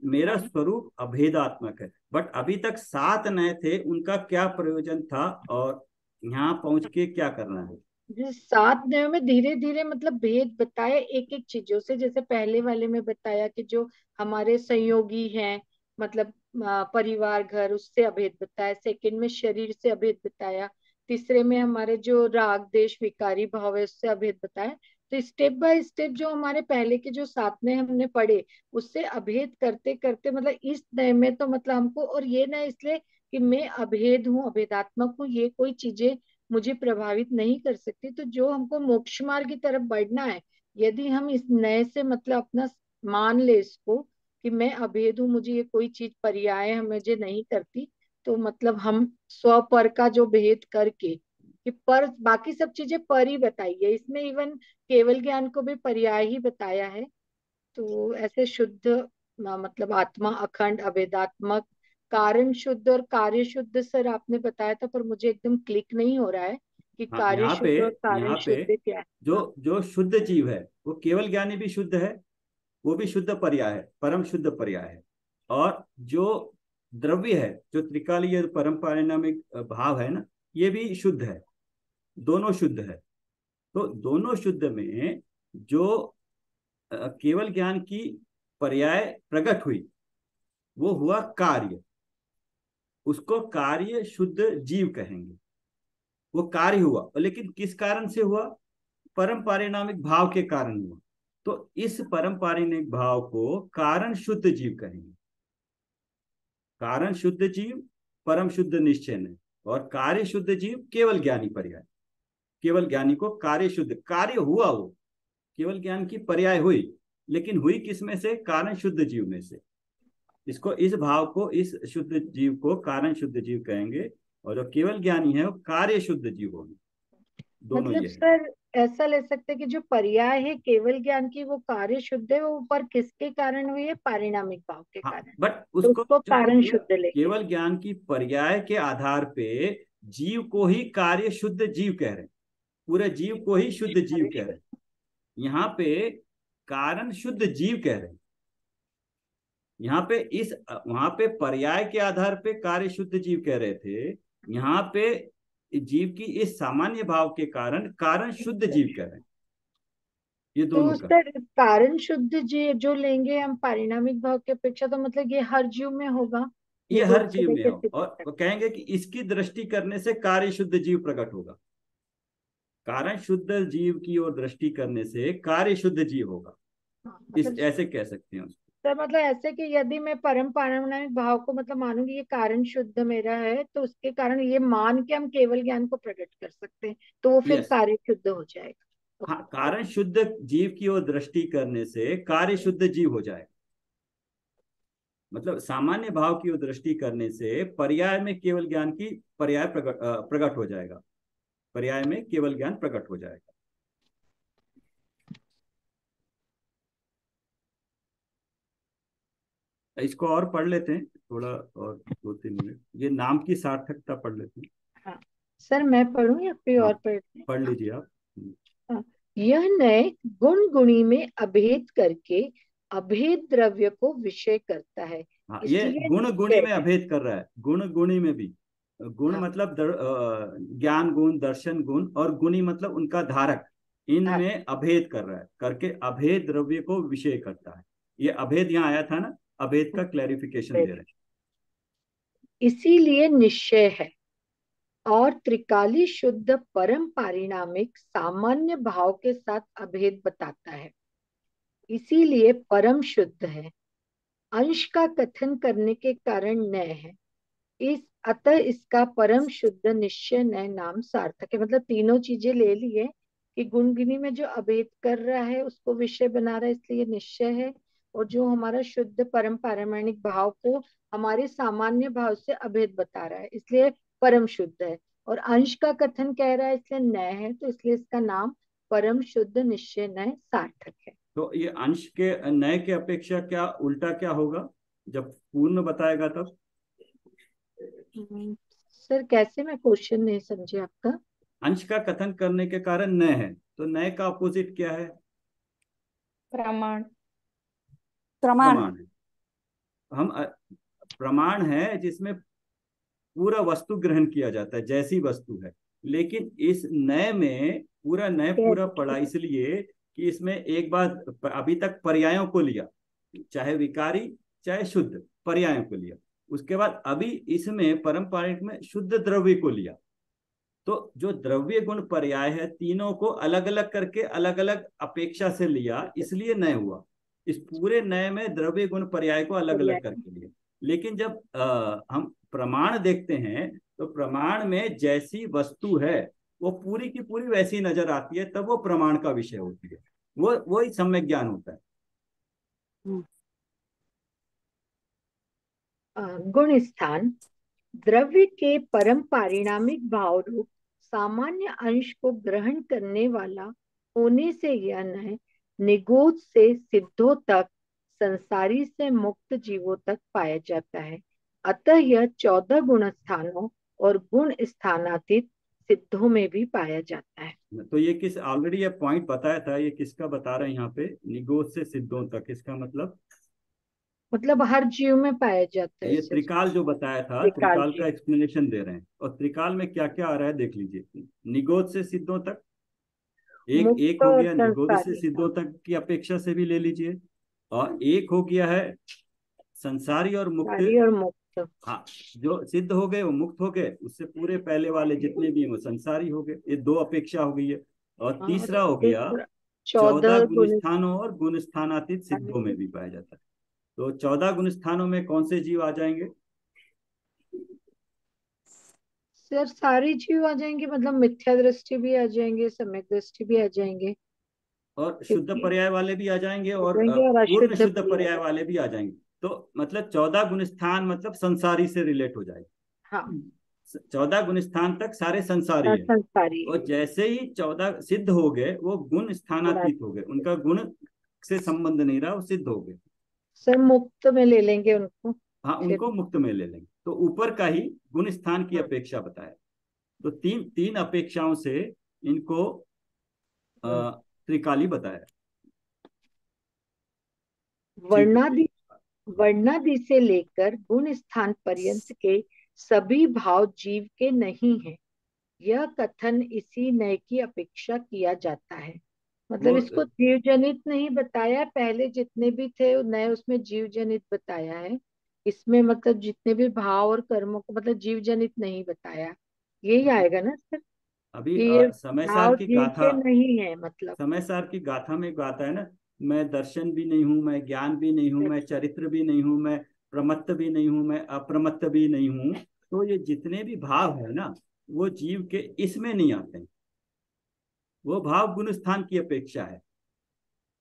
मेरा हाँ। स्वरूप अभेदात्मक है। बट अभी तक 7 नए थे, उनका क्या प्रयोजन था, और यहाँ पहुंच के क्या करना है? जिस 7 नयों में धीरे धीरे मतलब भेद बताया एक एक चीजों से, जैसे पहले वाले में बताया कि जो हमारे संयोगी हैं, मतलब परिवार घर, उससे अभेद बताया। सेकंड में शरीर से अभेद बताया। तीसरे में हमारे जो राग देश विकारी भाव है उससे अभेद बताया। तो स्टेप बाय स्टेप जो हमारे पहले के जो 7 नए हमने पढ़े, उससे अभेद करते करते मतलब इस नए में तो मतलब हमको, और ये नए इसलिए कि मैं अभेद हूँ, अभेदात्मक हूँ, ये कोई चीजें मुझे प्रभावित नहीं कर सकती। तो जो हमको मोक्ष मार्ग की तरफ बढ़ना है, यदि हम इस नए से मतलब अपना मान ले इसको कि मैं अभेद हूँ, मुझे ये कोई चीज पर्याय मुझे नहीं करती, तो मतलब हम स्व पर का जो भेद करके कि पर बाकी सब चीजें पर ही बताई है, इसमें इवन केवल ज्ञान को भी पर्याय ही बताया है। तो ऐसे शुद्ध मतलब आत्मा अखंड अभेदात्मक कारण शुद्ध और कार्य शुद्ध सर आपने बताया था, पर मुझे एकदम क्लिक नहीं हो रहा है कि हाँ, कार्य शुद्ध और कारण यहाँ पे शुद्ध क्या है। हाँ, जो शुद्ध जीव है वो केवल ज्ञानी भी शुद्ध है, वो भी शुद्ध पर्याय है, परम शुद्ध पर्याय है। और जो द्रव्य है, जो त्रिकालीय परम पारिणामिक भाव है ना, ये भी शुद्ध है, दोनों शुद्ध है। तो दोनों शुद्ध में जो केवल ज्ञान की पर्याय प्रकट हुई वो हुआ कार्य, उसको कार्य शुद्ध जीव कहेंगे। वो कार्य हुआ, लेकिन किस कारण से हुआ? परम पारिणामिक भाव के कारण हुआ। तो इस परम पारिणामिक भाव को कारण शुद्ध जीव कहेंगे। कारण शुद्ध जीव परम शुद्ध निश्चय है, और कार्य शुद्ध जीव केवल ज्ञानी पर्याय। केवल ज्ञानी को कार्य शुद्ध, कार्य हुआ, वो केवल ज्ञान की पर्याय हुई, लेकिन हुई किस में से? कारण शुद्ध जीव में से। इसको, इस भाव को, इस शुद्ध जीव को कारण शुद्ध जीव कहेंगे, और जो केवल ज्ञानी है वो कार्य शुद्ध जीव होगी। दोनों मतलब ये है। सर ऐसा ले सकते हैं कि जो पर्याय है केवल ज्ञान की वो कार्य शुद्ध है, वो ऊपर किसके कारण हुई है? पारिणामिक भाव के हाँ, कारण। बट तो उसको उसको जो कारण शुद्ध लेंगे। केवल ज्ञान की पर्याय के आधार पे जीव को ही कार्य शुद्ध जीव कह रहे हैं, पूरे जीव को ही शुद्ध जीव कह रहे हैं। यहाँ पे कारण शुद्ध जीव कह रहे हैं। यहाँ पे इस, वहां पे पर्याय के आधार पे कार्य शुद्ध जीव कह रहे थे, यहाँ पे जीव की इस सामान्य भाव के कारण कारण शुद्ध जीव कह रहे हैं। ये तो दोनों का। सर कारण शुद्ध जी जो लेंगे हम पारिणामिक भाव की अपेक्षा, तो मतलब ये हर जीव में होगा, ये हर निगोद से जीव में लेके हो, सिद्ध और तक। वो कहेंगे कि इसकी दृष्टि करने से कार्य शुद्ध जीव प्रकट होगा। कारण शुद्ध जीव की ओर दृष्टि करने से कार्य शुद्ध जीव होगा। हाँ, इस मतलब ऐसे कह सकते हैं उसको। सर मतलब ऐसे कि यदि मैं परम पारिणामिक भाव को मतलब मानूंगी ये कारण शुद्ध मेरा है, तो उसके कारण ये मान के हम केवल ज्ञान को प्रकट कर सकते हैं, तो वो फिर यस। कार्य शुद्ध हो जाएगा। हाँ, ओके। कारण शुद्ध जीव की ओर दृष्टि करने से कार्य शुद्ध जीव हो जाएगा। मतलब सामान्य भाव की ओर दृष्टि करने से पर्याय में केवल ज्ञान की पर्याय प्रकट हो जाएगा। पर्याय में केवल ज्ञान प्रकट हो जाएगा। इसको और पढ़ लेते हैं थोड़ा, और 2-3 मिनट ये नाम की सार्थकता पढ़ लेते हैं। हाँ सर, मैं पढ़ूं या कोई हाँ, और पढ़ ले? पढ़ लीजिए आप। हाँ, यह नए गुण गुणी में अभेद करके अभेद द्रव्य को विषय करता है, हाँ, ये इसलिए गुण गुणी निश्चय में है। अभेद कर रहा है। गुण गुणी में भी, गुण हाँ मतलब ज्ञान गुण, दर्शन गुण, और गुणी मतलब उनका धारक, हाँ इनमें अभेद कर रहा है, करके अभेद द्रव्य को विषय करता है। ये अभेद यहाँ आया था ना, अभेद का क्लैरिफिकेशन दे रहे हैं। इसीलिए निश्चय है, और त्रिकाली शुद्ध परम पारिणामिक सामान्य भाव के साथ अभेद बताता है, इसीलिए परम शुद्ध है। अंश का कथन करने के कारण न है, इस अतः इसका परम शुद्ध निश्चय नय नाम सार्थक है। मतलब तीनों चीजें ले लिए कि गुणगिनी में जो अभेद कर रहा है उसको विषय बना रहा है, इसलिए निश्चय है। और जो हमारा शुद्ध परम पारमाणिक भाव को हमारे सामान्य भाव से अभेद बता रहा है, इसलिए परम शुद्ध है। और अंश का कथन कह रहा है इसलिए नय है, तो इसलिए इसका नाम परम शुद्ध निश्चय नय सार्थक है। तो ये अंश के नए के अपेक्षा क्या उल्टा क्या होगा जब पूर्ण बताएगा तब? सर कैसे? मैं क्वेश्चन नहीं समझी आपका। अंश का कथन करने के कारण नए है, तो नए का अपोजिट क्या है? प्रमाण। प्रमाण। प्रमाण है। हम प्रमाण है जिसमें पूरा वस्तु ग्रहण किया जाता है, जैसी वस्तु है। लेकिन इस नए में पूरा नए पूरा पड़ा, इसलिए कि इसमें एक बार अभी तक पर्यायों को लिया, चाहे विकारी चाहे शुद्ध, पर्यायों को लिया। उसके बाद अभी इसमें परम्परिक में शुद्ध द्रव्य को लिया। तो जो द्रव्य गुण पर्याय है, तीनों को अलग अलग करके अलग अलग अपेक्षा से लिया, इसलिए नए हुआ। इस पूरे नए में द्रव्य गुण पर्याय को अलग अलग करके लिया। लेकिन जब हम प्रमाण देखते हैं, तो प्रमाण में जैसी वस्तु है वो पूरी की पूरी वैसी नजर आती है, तब वो प्रमाण का विषय होती है, वो ही सम्यक ज्ञान होता है। गुण स्थान द्रव्य के परम पारिणामिक भाव रूप सामान्य अंश को ग्रहण करने वाला होने से यह नय निगोद से सिद्धों तक, संसारी से मुक्त जीवों तक पाया जाता है। अतः यह 14 गुण स्थानों और गुण स्थानातीत सिद्धों में भी पाया जाता है। तो ये किस, ऑलरेडी ये पॉइंट बताया था, ये किसका बता रहे हैं यहाँ पे, निगोज से सिद्धों तक, इसका मतलब हर जीव में पाया जाता है। ये त्रिकाल जो बताया था, त्रिकाल त्रिकाल जी। का एक्सप्लेनेशन दे रहे हैं। और त्रिकाल में क्या क्या आ रहा है देख लीजिए। निगोज से सिद्धों तक, एक मुक्त हो और गया निगोज से संसारी। सिद्धों तक की अपेक्षा से भी ले लीजिए, और एक हो गया है संसारी और मुक्त। संसारी और मुक्त। हाँ, जो सिद्ध हो गए वो मुक्त हो गए, उससे पूरे पहले वाले जितने भी हैं वो संसारी हो गए। ये दो अपेक्षा हो गई है। और तीसरा हो गया 14 14 गुण गुण स्थानों और गुण स्थानातीत सिद्धों में भी पाया जाता है। तो 14 गुण स्थानों में कौन से जीव आ जाएंगे? सर सारी जीव आ जाएंगे, मतलब मिथ्या दृष्टि भी आ जाएंगे, सम्यक दृष्टि भी आ जाएंगे, और शुद्ध क्योंकि पर्याय वाले भी आ जाएंगे, आ और जाएंगे और पूर्ण अशुद्ध शुद्ध पर्याय। पर्याय वाले भी आ जाएंगे। तो मतलब 14 गुण स्थान मतलब संसारी से रिलेट हो जाएगा। हाँ, 14 गुण स्थान तक सारे संसारी है। संसारी है। और जैसे ही 14 सिद्ध हो गए वो गुण स्थानातीत हो गए, उनका गुण से संबंध नहीं रहा, वो सिद्ध हो गए। सर मुक्त में ले लेंगे उनको। हाँ, उनको मुक्त में ले लेंगे। तो ऊपर का ही गुण स्थान की अपेक्षा बताया। तो तीन तीन अपेक्षाओं से इनको त्रिकाली बताया। वर्णादि वर्णादि से लेकर गुण स्थान पर्यंत के सभी भाव जीव के नहीं है, यह कथन इसी नय की अपेक्षा किया जाता है। मतलब इसको जीव जनित नहीं बताया, पहले जितने भी थे नए उसमें जीव जनित बताया है। इसमें मतलब जितने भी भाव और कर्मों को मतलब जीव जनित नहीं बताया। यही आएगा ना सर, अभी कि ये समय सार भाव की जीव गाथा, के नहीं है। मतलब समय सार की गाथा में गाता है ना, मैं दर्शन भी नहीं हूं, मैं ज्ञान भी नहीं हूं, मैं चरित्र भी नहीं हूं, मैं प्रमत्त भी नहीं हूं, मैं अप्रमत्त भी नहीं हूं। तो ये जितने भी भाव है ना, वो जीव के इसमें नहीं आते हैं। वो भाव गुण स्थान की अपेक्षा है।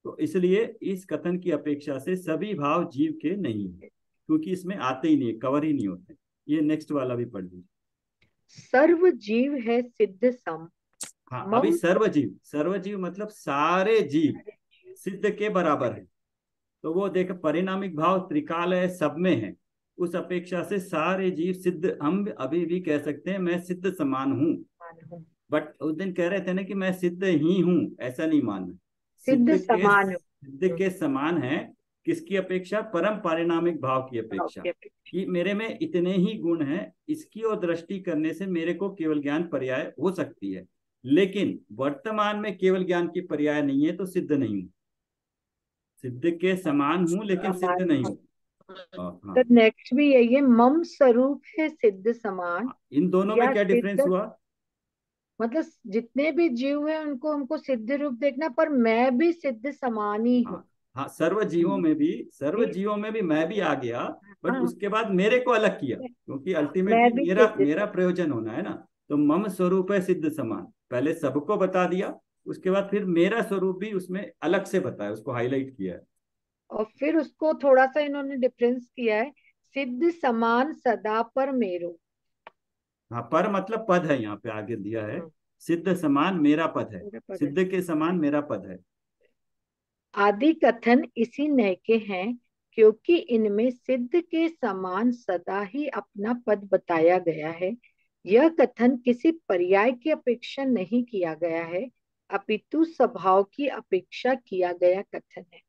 तो इसलिए इस कथन की अपेक्षा से सभी भाव जीव के नहीं है, क्योंकि इसमें आते ही नहीं, कवर ही नहीं होते। ये नेक्स्ट वाला भी पढ़ लीजिए। सर्व जीव है सिद्ध सम। हाँ, अभी सर्वजीव, सर्वजीव मतलब सारे जीव सिद्ध के बराबर है। तो वो देख, परिणामिक भाव त्रिकाल है, सब में है, उस अपेक्षा से सारे जीव सिद्ध। हम अभी भी कह सकते हैं मैं सिद्ध समान हूँ, बट उस दिन कह रहे थे ना कि मैं सिद्ध ही हूँ, ऐसा नहीं मानना। सिद्ध समान सिद्ध के समान है, किसकी अपेक्षा? परम पारिणामिक भाव की अपेक्षा, कि मेरे में इतने ही गुण हैं, इसकी ओर दृष्टि करने से मेरे को केवल ज्ञान पर्याय हो सकती है। लेकिन वर्तमान में केवल ज्ञान की पर्याय नहीं है, तो सिद्ध नहीं हूं। सिद्ध के समान हूं लेकिन सिद्ध नहीं हूं। हाँ, तो नेक्स्ट भी यही है, मम स्वरूप है सिद्ध समान। इन दोनों में क्या डिफरेंस हुआ? मतलब जितने भी जीव हैं उनको हमको सिद्ध रूप देखना, पर मैं भी सिद्ध समान ही हूँ। हाँ, सर्व जीवों में भी मैं भी आ गया, बट उसके बाद मेरे को अलग किया, क्योंकि अल्टीमेटली मेरा प्रयोजन होना है ना। तो मम स्वरूप है सिद्ध समान, पहले सबको बता दिया, उसके बाद फिर मेरा स्वरूप भी उसमें अलग से बताया, उसको हाईलाइट किया है। और फिर उसको थोड़ा सा इन्होंने डिफरेंस किया है, सिद्ध समान सदा पर मेरो। हाँ, पर मतलब पद है, यहाँ पे आगे दिया है, सिद्ध समान मेरा पद है, सिद्ध के समान मेरा पद है। आदि कथन इसी नय के हैं, क्योंकि इनमें सिद्ध के समान सदा ही अपना पद बताया गया है। यह कथन किसी पर्याय की अपेक्षा नहीं किया गया है, अपितु स्वभाव की अपेक्षा किया गया कथन है।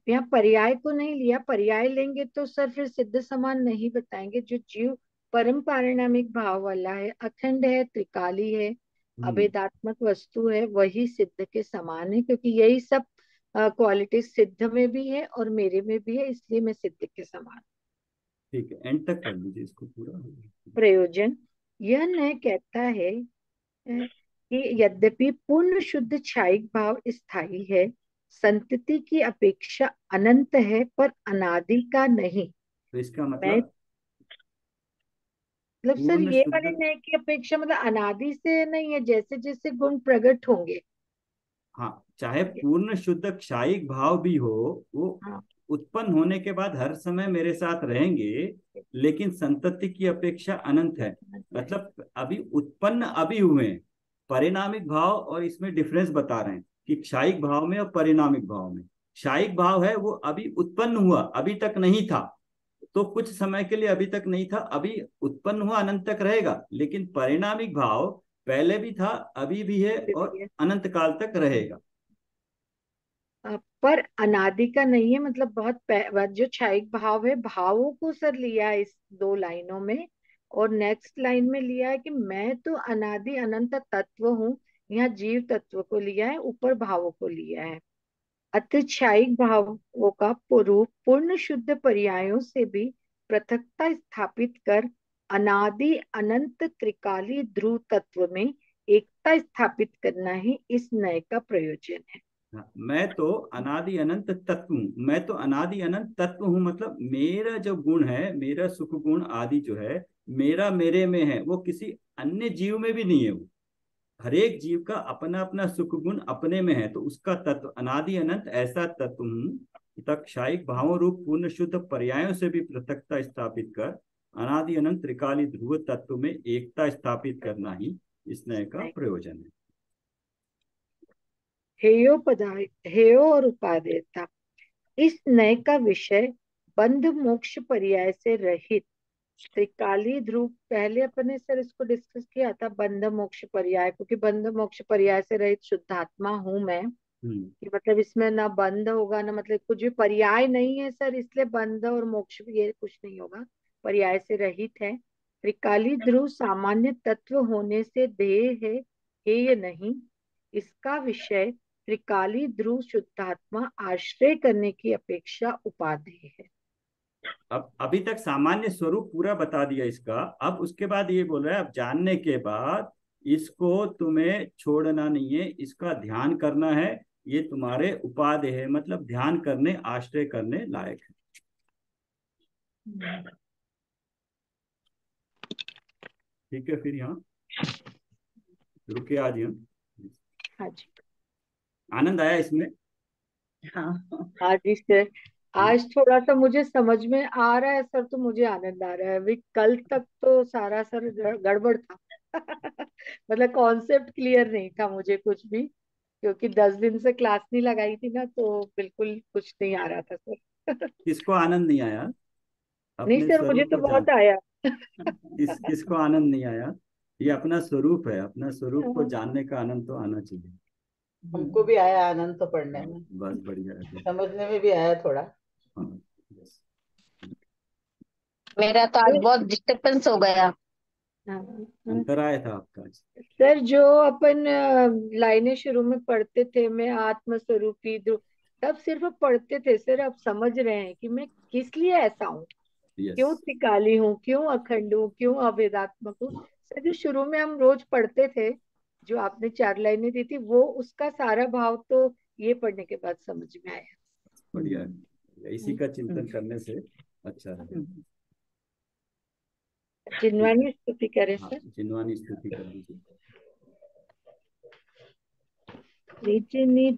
यहाँ पर्याय को नहीं लिया, पर्याय लेंगे तो सर फिर सिद्ध समान नहीं बताएंगे। जो जीव परम पारिणामिक भाव वाला है, अखंड है, त्रिकाली है, अभेदात्मक वस्तु है, वही सिद्ध के समान है, क्योंकि यही सब क्वालिटी सिद्ध में भी है और मेरे में भी है, इसलिए मैं सिद्ध के समान। ठीक है, एंड तक कर लीजिए इसको पूरा। प्रयोजन, यह न्याय कहता है कि यद्यपि पूर्ण शुद्ध क्षायिक भाव स्थायी है, संतति की अपेक्षा अनंत है, पर अनादि का नहीं। तो इसका मतलब सर ये वाले न्याय की अपेक्षा मतलब अनादि से नहीं है, जैसे जैसे गुण प्रकट होंगे। हाँ, चाहे पूर्ण शुद्ध क्षायिक भाव भी हो, वो उत्पन्न होने के बाद हर समय मेरे साथ रहेंगे, लेकिन संतति की अपेक्षा अनंत है। मतलब अभी उत्पन्न अभी हुए, परिणामिक भाव और इसमें डिफरेंस बता रहे हैं कि क्षायिक भाव में और परिणामिक भाव में। क्षायिक भाव है वो अभी उत्पन्न हुआ, अभी तक नहीं था, तो कुछ समय के लिए अभी तक नहीं था, अभी उत्पन्न हुआ अनंत तक रहेगा, लेकिन परिणामिक भाव पहले भी था, अभी भी है और अनंत काल तक रहेगा। पर अनादि का नहीं है, मतलब जो क्षयिक भाव है, भावों को सर लिया है इस 2 लाइनों में, और नेक्स्ट लाइन में लिया है कि मैं तो अनादि अनंत तत्व हूँ। यहाँ जीव तत्व को लिया है, ऊपर भावों को लिया है। अतः क्षयिक भावों का रूप पूर्ण शुद्ध पर्यायों से भी पृथकता स्थापित कर अनादि अनंत त्रिकाली ध्रुव तत्व में एकता स्थापित करना ही इस नए का प्रयोजन है। मैं तो अनादि अनंत तत्व हूँ, मैं तो अनादि अनंत तत्व हूँ, मतलब मेरा जो गुण है, मेरा सुख गुण आदि जो है, मेरा मेरे में है, वो किसी अन्य जीव में भी नहीं है। वो हर एक जीव का अपना अपना सुख गुण अपने में है, तो उसका तत्व अनादि अनंत ऐसा तत्व हूँ तक क्षयिक भावों रूप पूर्ण शुद्ध पर्यायों से भी पृथकता स्थापित कर अनादि अनंत त्रिकाली ध्रुव तत्व में एकता स्थापित करना ही इस नए का प्रयोजन है। हेयो और उपादेयता, इस नए का विषय बंध मोक्ष पर्याय से रहित त्रिकाली ध्रुव, पहले अपने सर इसको डिस्कस किया था बंध मोक्ष पर्याय, क्योंकि बंध मोक्ष पर्याय से रहित शुद्धात्मा हूं मैं, कि मतलब इसमें ना बंध होगा ना, मतलब कुछ भी पर्याय नहीं है सर, इसलिए बंध और मोक्ष भी ये कुछ नहीं होगा, पर्याय से रहित है। त्रिकाली ध्रुव सामान्य तत्व होने से देह है, हेय नहीं। इसका विषय त्रिकाली ध्रुव शुद्धात्मा आश्रय करने की अपेक्षा उपादेय है। अब अभी तक सामान्य स्वरूप पूरा बता दिया इसका, अब उसके बाद ये बोल रहा है अब जानने के बाद इसको तुम्हें छोड़ना नहीं है, इसका ध्यान करना है, ये तुम्हारे उपादेय है, मतलब ध्यान करने आश्रय करने लायक है। ठीक है, फिर यहाँ रुके आज हम। हाँ जी, आनंद आया इसमें? हाँ जी सर, आज थोड़ा सा मुझे समझ में आ रहा है सर, तो मुझे आनंद आ रहा है। अभी कल तक तो सारा सर गड़बड़ था मतलब कॉन्सेप्ट क्लियर नहीं था मुझे कुछ भी, क्योंकि 10 दिन से क्लास नहीं लगाई थी ना, तो बिल्कुल कुछ नहीं आ रहा था सर किसको आनंद नहीं आया? नहीं अपने सर, मुझे स्वरूप तो को जान, बहुत आया किसको आनंद नहीं आया? ये अपना स्वरूप है, अपना स्वरूप को जानने का आनंद तो आना चाहिए। हमको भी आया आनंद तो पढ़ने में, बस बढ़िया है। समझने में भी आया थोड़ा। हाँ, बस। मेरा तो आज बहुत डिस्टर्बेंस हो गया। अंतर आया था आपका आज? सर जो अपन लाइनें शुरू में पढ़ते थे, मैं आत्मस्वरूपी ध्रुव, तब सिर्फ पढ़ते थे सर, अब समझ रहे हैं कि मैं किस लिए ऐसा हूँ, क्यों त्रिकाली हूँ, क्यों अखंड हूँ, क्यों अभेदात्मक हूँ। सर जो शुरू में हम रोज पढ़ते थे, जो आपने 4 लाइनें दी थी, वो उसका सारा भाव तो ये पढ़ने के बाद समझ में आया। बढ़िया है, इसी का चिंतन करने से अच्छा है। जिनवानी स्तुति करें हाँ, सर। जिनवानी स्तुति करनी चाहिए। निज निज